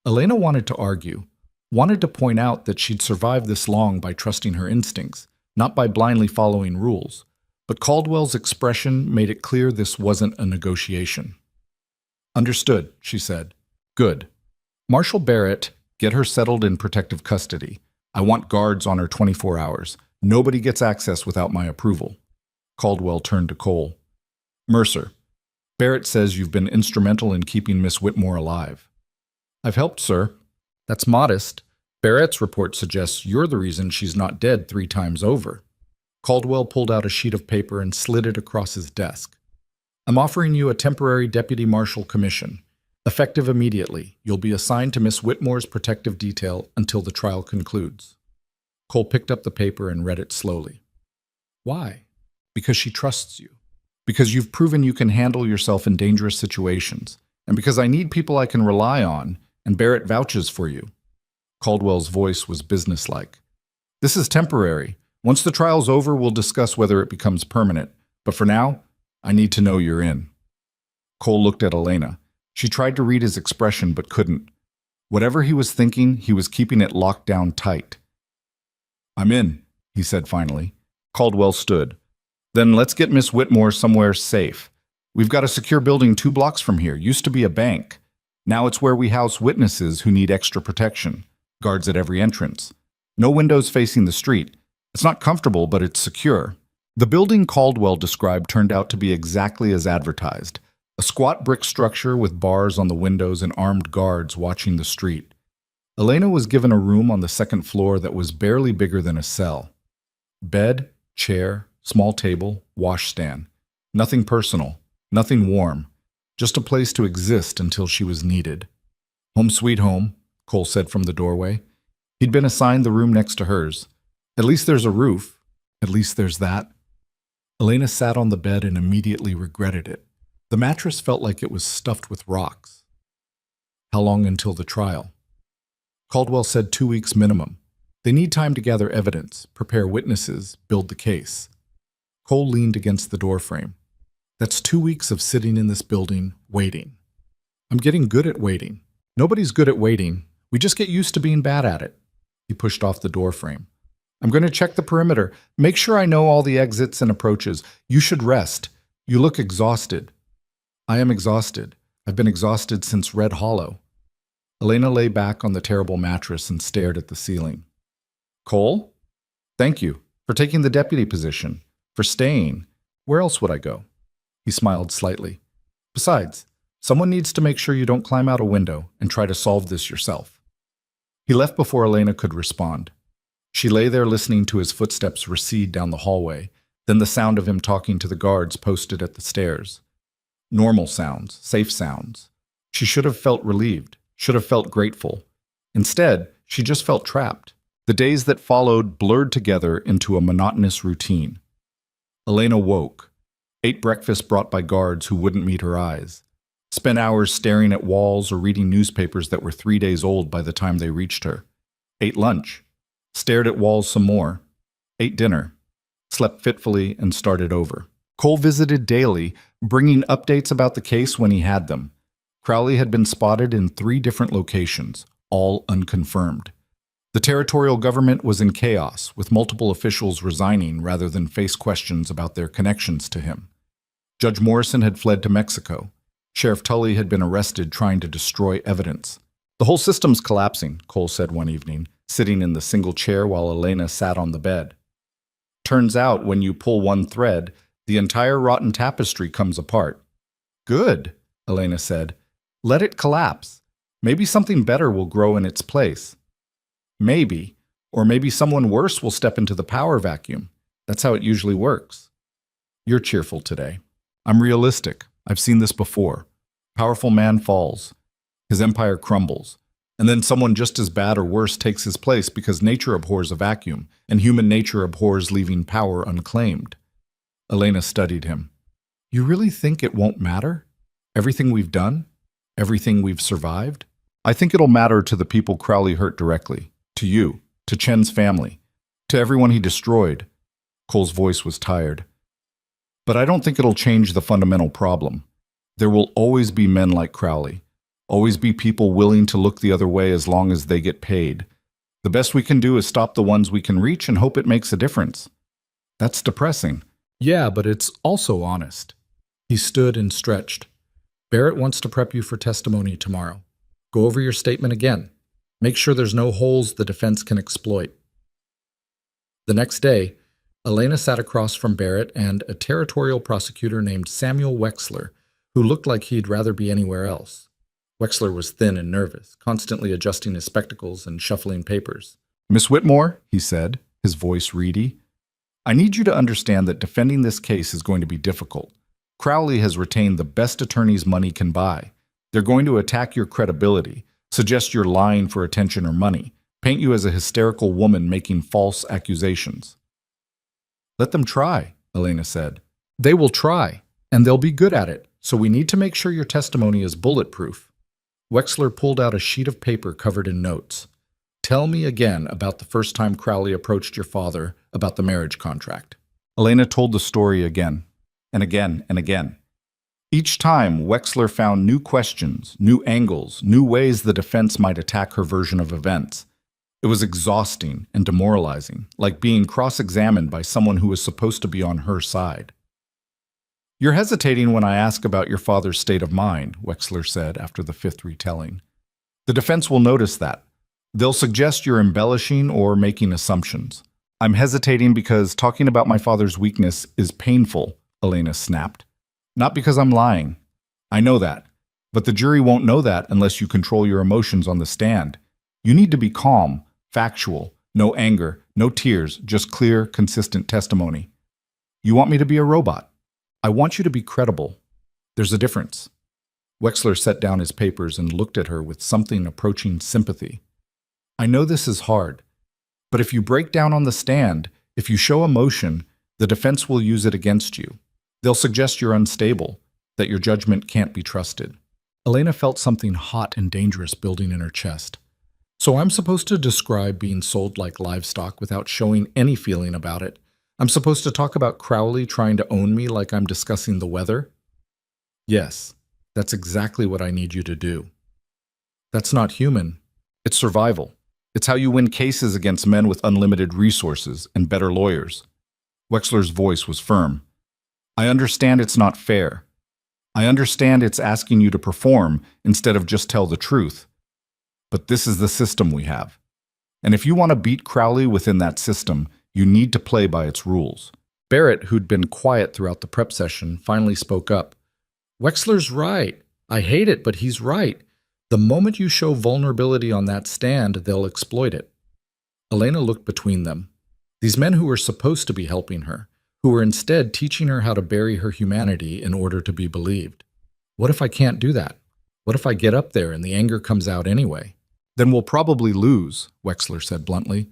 Elena wanted to argue, wanted to point out that she'd survived this long by trusting her instincts, not by blindly following rules. But Caldwell's expression made it clear this wasn't a negotiation. Understood, she said. Good. Marshal Barrett, get her settled in protective custody. I want guards on her 24 hours. Nobody gets access without my approval. Caldwell turned to Cole. Mercer, Barrett says you've been instrumental in keeping Miss Whitmore alive. I've helped, sir. That's modest. Barrett's report suggests you're the reason she's not dead 3 times over. Caldwell pulled out a sheet of paper and slid it across his desk. I'm offering you a temporary deputy marshal commission. Effective immediately, you'll be assigned to Miss Whitmore's protective detail until the trial concludes. Cole picked up the paper and read it slowly. Why? Because she trusts you. Because you've proven you can handle yourself in dangerous situations. And because I need people I can rely on, and Barrett vouches for you. Caldwell's voice was businesslike. This is temporary. Once the trial's over, we'll discuss whether it becomes permanent. But for now, I need to know you're in. Cole looked at Elena. She tried to read his expression but couldn't. Whatever he was thinking, he was keeping it locked down tight. I'm in, he said finally. Caldwell stood. Then let's get Miss Whitmore somewhere safe. We've got a secure building 2 blocks from here. Used to be a bank. Now it's where we house witnesses who need extra protection. Guards at every entrance. No windows facing the street. It's not comfortable, but it's secure. The building Caldwell described turned out to be exactly as advertised. A squat brick structure with bars on the windows and armed guards watching the street. Elena was given a room on the 2nd floor that was barely bigger than a cell. Bed, chair, small table, washstand. Nothing personal, nothing warm. Just a place to exist until she was needed. Home sweet home, Cole said from the doorway. He'd been assigned the room next to hers. At least there's a roof. At least there's that. Elena sat on the bed and immediately regretted it. The mattress felt like it was stuffed with rocks. How long until the trial? Caldwell said 2 weeks minimum. They need time to gather evidence, prepare witnesses, build the case. Cole leaned against the doorframe. That's 2 weeks of sitting in this building, waiting. I'm getting good at waiting. Nobody's good at waiting. We just get used to being bad at it. He pushed off the doorframe. I'm going to check the perimeter. Make sure I know all the exits and approaches. You should rest. You look exhausted. I am exhausted. I've been exhausted since Red Hollow. Elena lay back on the terrible mattress and stared at the ceiling. Cole? Thank you for taking the deputy position, for staying. Where else would I go? He smiled slightly. Besides, someone needs to make sure you don't climb out a window and try to solve this yourself. He left before Elena could respond. She lay there listening to his footsteps recede down the hallway, then the sound of him talking to the guards posted at the stairs. Normal sounds, safe sounds. She should have felt relieved, should have felt grateful. Instead, she just felt trapped. The days that followed blurred together into a monotonous routine. Elena woke, ate breakfast brought by guards who wouldn't meet her eyes, spent hours staring at walls or reading newspapers that were 3 days old by the time they reached her, ate lunch, stared at walls some more, ate dinner, slept fitfully, and started over. Cole visited daily, bringing updates about the case when he had them. Crowley had been spotted in 3 different locations, all unconfirmed. The territorial government was in chaos, with multiple officials resigning rather than face questions about their connections to him. Judge Morrison had fled to Mexico. Sheriff Tully had been arrested trying to destroy evidence. The whole system's collapsing, Cole said one evening, sitting in the single chair while Elena sat on the bed. Turns out, when you pull one thread, the entire rotten tapestry comes apart. Good, Elena said. Let it collapse. Maybe something better will grow in its place. Maybe, or maybe someone worse will step into the power vacuum. That's how it usually works. You're cheerful today. I'm realistic. I've seen this before. Powerful man falls. His empire crumbles. And then someone just as bad or worse takes his place because nature abhors a vacuum, and human nature abhors leaving power unclaimed. Elena studied him. You really think it won't matter? Everything we've done? Everything we've survived? I think it'll matter to the people Crowley hurt directly. To you. to Chen's family, to everyone he destroyed. Cole's voice was tired. But I don't think it'll change the fundamental problem. There will always be men like Crowley, always be people willing to look the other way as long as they get paid. The best we can do is stop the ones we can reach and hope it makes a difference. That's depressing. Yeah, but it's also honest. He stood and stretched. Barrett wants to prep you for testimony tomorrow. Go over your statement again. Make sure there's no holes the defense can exploit. The next day, Elena sat across from Barrett and a territorial prosecutor named Samuel Wexler, who looked like he'd rather be anywhere else. Wexler was thin and nervous, constantly adjusting his spectacles and shuffling papers. Miss Whitmore, he said, his voice reedy, I need you to understand that defending this case is going to be difficult. Crowley has retained the best attorneys money can buy. They're going to attack your credibility, suggest you're lying for attention or money, paint you as a hysterical woman making false accusations. Let them try, Elena said. They will try, and they'll be good at it, so we need to make sure your testimony is bulletproof. Wexler pulled out a sheet of paper covered in notes. Tell me again about the first time Crowley approached your father about the marriage contract. Elena told the story again, and again, and again. Each time, Wexler found new questions, new angles, new ways the defense might attack her version of events. It was exhausting and demoralizing, like being cross-examined by someone who was supposed to be on her side. You're hesitating when I ask about your father's state of mind, Wexler said after the fifth retelling. The defense will notice that. They'll suggest you're embellishing or making assumptions. I'm hesitating because talking about my father's weakness is painful, Elena snapped. Not because I'm lying. I know that. But the jury won't know that unless you control your emotions on the stand. You need to be calm, factual, no anger, no tears, just clear, consistent testimony. You want me to be a robot. I want you to be credible. There's a difference. Wexler set down his papers and looked at her with something approaching sympathy. I know this is hard, but if you break down on the stand, if you show emotion, the defense will use it against you. They'll suggest you're unstable, that your judgment can't be trusted. Elena felt something hot and dangerous building in her chest. So I'm supposed to describe being sold like livestock without showing any feeling about it. I'm supposed to talk about Crowley trying to own me like I'm discussing the weather? Yes, that's exactly what I need you to do. That's not human. It's survival. It's how you win cases against men with unlimited resources and better lawyers. Wexler's voice was firm. I understand it's not fair. I understand it's asking you to perform instead of just tell the truth. But this is the system we have. And if you want to beat Crowley within that system, you need to play by its rules. Barrett, who'd been quiet throughout the prep session, finally spoke up. Wexler's right. I hate it, but he's right. The moment you show vulnerability on that stand, they'll exploit it. Elena looked between them. These men who were supposed to be helping her, who were instead teaching her how to bury her humanity in order to be believed. What if I can't do that? What if I get up there and the anger comes out anyway? Then we'll probably lose, Wexler said bluntly,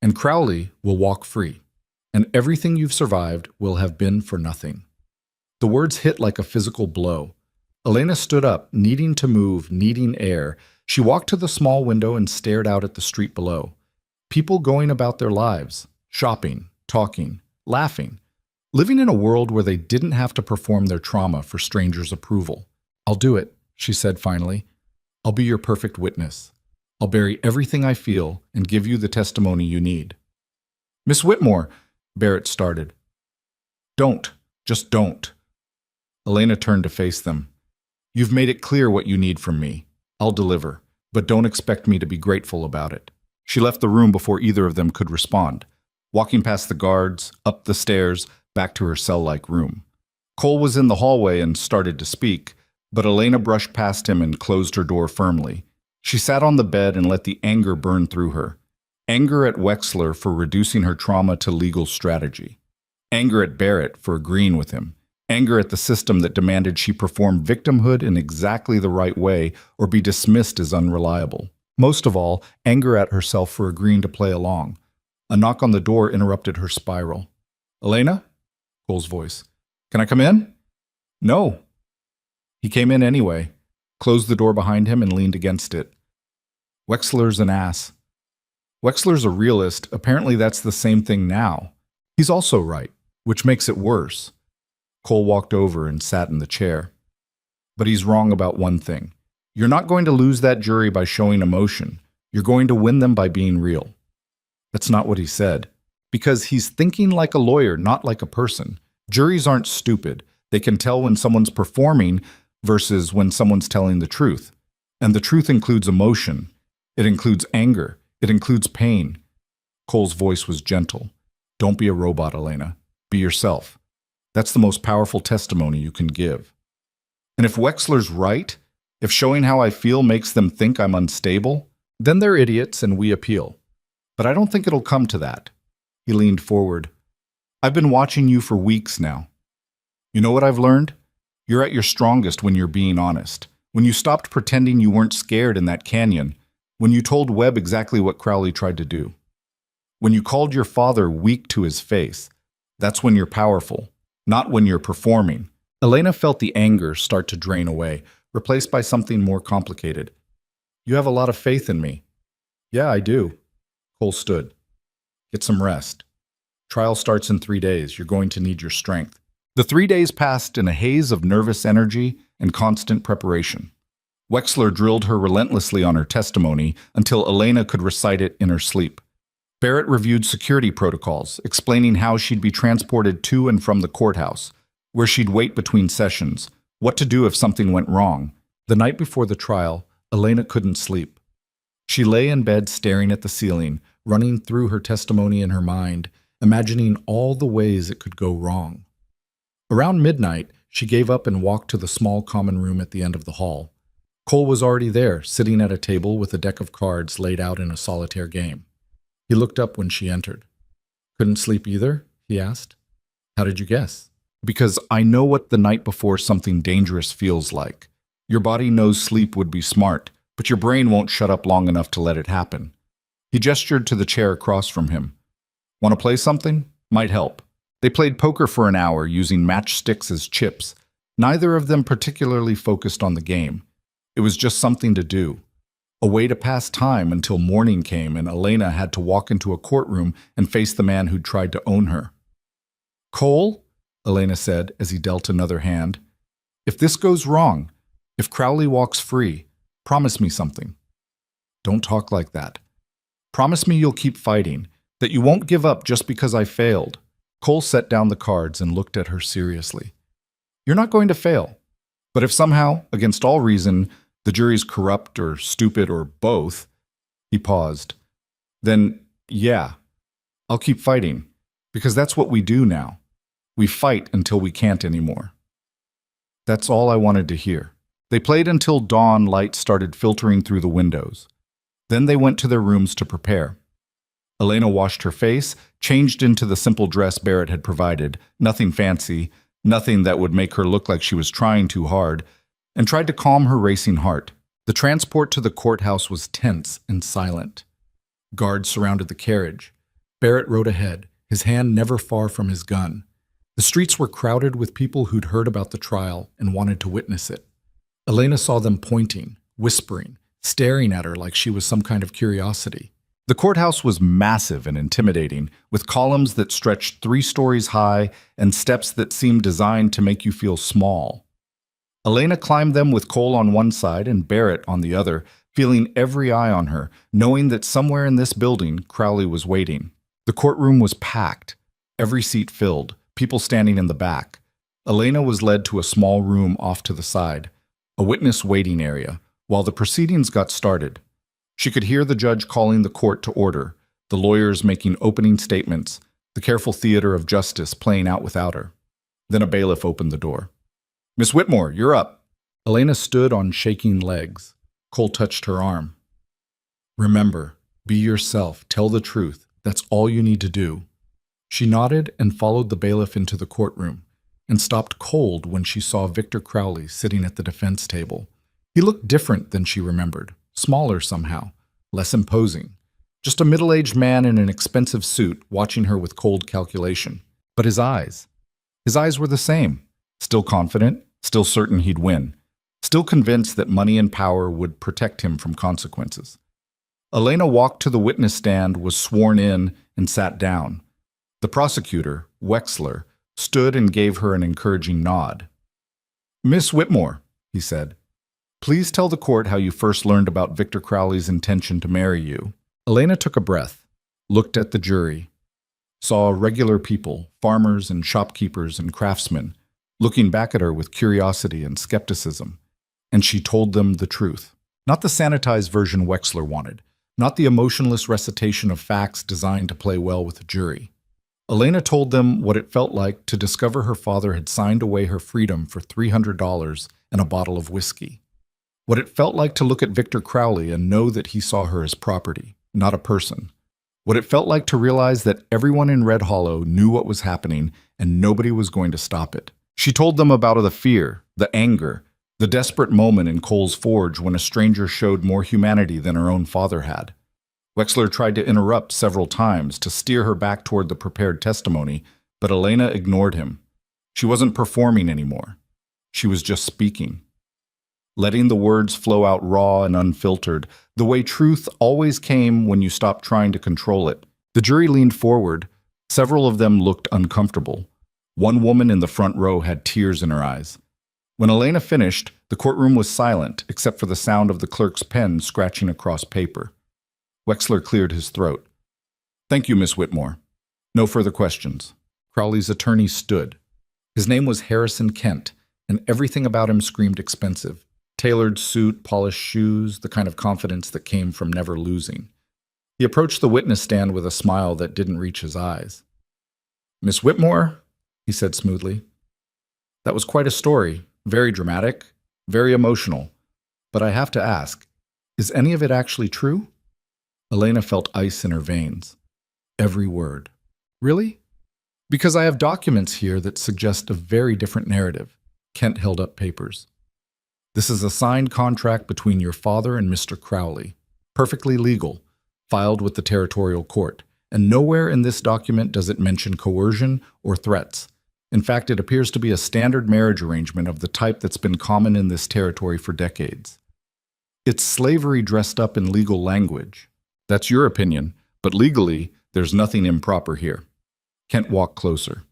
and Crowley will walk free, and everything you've survived will have been for nothing. The words hit like a physical blow. Elena stood up, needing to move, needing air. She walked to the small window and stared out at the street below. People going about their lives, shopping, talking, laughing, living in a world where they didn't have to perform their trauma for strangers' approval. I'll do it, she said finally. I'll be your perfect witness. I'll bury everything I feel and give you the testimony you need. Miss Whitmore, Barrett started. Don't. Just don't. Elena turned to face them. You've made it clear what you need from me. I'll deliver, but don't expect me to be grateful about it. She left the room before either of them could respond, walking past the guards, up the stairs, back to her cell-like room. Cole was in the hallway and started to speak, but Elena brushed past him and closed her door firmly. She sat on the bed and let the anger burn through her. Anger at Wexler for reducing her trauma to legal strategy. Anger at Barrett for agreeing with him. Anger at the system that demanded she perform victimhood in exactly the right way or be dismissed as unreliable. Most of all, anger at herself for agreeing to play along. A knock on the door interrupted her spiral. Elena? Cole's voice. Can I come in? No. He came in anyway, closed the door behind him and leaned against it. Wexler's an ass. Wexler's a realist. Apparently that's the same thing now. He's also right, which makes it worse. Cole walked over and sat in the chair. But he's wrong about one thing. You're not going to lose that jury by showing emotion. You're going to win them by being real. That's not what he said. Because he's thinking like a lawyer, not like a person. Juries aren't stupid. They can tell when someone's performing versus when someone's telling the truth. And the truth includes emotion. It includes anger. It includes pain. Cole's voice was gentle. Don't be a robot, Elena. Be yourself. That's the most powerful testimony you can give. And if Wexler's right, if showing how I feel makes them think I'm unstable, then they're idiots and we appeal. But I don't think it'll come to that. He leaned forward. I've been watching you for weeks now. You know what I've learned? You're at your strongest when you're being honest. When you stopped pretending you weren't scared in that canyon. When you told Webb exactly what Crowley tried to do. When you called your father weak to his face. That's when you're powerful, not when you're performing. Elena felt the anger start to drain away, replaced by something more complicated. You have a lot of faith in me. Yeah, I do. Cole stood. Get some rest. Trial starts in 3 days. You're going to need your strength. The 3 days passed in a haze of nervous energy and constant preparation. Wexler drilled her relentlessly on her testimony until Elena could recite it in her sleep. Barrett reviewed security protocols, explaining how she'd be transported to and from the courthouse, where she'd wait between sessions, what to do if something went wrong. The night before the trial, Elena couldn't sleep. She lay in bed staring at the ceiling, running through her testimony in her mind, imagining all the ways it could go wrong. Around midnight, she gave up and walked to the small common room at the end of the hall. Cole was already there, sitting at a table with a deck of cards laid out in a solitaire game. He looked up when she entered. Couldn't sleep either? He asked. How did you guess? Because I know what the night before something dangerous feels like. Your body knows sleep would be smart, but your brain won't shut up long enough to let it happen. He gestured to the chair across from him. Want to play something? Might help. They played poker for an hour using matchsticks as chips. Neither of them particularly focused on the game. It was just something to do. A way to pass time until morning came and Elena had to walk into a courtroom and face the man who'd tried to own her. Cole, Elena said as he dealt another hand, if this goes wrong, if Crowley walks free, promise me something. Don't talk like that. Promise me you'll keep fighting, that you won't give up just because I failed. Cole set down the cards and looked at her seriously. You're not going to fail. But if somehow, against all reason, the jury's corrupt or stupid or both, he paused. Then, yeah, I'll keep fighting, because that's what we do now. We fight until we can't anymore. That's all I wanted to hear. They played until dawn light started filtering through the windows. Then they went to their rooms to prepare. Elena washed her face, changed into the simple dress Barrett had provided, nothing fancy, nothing that would make her look like she was trying too hard, and tried to calm her racing heart. The transport to the courthouse was tense and silent. Guards surrounded the carriage. Barrett rode ahead, his hand never far from his gun. The streets were crowded with people who'd heard about the trial and wanted to witness it. Elena saw them pointing, whispering, staring at her like she was some kind of curiosity. The courthouse was massive and intimidating, with columns that stretched 3 stories high and steps that seemed designed to make you feel small. Elena climbed them with Cole on one side and Barrett on the other, feeling every eye on her, knowing that somewhere in this building, Crowley was waiting. The courtroom was packed, every seat filled, people standing in the back. Elena was led to a small room off to the side, a witness waiting area, while the proceedings got started. She could hear the judge calling the court to order, the lawyers making opening statements, the careful theater of justice playing out without her. Then a bailiff opened the door. Miss Whitmore, you're up. Elena stood on shaking legs. Cole touched her arm. Remember, be yourself, tell the truth. That's all you need to do. She nodded and followed the bailiff into the courtroom, and stopped cold when she saw Victor Crowley sitting at the defense table. He looked different than she remembered, smaller somehow, less imposing. Just a middle-aged man in an expensive suit watching her with cold calculation. But his eyes were the same. Still confident, still certain he'd win, still convinced that money and power would protect him from consequences. Elena walked to the witness stand, was sworn in, and sat down. The prosecutor, Wexler, stood and gave her an encouraging nod. "Miss Whitmore," he said, "please tell the court how you first learned about Victor Crowley's intention to marry you." Elena took a breath, looked at the jury, saw regular people, farmers and shopkeepers and craftsmen, looking back at her with curiosity and skepticism, and she told them the truth. Not the sanitized version Wexler wanted, not the emotionless recitation of facts designed to play well with the jury. Elena told them what it felt like to discover her father had signed away her freedom for $300 and a bottle of whiskey. What it felt like to look at Victor Crowley and know that he saw her as property, not a person. What it felt like to realize that everyone in Red Hollow knew what was happening and nobody was going to stop it. She told them about the fear, the anger, the desperate moment in Cole's Forge when a stranger showed more humanity than her own father had. Wexler tried to interrupt several times to steer her back toward the prepared testimony, but Elena ignored him. She wasn't performing anymore. She was just speaking, letting the words flow out raw and unfiltered, the way truth always came when you stopped trying to control it. The jury leaned forward. Several of them looked uncomfortable. One woman in the front row had tears in her eyes. When Elena finished, the courtroom was silent except for the sound of the clerk's pen scratching across paper. Wexler cleared his throat. "Thank you, Miss Whitmore. No further questions." Crowley's attorney stood. His name was Harrison Kent, and everything about him screamed expensive. Tailored suit, polished shoes, the kind of confidence that came from never losing. He approached the witness stand with a smile that didn't reach his eyes. "Miss Whitmore," he said smoothly, "that was quite a story, very dramatic, very emotional. But I have to ask, is any of it actually true?" Elena felt ice in her veins. Every word. "Really?" "Because I have documents here that suggest a very different narrative." Kent held up papers. "This is a signed contract between your father and Mr. Crowley, perfectly legal, filed with the territorial court, and nowhere in this document does it mention coercion or threats. In fact, it appears to be a standard marriage arrangement of the type that's been common in this territory for decades. It's slavery dressed up in legal language. That's your opinion, but legally, there's nothing improper here." Kent walked closer.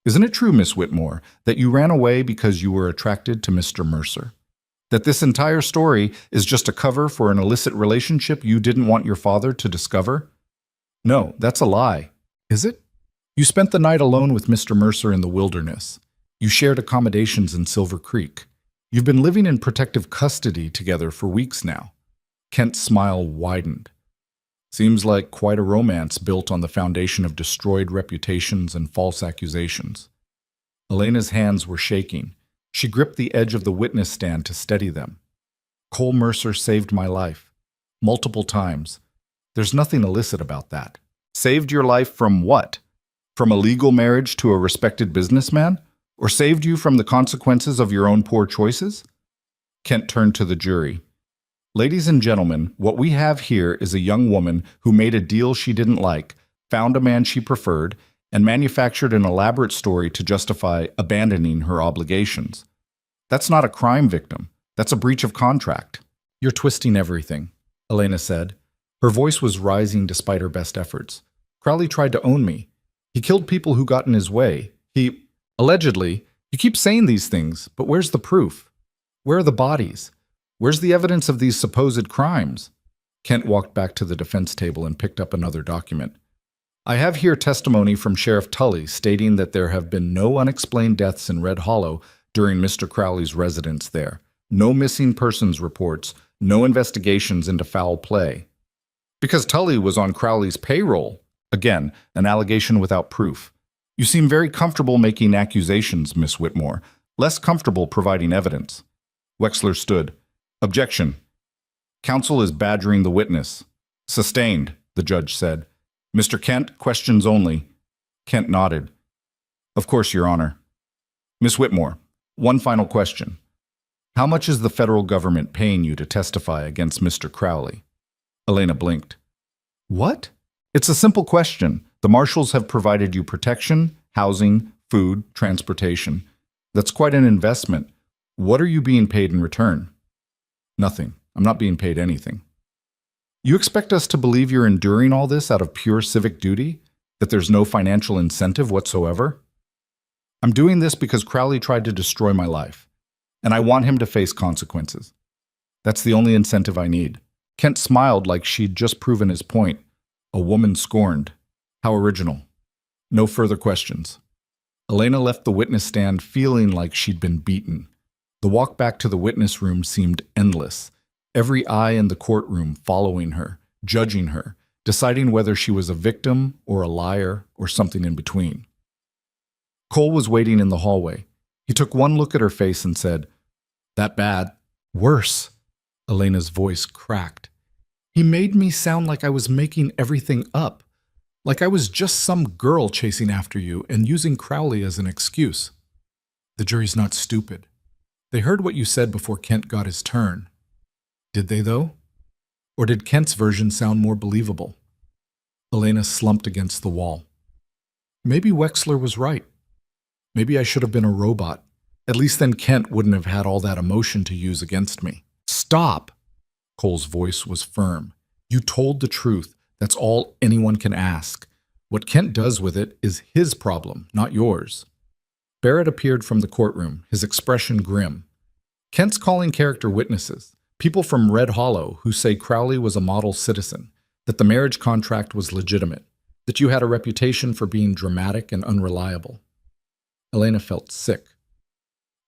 "Isn't it true, Miss Whitmore, that you ran away because you were attracted to Mr. Mercer? That this entire story is just a cover for an illicit relationship you didn't want your father to discover?" "No, that's a lie." "Is it?" "You spent the night alone with Mr. Mercer in the wilderness. You shared accommodations in Silver Creek. You've been living in protective custody together for weeks now." Kent's smile widened. "Seems like quite a romance built on the foundation of destroyed reputations and false accusations." Elena's hands were shaking. She gripped the edge of the witness stand to steady them. "Cole Mercer saved my life. Multiple times. There's nothing illicit about that." "Saved your life from what? From a legal marriage to a respected businessman? Or saved you from the consequences of your own poor choices?" Kent turned to the jury. "Ladies and gentlemen, what we have here is a young woman who made a deal she didn't like, found a man she preferred, and manufactured an elaborate story to justify abandoning her obligations. That's not a crime victim. That's a breach of contract." "You're twisting everything," Elena said. Her voice was rising despite her best efforts. "Crowley tried to own me. He killed people who got in his way. Allegedly, you keep saying these things, but where's the proof? Where are the bodies? Where's the evidence of these supposed crimes?" Kent walked back to the defense table and picked up another document. "I have here testimony from Sheriff Tully stating that there have been no unexplained deaths in Red Hollow during Mr. Crowley's residence there. No missing persons reports, no investigations into foul play." "Because Tully was on Crowley's payroll." Again, an allegation without proof. "You seem very comfortable making accusations, Miss Whitmore, less comfortable providing evidence." Wexler stood. "Objection. Counsel is badgering the witness." "Sustained," the judge said. "Mr. Kent, questions only." Kent nodded. "Of course, Your Honor." "Miss Whitmore, one final question. How much is the federal government paying you to testify against Mr. Crowley?" Elena blinked. "What?" "It's a simple question. The marshals have provided you protection, housing, food, transportation. That's quite an investment. What are you being paid in return?" "Nothing. I'm not being paid anything." You expect us to believe you're enduring all this out of pure civic duty? That there's no financial incentive whatsoever? I'm doing this because Crowley tried to destroy my life, and I want him to face consequences. That's the only incentive I need. Kent smiled like she'd just proven his point. A woman scorned. How original. No further questions. Elena left the witness stand feeling like she'd been beaten. The walk back to the witness room seemed endless. Every eye in the courtroom following her, judging her, deciding whether she was a victim or a liar or something in between. Cole was waiting in the hallway. He took one look at her face and said, "That bad." "Worse." Elena's voice cracked. "He made me sound like I was making everything up. Like I was just some girl chasing after you and using Crowley as an excuse." "The jury's not stupid. They heard what you said before Kent got his turn." "Did they, though? Or did Kent's version sound more believable?" Elena slumped against the wall. "Maybe Wexler was right. Maybe I should have been a robot. At least then Kent wouldn't have had all that emotion to use against me." "Stop!" Cole's voice was firm. "You told the truth. That's all anyone can ask. What Kent does with it is his problem, not yours." Barrett appeared from the courtroom, his expression grim. "Kent's calling character witnesses, people from Red Hollow who say Crowley was a model citizen, that the marriage contract was legitimate, that you had a reputation for being dramatic and unreliable." Elena felt sick.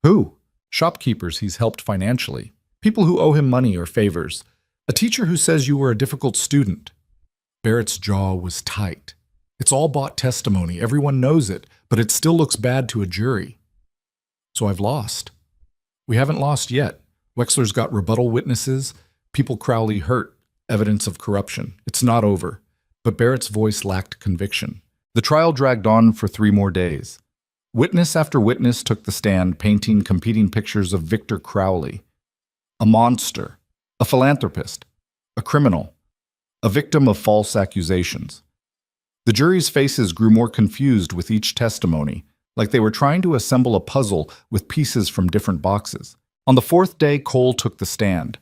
"Who?" "Shopkeepers he's helped financially. People who owe him money or favors. A teacher who says you were a difficult student." Barrett's jaw was tight. "It's all bought testimony. Everyone knows it, but it still looks bad to a jury." "So I've lost." "We haven't lost yet. Wexler's got rebuttal witnesses, people Crowley hurt, evidence of corruption. It's not over." But Barrett's voice lacked conviction. The trial dragged on for 3 more days. Witness after witness took the stand, painting competing pictures of Victor Crowley. A monster, a philanthropist, a criminal, a victim of false accusations. The jury's faces grew more confused with each testimony, like they were trying to assemble a puzzle with pieces from different boxes. On the 4th day, Cole took the stand.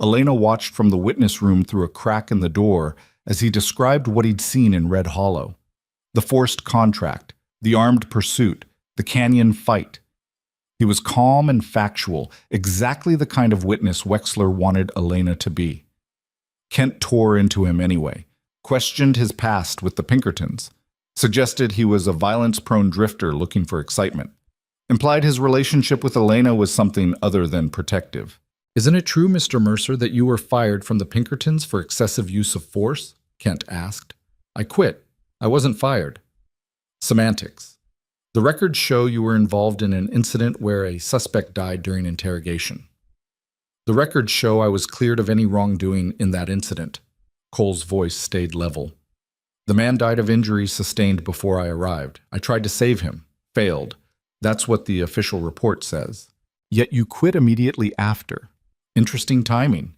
Elena watched from the witness room through a crack in the door as he described what he'd seen in Red Hollow. The forced contract, the armed pursuit, the canyon fight. He was calm and factual, exactly the kind of witness Wexler wanted Elena to be. Kent tore into him anyway, questioned his past with the Pinkertons, suggested he was a violence-prone drifter looking for excitement, implied his relationship with Elena was something other than protective. "Isn't it true, Mr. Mercer, that you were fired from the Pinkertons for excessive use of force?" Kent asked. "I quit. I wasn't fired." "Semantics. The records show you were involved in an incident where a suspect died during interrogation." "The records show I was cleared of any wrongdoing in that incident." Cole's voice stayed level. "The man died of injuries sustained before I arrived. I tried to save him. Failed. That's what the official report says. Yet you quit immediately after. Interesting timing."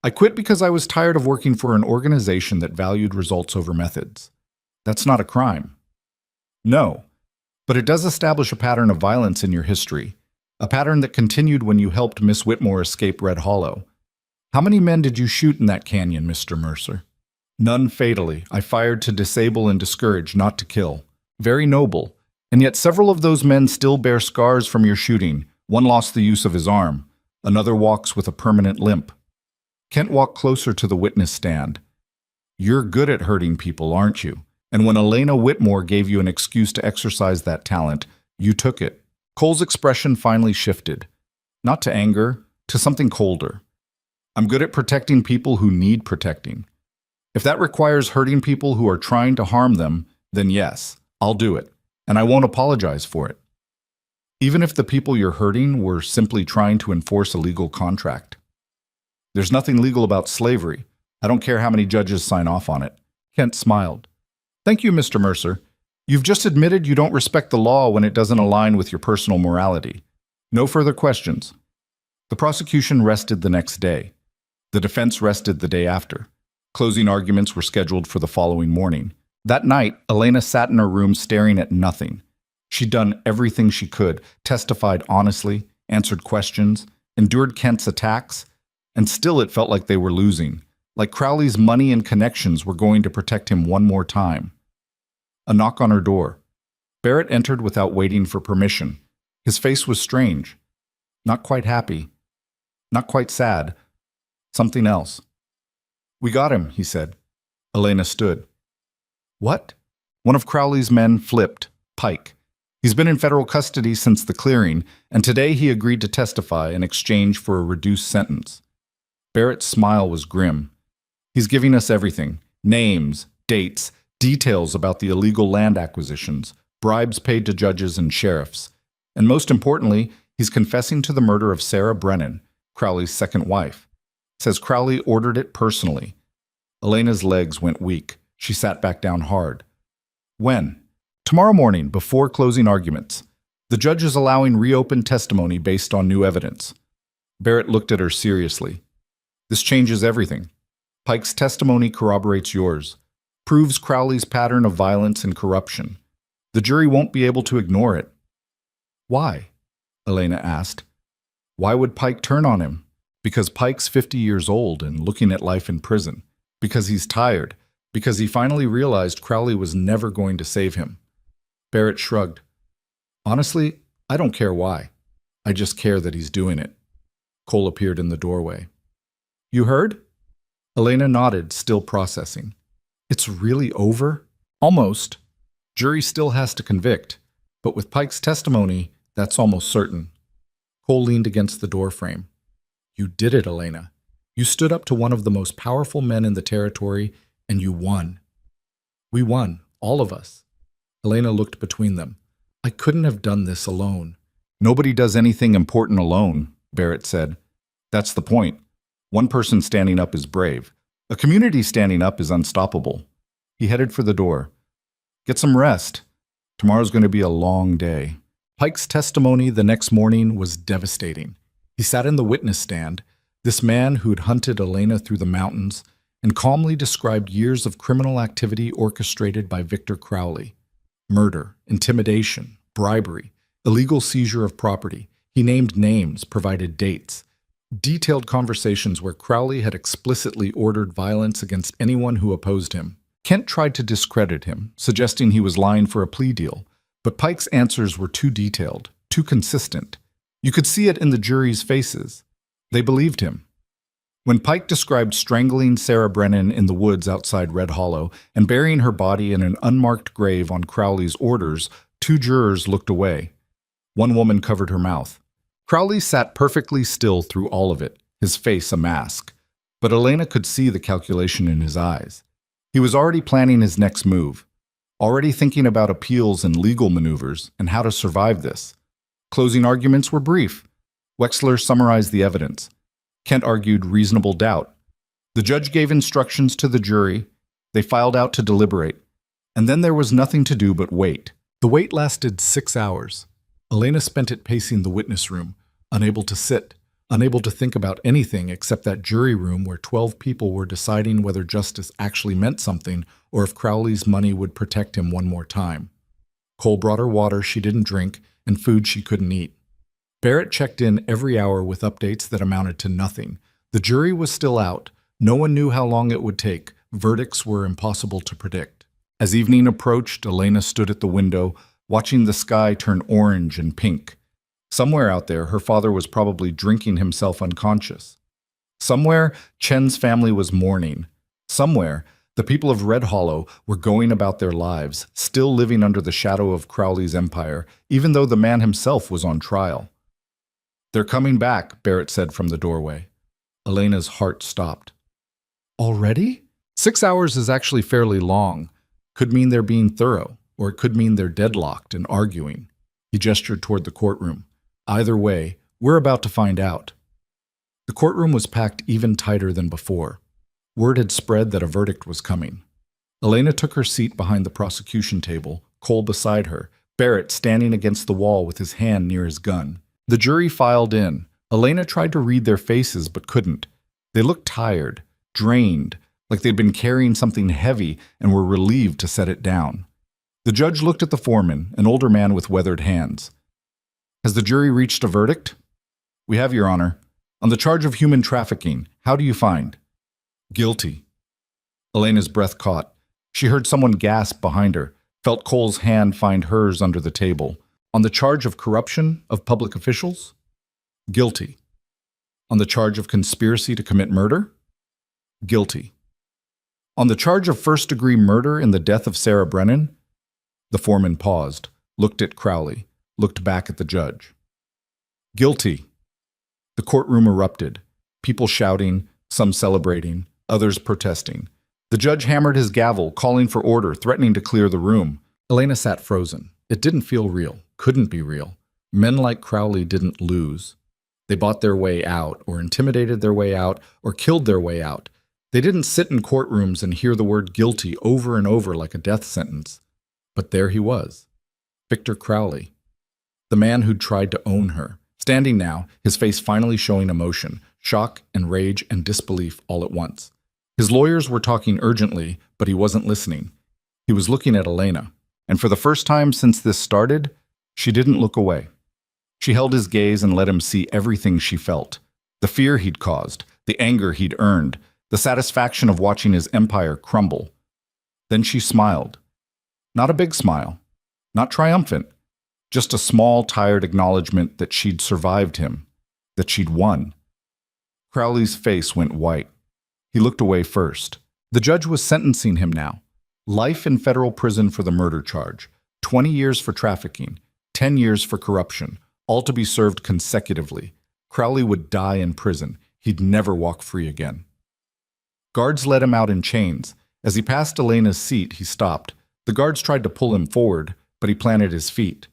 "I quit because I was tired of working for an organization that valued results over methods." "That's not a crime." "No. But it does establish a pattern of violence in your history, a pattern that continued when you helped Miss Whitmore escape Red Hollow. How many men did you shoot in that canyon, Mr. Mercer?" "None fatally. I fired to disable and discourage, not to kill." "Very noble. And yet several of those men still bear scars from your shooting. One lost the use of his arm. Another walks with a permanent limp." Kent walked closer to the witness stand. "You're good at hurting people, aren't you? And when Elena Whitmore gave you an excuse to exercise that talent, you took it." Cole's expression finally shifted. Not to anger, to something colder. "I'm good at protecting people who need protecting. If that requires hurting people who are trying to harm them, then yes, I'll do it. And I won't apologize for it. Even if the people you're hurting were simply trying to enforce a legal contract. There's nothing legal about slavery. I don't care how many judges sign off on it." Kent smiled. "Thank you, Mr. Mercer. You've just admitted you don't respect the law when it doesn't align with your personal morality. No further questions." The prosecution rested the next day. The defense rested the day after. Closing arguments were scheduled for the following morning. That night, Elena sat in her room staring at nothing. She'd done everything she could, testified honestly, answered questions, endured Kent's attacks, and still it felt like they were losing, Like Crowley's money and connections were going to protect him one more time. A knock on her door. Barrett entered without waiting for permission. His face was strange. Not quite happy. Not quite sad. Something else. "We got him," he said. Elena stood. "What?" One of Crowley's men flipped, Pike. He's been in federal custody since the clearing, and today he agreed to testify in exchange for a reduced sentence. Barrett's smile was grim. "He's giving us everything. Names, dates, details about the illegal land acquisitions, bribes paid to judges and sheriffs. And most importantly, he's confessing to the murder of Sarah Brennan, Crowley's second wife. Says Crowley ordered it personally." Elena's legs went weak. She sat back down hard. "When?" "Tomorrow morning, before closing arguments. The judge is allowing reopened testimony based on new evidence." Barrett looked at her seriously. "This changes everything. Pike's testimony corroborates yours, proves Crowley's pattern of violence and corruption. The jury won't be able to ignore it." "Why?" Elena asked. "Why would Pike turn on him? Because Pike's 50 years old and looking at life in prison. Because he's tired. Because he finally realized Crowley was never going to save him." Barrett shrugged. "Honestly, I don't care why. I just care that he's doing it." Cole appeared in the doorway. "You heard?" Elena nodded, still processing. "It's really over?" "Almost. Jury still has to convict, but with Pike's testimony, that's almost certain." Cole leaned against the doorframe. "You did it, Elena. You stood up to one of the most powerful men in the territory, and you won." "We won, all of us." Elena looked between them. "I couldn't have done this alone." "Nobody does anything important alone," Barrett said. "That's the point. One person standing up is brave. A community standing up is unstoppable." He headed for the door. "Get some rest. Tomorrow's going to be a long day." Pike's testimony the next morning was devastating. He sat in the witness stand, this man who'd hunted Elena through the mountains, and calmly described years of criminal activity orchestrated by Victor Crowley. Murder, intimidation, bribery, illegal seizure of property. He named names, provided dates. Detailed conversations where Crowley had explicitly ordered violence against anyone who opposed him. Kent tried to discredit him, suggesting he was lying for a plea deal, but Pike's answers were too detailed, too consistent. You could see it in the jury's faces. They believed him. When Pike described strangling Sarah Brennan in the woods outside Red Hollow and burying her body in an unmarked grave on Crowley's orders, 2 jurors looked away. One woman covered her mouth. Crowley sat perfectly still through all of it, his face a mask. But Elena could see the calculation in his eyes. He was already planning his next move, already thinking about appeals and legal maneuvers and how to survive this. Closing arguments were brief. Wexler summarized the evidence. Kent argued reasonable doubt. The judge gave instructions to the jury. They filed out to deliberate. And then there was nothing to do but wait. The wait lasted 6 hours. Elena spent it pacing the witness room, unable to sit, unable to think about anything except that jury room where 12 people were deciding whether justice actually meant something or if Crowley's money would protect him one more time. Cole brought her water she didn't drink and food she couldn't eat. Barrett checked in every hour with updates that amounted to nothing. The jury was still out. No one knew how long it would take. Verdicts were impossible to predict. As evening approached, Elena stood at the window, watching the sky turn orange and pink. Somewhere out there, her father was probably drinking himself unconscious. Somewhere, Chen's family was mourning. Somewhere, the people of Red Hollow were going about their lives, still living under the shadow of Crowley's empire, even though the man himself was on trial. "They're coming back," Barrett said from the doorway. Elena's heart stopped. "Already?" 6 hours is actually fairly long. Could mean they're being thorough, or it could mean they're deadlocked and arguing. He gestured toward the courtroom. Either way, we're about to find out. The courtroom was packed even tighter than before. Word had spread that a verdict was coming. Elena took her seat behind the prosecution table, Cole beside her, Barrett standing against the wall with his hand near his gun. The jury filed in. Elena tried to read their faces but couldn't. They looked tired, drained, like they'd been carrying something heavy and were relieved to set it down. The judge looked at the foreman, an older man with weathered hands. "Has the jury reached a verdict?" "We have, Your Honor. On the charge of human trafficking, how do you find?" Guilty. Elena's breath caught. She heard someone gasp behind her, felt Cole's hand find hers under the table. On the charge of corruption of public officials? Guilty. On the charge of conspiracy to commit murder? Guilty. On the charge of first-degree murder in the death of Sarah Brennan? The foreman paused, looked at Crowley, looked back at the judge. Guilty. The courtroom erupted, people shouting, some celebrating, others protesting. The judge hammered his gavel, calling for order, threatening to clear the room. Elena sat frozen. It didn't feel real, couldn't be real. Men like Crowley didn't lose. They bought their way out, or intimidated their way out, or killed their way out. They didn't sit in courtrooms and hear the word guilty over and over like a death sentence. But there he was, Victor Crowley, the man who'd tried to own her, standing now, his face finally showing emotion, shock and rage and disbelief all at once. His lawyers were talking urgently, but he wasn't listening. He was looking at Elena, and for the first time since this started, she didn't look away. She held his gaze and let him see everything she felt. The fear he'd caused, the anger he'd earned, the satisfaction of watching his empire crumble. Then she smiled. Not a big smile, not triumphant, just a small, tired acknowledgement that she'd survived him, that she'd won. Crowley's face went white. He looked away first. The judge was sentencing him now. Life in federal prison for the murder charge, 20 years for trafficking, 10 years for corruption, all to be served consecutively. Crowley would die in prison. He'd never walk free again. Guards led him out in chains. As he passed Elena's seat, he stopped. The guards tried to pull him forward, but he planted his feet.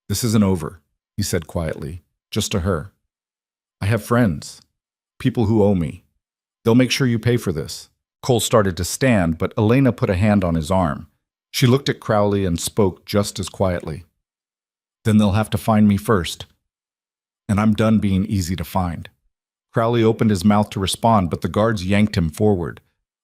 "This isn't over," he said quietly, just to her. "I have friends, people who owe me. They'll make sure you pay for this." Cole started to stand, but Elena put a hand on his arm. She looked at Crowley and spoke just as quietly. "Then they'll have to find me first. And I'm done being easy to find." Crowley opened his mouth to respond, but the guards yanked him forward.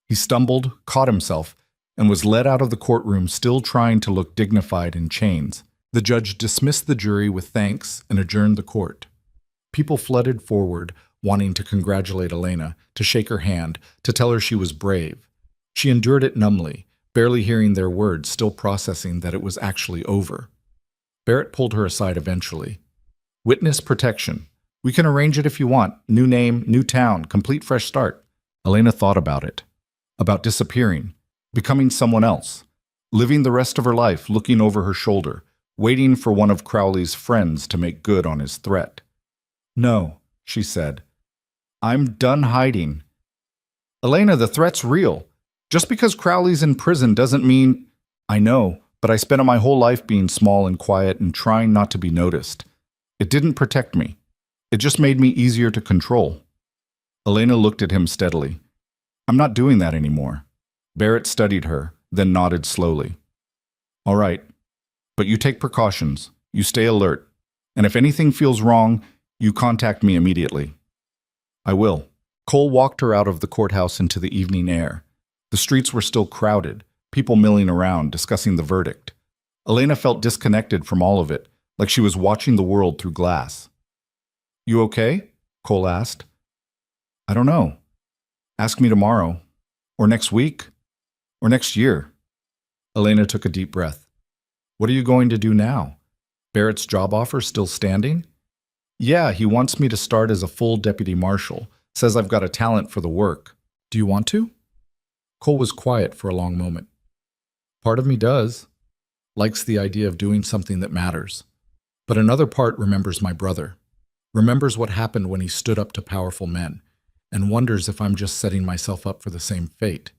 He stumbled, caught himself, and was led out of the courtroom, still trying to look dignified in chains. The judge dismissed the jury with thanks and adjourned the court. People flooded forward, wanting to congratulate Elena, to shake her hand, to tell her she was brave. She endured it numbly, barely hearing their words, still processing that it was actually over. Barrett pulled her aside eventually. "Witness protection. We can arrange it if you want. New name, new town, complete fresh start." Elena thought about it. About disappearing, becoming someone else, living the rest of her life looking over her shoulder, waiting for one of Crowley's friends to make good on his threat. "No," she said. "I'm done hiding." "Elena, the threat's real. Just because Crowley's in prison doesn't mean—" "I know, but I spent my whole life being small and quiet and trying not to be noticed. It didn't protect me. It just made me easier to control." Elena looked at him steadily. "I'm not doing that anymore." Barrett studied her, then nodded slowly. "All right, but you take precautions, you stay alert, and if anything feels wrong, you contact me immediately." "I will." Cole walked her out of the courthouse into the evening air. The streets were still crowded, people milling around, discussing the verdict. Elena felt disconnected from all of it, like she was watching the world through glass. "You okay?" Cole asked. "I don't know. Ask me tomorrow, or next week, or next year." Elena took a deep breath. "What are you going to do now? Barrett's job offer still standing?" "Yeah, he wants me to start as a full deputy marshal. Says I've got a talent for the work. Do you want to?" Cole was quiet for a long moment. "Part of me does. Likes the idea of doing something that matters. But another part remembers my brother. Remembers what happened when he stood up to powerful men, and wonders if I'm just setting myself up for the same fate."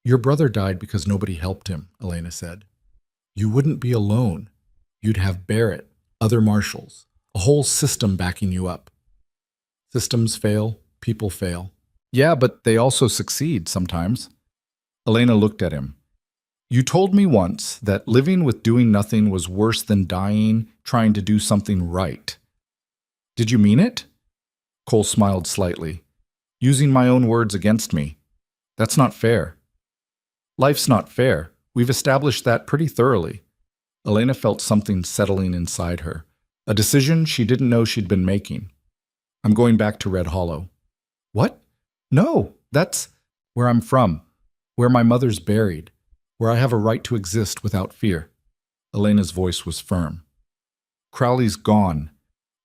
"Your brother died because nobody helped him," Elena said. "You wouldn't be alone. You'd have Barrett, other marshals, a whole system backing you up." "Systems fail, people fail." "Yeah, but they also succeed sometimes." Elena looked at him. "You told me once that living with doing nothing was worse than dying trying to do something right. Did you mean it?" Cole smiled slightly. "Using my own words against me. That's not fair." "Life's not fair. We've established that pretty thoroughly." Elena felt something settling inside her, a decision she didn't know she'd been making. "I'm going back to Red Hollow." "What? No, that's—" where I'm from, where my mother's buried, where I have a right to exist without fear. Elena's voice was firm. Crowley's gone.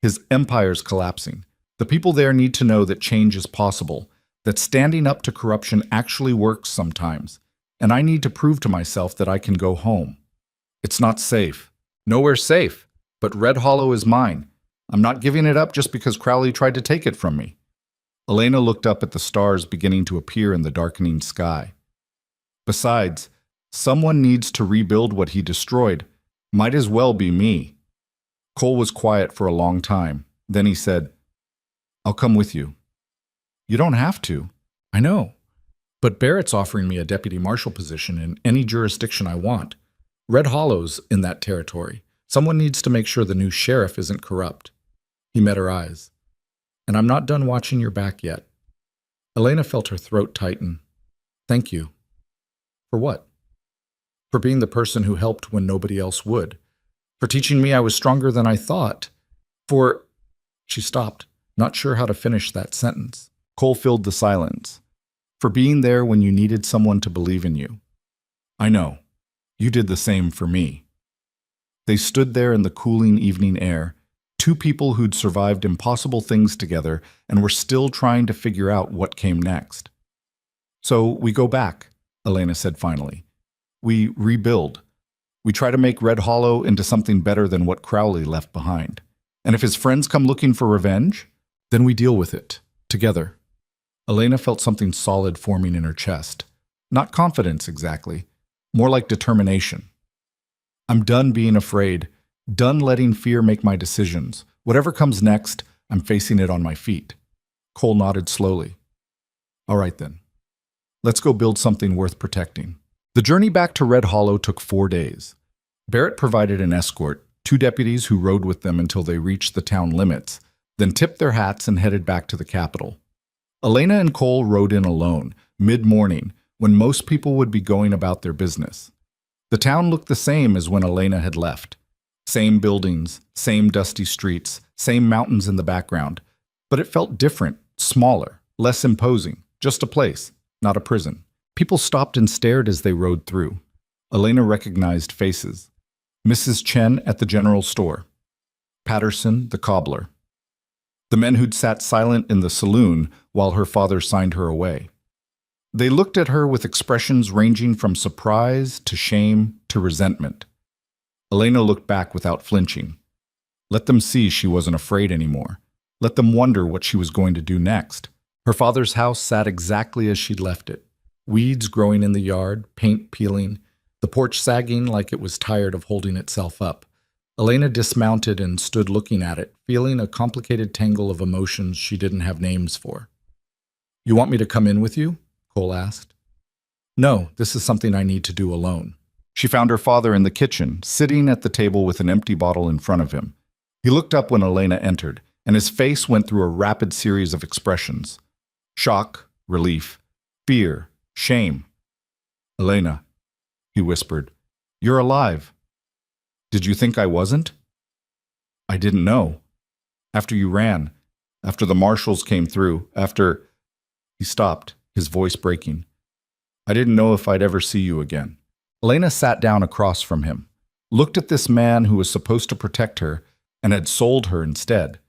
His empire's collapsing. The people there need to know that change is possible, that standing up to corruption actually works sometimes, and I need to prove to myself that I can go home. It's not safe. Nowhere's safe, but Red Hollow is mine. I'm not giving it up just because Crowley tried to take it from me. Elena looked up at the stars beginning to appear in the darkening sky. Besides, someone needs to rebuild what he destroyed. Might as well be me. Cole was quiet for a long time. Then he said, I'll come with you. You don't have to. I know. But Barrett's offering me a deputy marshal position in any jurisdiction I want. Red Hollow's in that territory. Someone needs to make sure the new sheriff isn't corrupt. He met her eyes. And I'm not done watching your back yet. Elena felt her throat tighten. Thank you. For what? For being the person who helped when nobody else would. For teaching me I was stronger than I thought. For... She stopped, not sure how to finish that sentence. Cole filled the silence. For being there when you needed someone to believe in you. I know. You did the same for me. They stood there in the cooling evening air, two people who'd survived impossible things together and were still trying to figure out what came next. So we go back, Elena said finally. We rebuild. We try to make Red Hollow into something better than what Crowley left behind. And if his friends come looking for revenge, then we deal with it, together. Elena felt something solid forming in her chest. Not confidence exactly, more like determination. I'm done being afraid, done letting fear make my decisions. Whatever comes next, I'm facing it on my feet. Cole nodded slowly. All right then. Let's go build something worth protecting. The journey back to Red Hollow took 4 days. Barrett provided an escort, 2 deputies who rode with them until they reached the town limits, then tipped their hats and headed back to the capital. Elena and Cole rode in alone, mid-morning, when most people would be going about their business. The town looked the same as when Elena had left. Same buildings, same dusty streets, same mountains in the background. But it felt different, smaller, less imposing, just a place, not a prison. People stopped and stared as they rode through. Elena recognized faces. Mrs. Chen at the general store. Patterson, the cobbler. The men who'd sat silent in the saloon while her father signed her away. They looked at her with expressions ranging from surprise to shame to resentment. Elena looked back without flinching. Let them see she wasn't afraid anymore. Let them wonder what she was going to do next. Her father's house sat exactly as she'd left it. Weeds growing in the yard, paint peeling, the porch sagging like it was tired of holding itself up. Elena dismounted and stood looking at it, feeling a complicated tangle of emotions she didn't have names for. You want me to come in with you? Cole asked. No, this is something I need to do alone. She found her father in the kitchen, sitting at the table with an empty bottle in front of him. He looked up when Elena entered, and his face went through a rapid series of expressions. Shock, relief, fear, shame. Elena, he whispered, you're alive. Did you think I wasn't? I didn't know. After you ran, after the marshals came through, after... He stopped, his voice breaking. I didn't know if I'd ever see you again. Elena sat down across from him, looked at this man who was supposed to protect her and had sold her instead.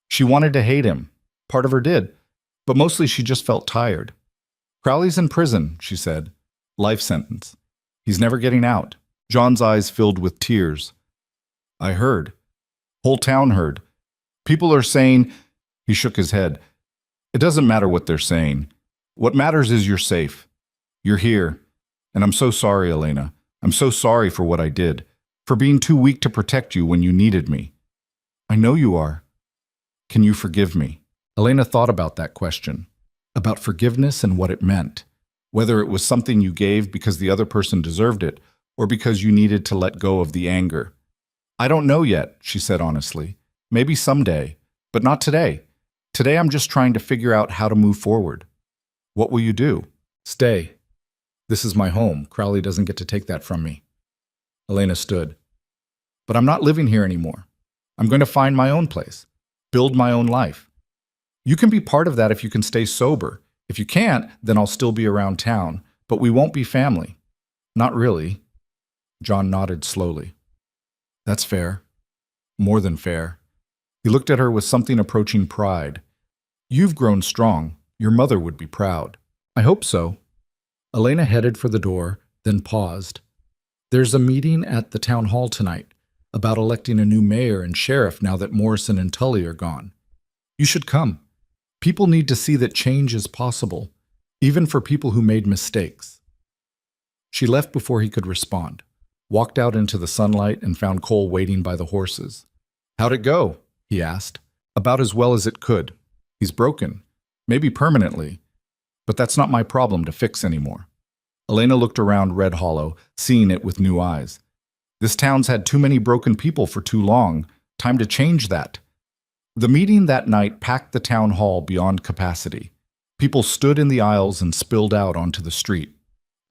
She wanted to hate him. Part of her did, but mostly she just felt tired. Crowley's in prison, she said. Life sentence. He's never getting out. John's eyes filled with tears. I heard. Whole town heard. People are saying... He shook his head. It doesn't matter what they're saying. What matters is you're safe. You're here. And I'm so sorry, Elena. I'm so sorry for what I did. For being too weak to protect you when you needed me. I know you are. Can you forgive me? Elena thought about that question. About forgiveness and what it meant. Whether it was something you gave because the other person deserved it, or because you needed to let go of the anger. I don't know yet, she said honestly. Maybe someday, but not today. Today I'm just trying to figure out how to move forward. What will you do? Stay. This is my home. Crowley doesn't get to take that from me. Elena stood. But I'm not living here anymore. I'm going to find my own place. Build my own life. You can be part of that if you can stay sober, If you can't, then I'll still be around town, but we won't be family. Not really. John nodded slowly. That's fair. More than fair. He looked at her with something approaching pride. You've grown strong. Your mother would be proud. I hope so. Elena headed for the door, then paused. There's a meeting at the town hall tonight about electing a new mayor and sheriff now that Morrison and Tully are gone. You should come. People need to see that change is possible, even for people who made mistakes. She left before he could respond, walked out into the sunlight and found Cole waiting by the horses. How'd it go? He asked. About as well as it could. He's broken, maybe permanently, but that's not my problem to fix anymore. Elena looked around Red Hollow, seeing it with new eyes. This town's had too many broken people for too long. Time to change that. The meeting that night packed the town hall beyond capacity. People stood in the aisles and spilled out onto the street.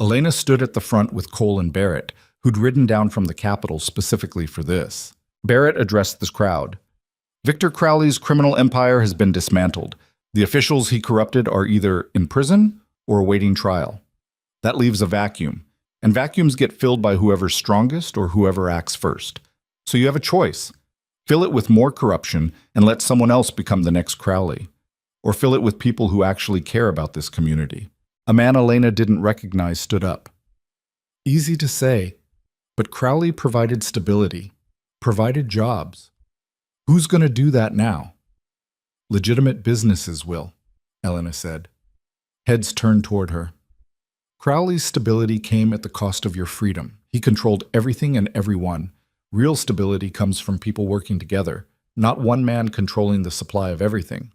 Elena stood at the front with Cole and Barrett, who'd ridden down from the capital specifically for this. Barrett addressed the crowd. Victor Crowley's criminal empire has been dismantled. The officials he corrupted are either in prison or awaiting trial. That leaves a vacuum, and vacuums get filled by whoever's strongest or whoever acts first. So you have a choice. Fill it with more corruption and let someone else become the next Crowley. Or fill it with people who actually care about this community. A man Elena didn't recognize stood up. Easy to say, but Crowley provided stability, provided jobs. Who's going to do that now? Legitimate businesses will, Elena said. Heads turned toward her. Crowley's stability came at the cost of your freedom. He controlled everything and everyone. Real stability comes from people working together, not one man controlling the supply of everything.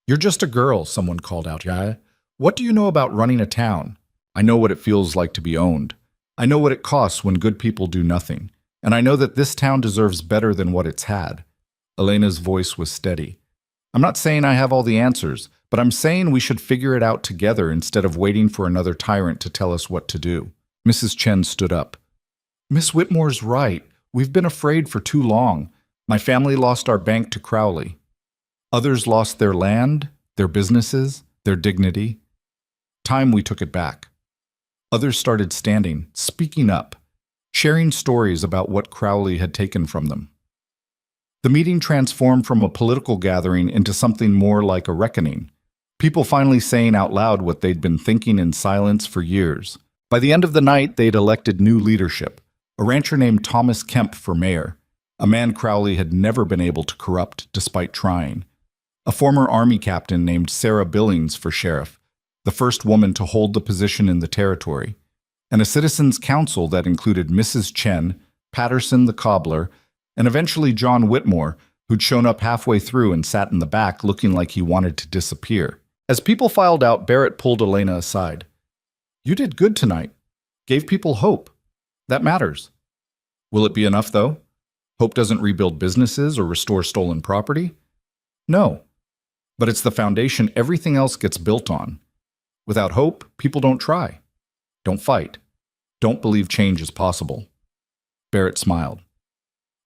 You're just a girl, someone called out. Yeah? What do you know about running a town? I know what it feels like to be owned. I know what it costs when good people do nothing. And I know that this town deserves better than what it's had. Elena's voice was steady. I'm not saying I have all the answers, but I'm saying we should figure it out together instead of waiting for another tyrant to tell us what to do. Mrs. Chen stood up. Miss Whitmore's right. We've been afraid for too long. My family lost our bank to Crowley. Others lost their land, their businesses, their dignity. Time we took it back. Others started standing, speaking up, sharing stories about what Crowley had taken from them. The meeting transformed from a political gathering into something more like a reckoning. People finally saying out loud what they'd been thinking in silence for years. By the end of the night, they'd elected new leadership. A rancher named Thomas Kemp for mayor, a man Crowley had never been able to corrupt despite trying. A former army captain named Sarah Billings for sheriff, the first woman to hold the position in the territory. And a citizens' council that included Mrs. Chen, Patterson the cobbler, and eventually John Whitmore, who'd shown up halfway through and sat in the back looking like he wanted to disappear. As people filed out, Barrett pulled Elena aside. You did good tonight. Gave people hope. That matters. Will it be enough, though? Hope doesn't rebuild businesses or restore stolen property? No. But it's the foundation everything else gets built on. Without hope, people don't try. Don't fight. Don't believe change is possible. Barrett smiled.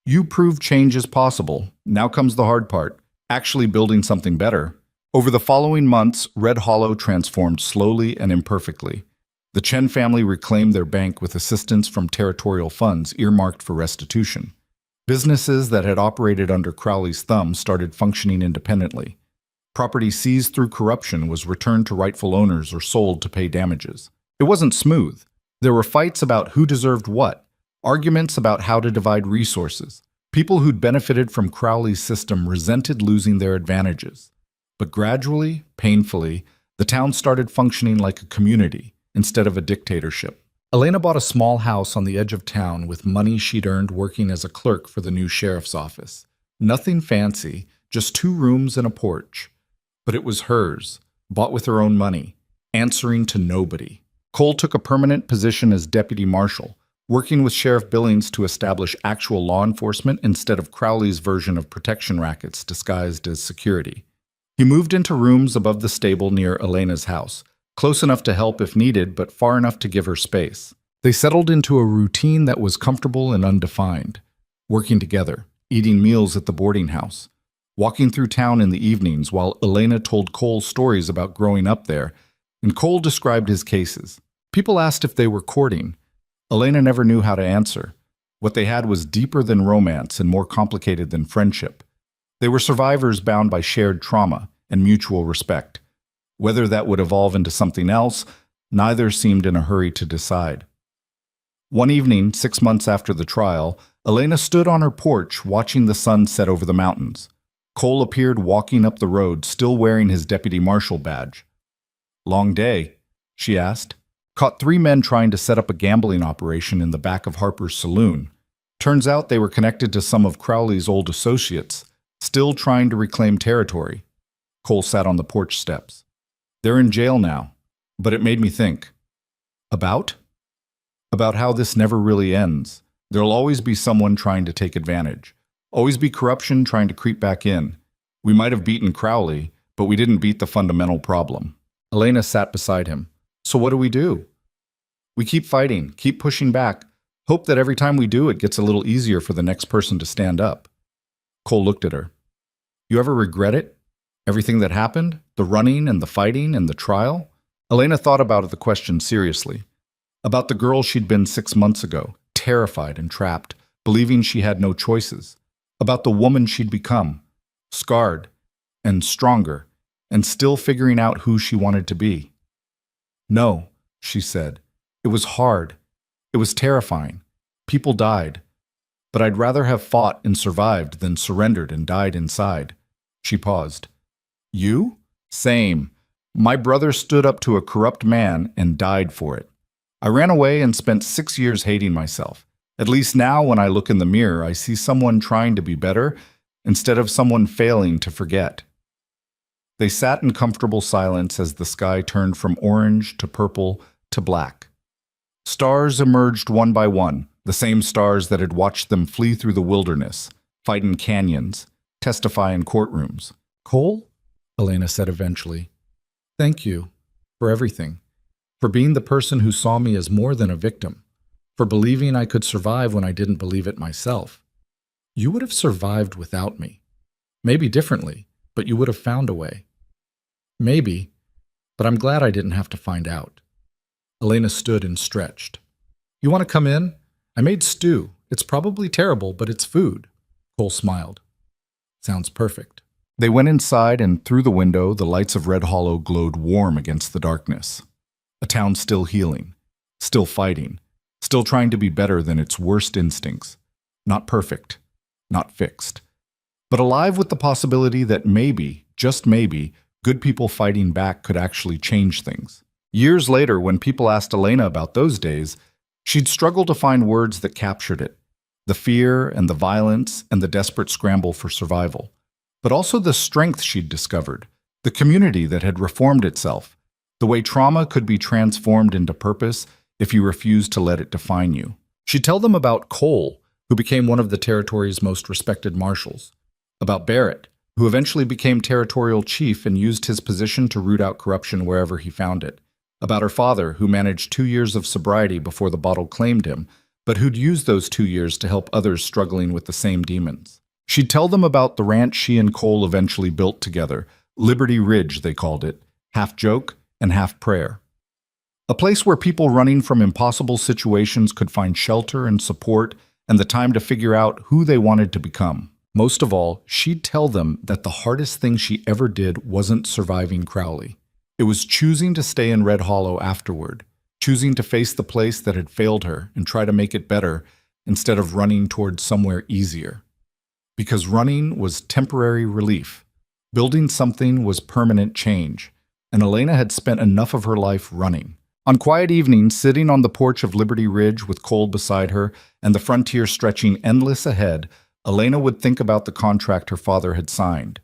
You proved change is possible. Now comes the hard part, actually building something better. Over the following months, Red Hollow transformed slowly and imperfectly. The Chen family reclaimed their bank with assistance from territorial funds earmarked for restitution. Businesses that had operated under Crowley's thumb started functioning independently. Property seized through corruption was returned to rightful owners or sold to pay damages. It wasn't smooth. There were fights about who deserved what, arguments about how to divide resources. People who'd benefited from Crowley's system resented losing their advantages. But gradually, painfully, the town started functioning like a community instead of a dictatorship. Elena bought a small house on the edge of town with money she'd earned working as a clerk for the new sheriff's office. Nothing fancy, just 2 rooms and a porch. But it was hers, bought with her own money, answering to nobody. Cole took a permanent position as deputy marshal, working with Sheriff Billings to establish actual law enforcement instead of Crowley's version of protection rackets disguised as security. He moved into rooms above the stable near Elena's house, close enough to help if needed, but far enough to give her space. They settled into a routine that was comfortable and undefined, working together, eating meals at the boarding house, walking through town in the evenings while Elena told Cole stories about growing up there, and Cole described his cases. People asked if they were courting. Elena never knew how to answer. What they had was deeper than romance and more complicated than friendship. They were survivors bound by shared trauma and mutual respect. Whether that would evolve into something else, neither seemed in a hurry to decide. One evening, 6 months after the trial, Elena stood on her porch watching the sun set over the mountains. Cole appeared walking up the road, still wearing his deputy marshal badge. "Long day?" she asked. "Caught 3 men trying to set up a gambling operation in the back of Harper's saloon. Turns out they were connected to some of Crowley's old associates, still trying to reclaim territory." Cole sat on the porch steps. "They're in jail now, but it made me think." About? About how this never really ends. There'll always be someone trying to take advantage. Always be corruption trying to creep back in. We might have beaten Crowley, but we didn't beat the fundamental problem. Elena sat beside him. "So what do we do?" "We keep fighting, keep pushing back. Hope that every time we do, it gets a little easier for the next person to stand up." Cole looked at her. "You ever regret it? Everything that happened? The running and the fighting and the trial?" Elena thought about the question seriously. About the girl she'd been 6 months ago, terrified and trapped, believing she had no choices. About the woman she'd become, scarred and stronger, and still figuring out who she wanted to be. "No," she said. "It was hard. It was terrifying. People died. But I'd rather have fought and survived than surrendered and died inside." She paused. "You?" "Same. My brother stood up to a corrupt man and died for it. I ran away and spent 6 years hating myself. At least now when I look in the mirror, I see someone trying to be better instead of someone failing to forget." They sat in comfortable silence as the sky turned from orange to purple to black. Stars emerged one by one, the same stars that had watched them flee through the wilderness, fight in canyons, testify in courtrooms. "Cole?" Elena said eventually. "Thank you for everything. For being the person who saw me as more than a victim. For believing I could survive when I didn't believe it myself. You would have survived without me. Maybe differently, but you would have found a way. Maybe, but I'm glad I didn't have to find out." Elena stood and stretched. "You want to come in? I made stew. It's probably terrible, but it's food." Cole smiled. "Sounds perfect." They went inside, and through the window, the lights of Red Hollow glowed warm against the darkness. A town still healing, still fighting, still trying to be better than its worst instincts. Not perfect, not fixed, but alive with the possibility that maybe, just maybe, good people fighting back could actually change things. Years later, when people asked Elena about those days, she'd struggle to find words that captured it. The fear and the violence and the desperate scramble for survival. But also the strength she'd discovered, the community that had reformed itself, the way trauma could be transformed into purpose if you refused to let it define you. She'd tell them about Cole, who became one of the territory's most respected marshals. About Barrett, who eventually became territorial chief and used his position to root out corruption wherever he found it. About her father, who managed 2 years of sobriety before the bottle claimed him, but who'd used those 2 years to help others struggling with the same demons. She'd tell them about the ranch she and Cole eventually built together, Liberty Ridge, they called it, half joke and half prayer. A place where people running from impossible situations could find shelter and support and the time to figure out who they wanted to become. Most of all, she'd tell them that the hardest thing she ever did wasn't surviving Crowley. It was choosing to stay in Red Hollow afterward, choosing to face the place that had failed her and try to make it better instead of running towards somewhere easier. Because running was temporary relief. Building something was permanent change, and Elena had spent enough of her life running. On quiet evenings, sitting on the porch of Liberty Ridge with Cole beside her and the frontier stretching endless ahead, Elena would think about the contract her father had signed.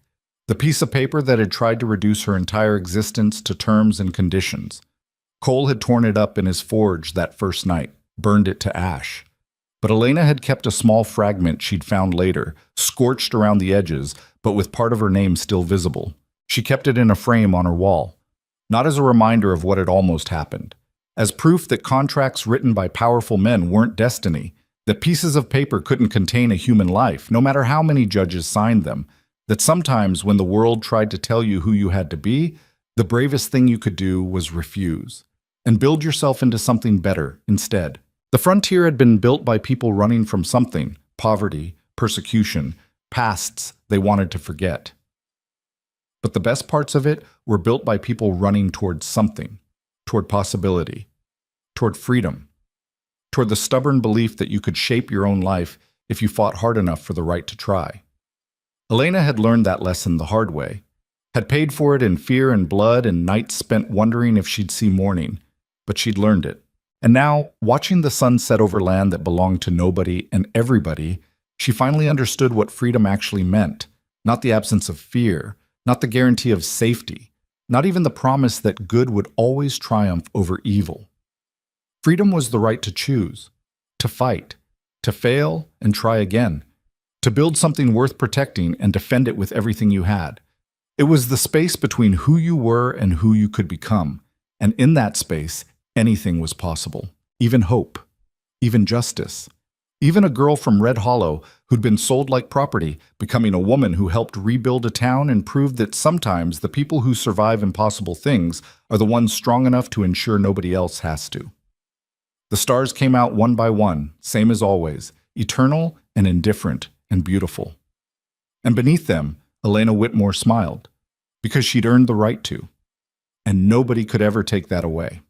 The piece of paper that had tried to reduce her entire existence to terms and conditions. Cole had torn it up in his forge that first night, burned it to ash. But Elena had kept a small fragment she'd found later, scorched around the edges, but with part of her name still visible. She kept it in a frame on her wall, not as a reminder of what had almost happened, as proof that contracts written by powerful men weren't destiny, that pieces of paper couldn't contain a human life, no matter how many judges signed them, That sometimes when the world tried to tell you who you had to be, the bravest thing you could do was refuse and build yourself into something better instead. The frontier had been built by people running from something: poverty, persecution, pasts they wanted to forget. But the best parts of it were built by people running toward something, toward possibility, toward freedom, toward the stubborn belief that you could shape your own life if you fought hard enough for the right to try. Elena had learned that lesson the hard way, had paid for it in fear and blood and nights spent wondering if she'd see morning, but she'd learned it. And now, watching the sun set over land that belonged to nobody and everybody, she finally understood what freedom actually meant. Not the absence of fear, not the guarantee of safety, not even the promise that good would always triumph over evil. Freedom was the right to choose, to fight, to fail and try again, to build something worth protecting and defend it with everything you had. It was the space between who you were and who you could become, and in that space, anything was possible, even hope, even justice. Even a girl from Red Hollow who'd been sold like property, becoming a woman who helped rebuild a town and proved that sometimes the people who survive impossible things are the ones strong enough to ensure nobody else has to. The stars came out one by one, same as always, eternal and indifferent and beautiful. And beneath them, Elena Whitmore smiled, because she'd earned the right to, and nobody could ever take that away.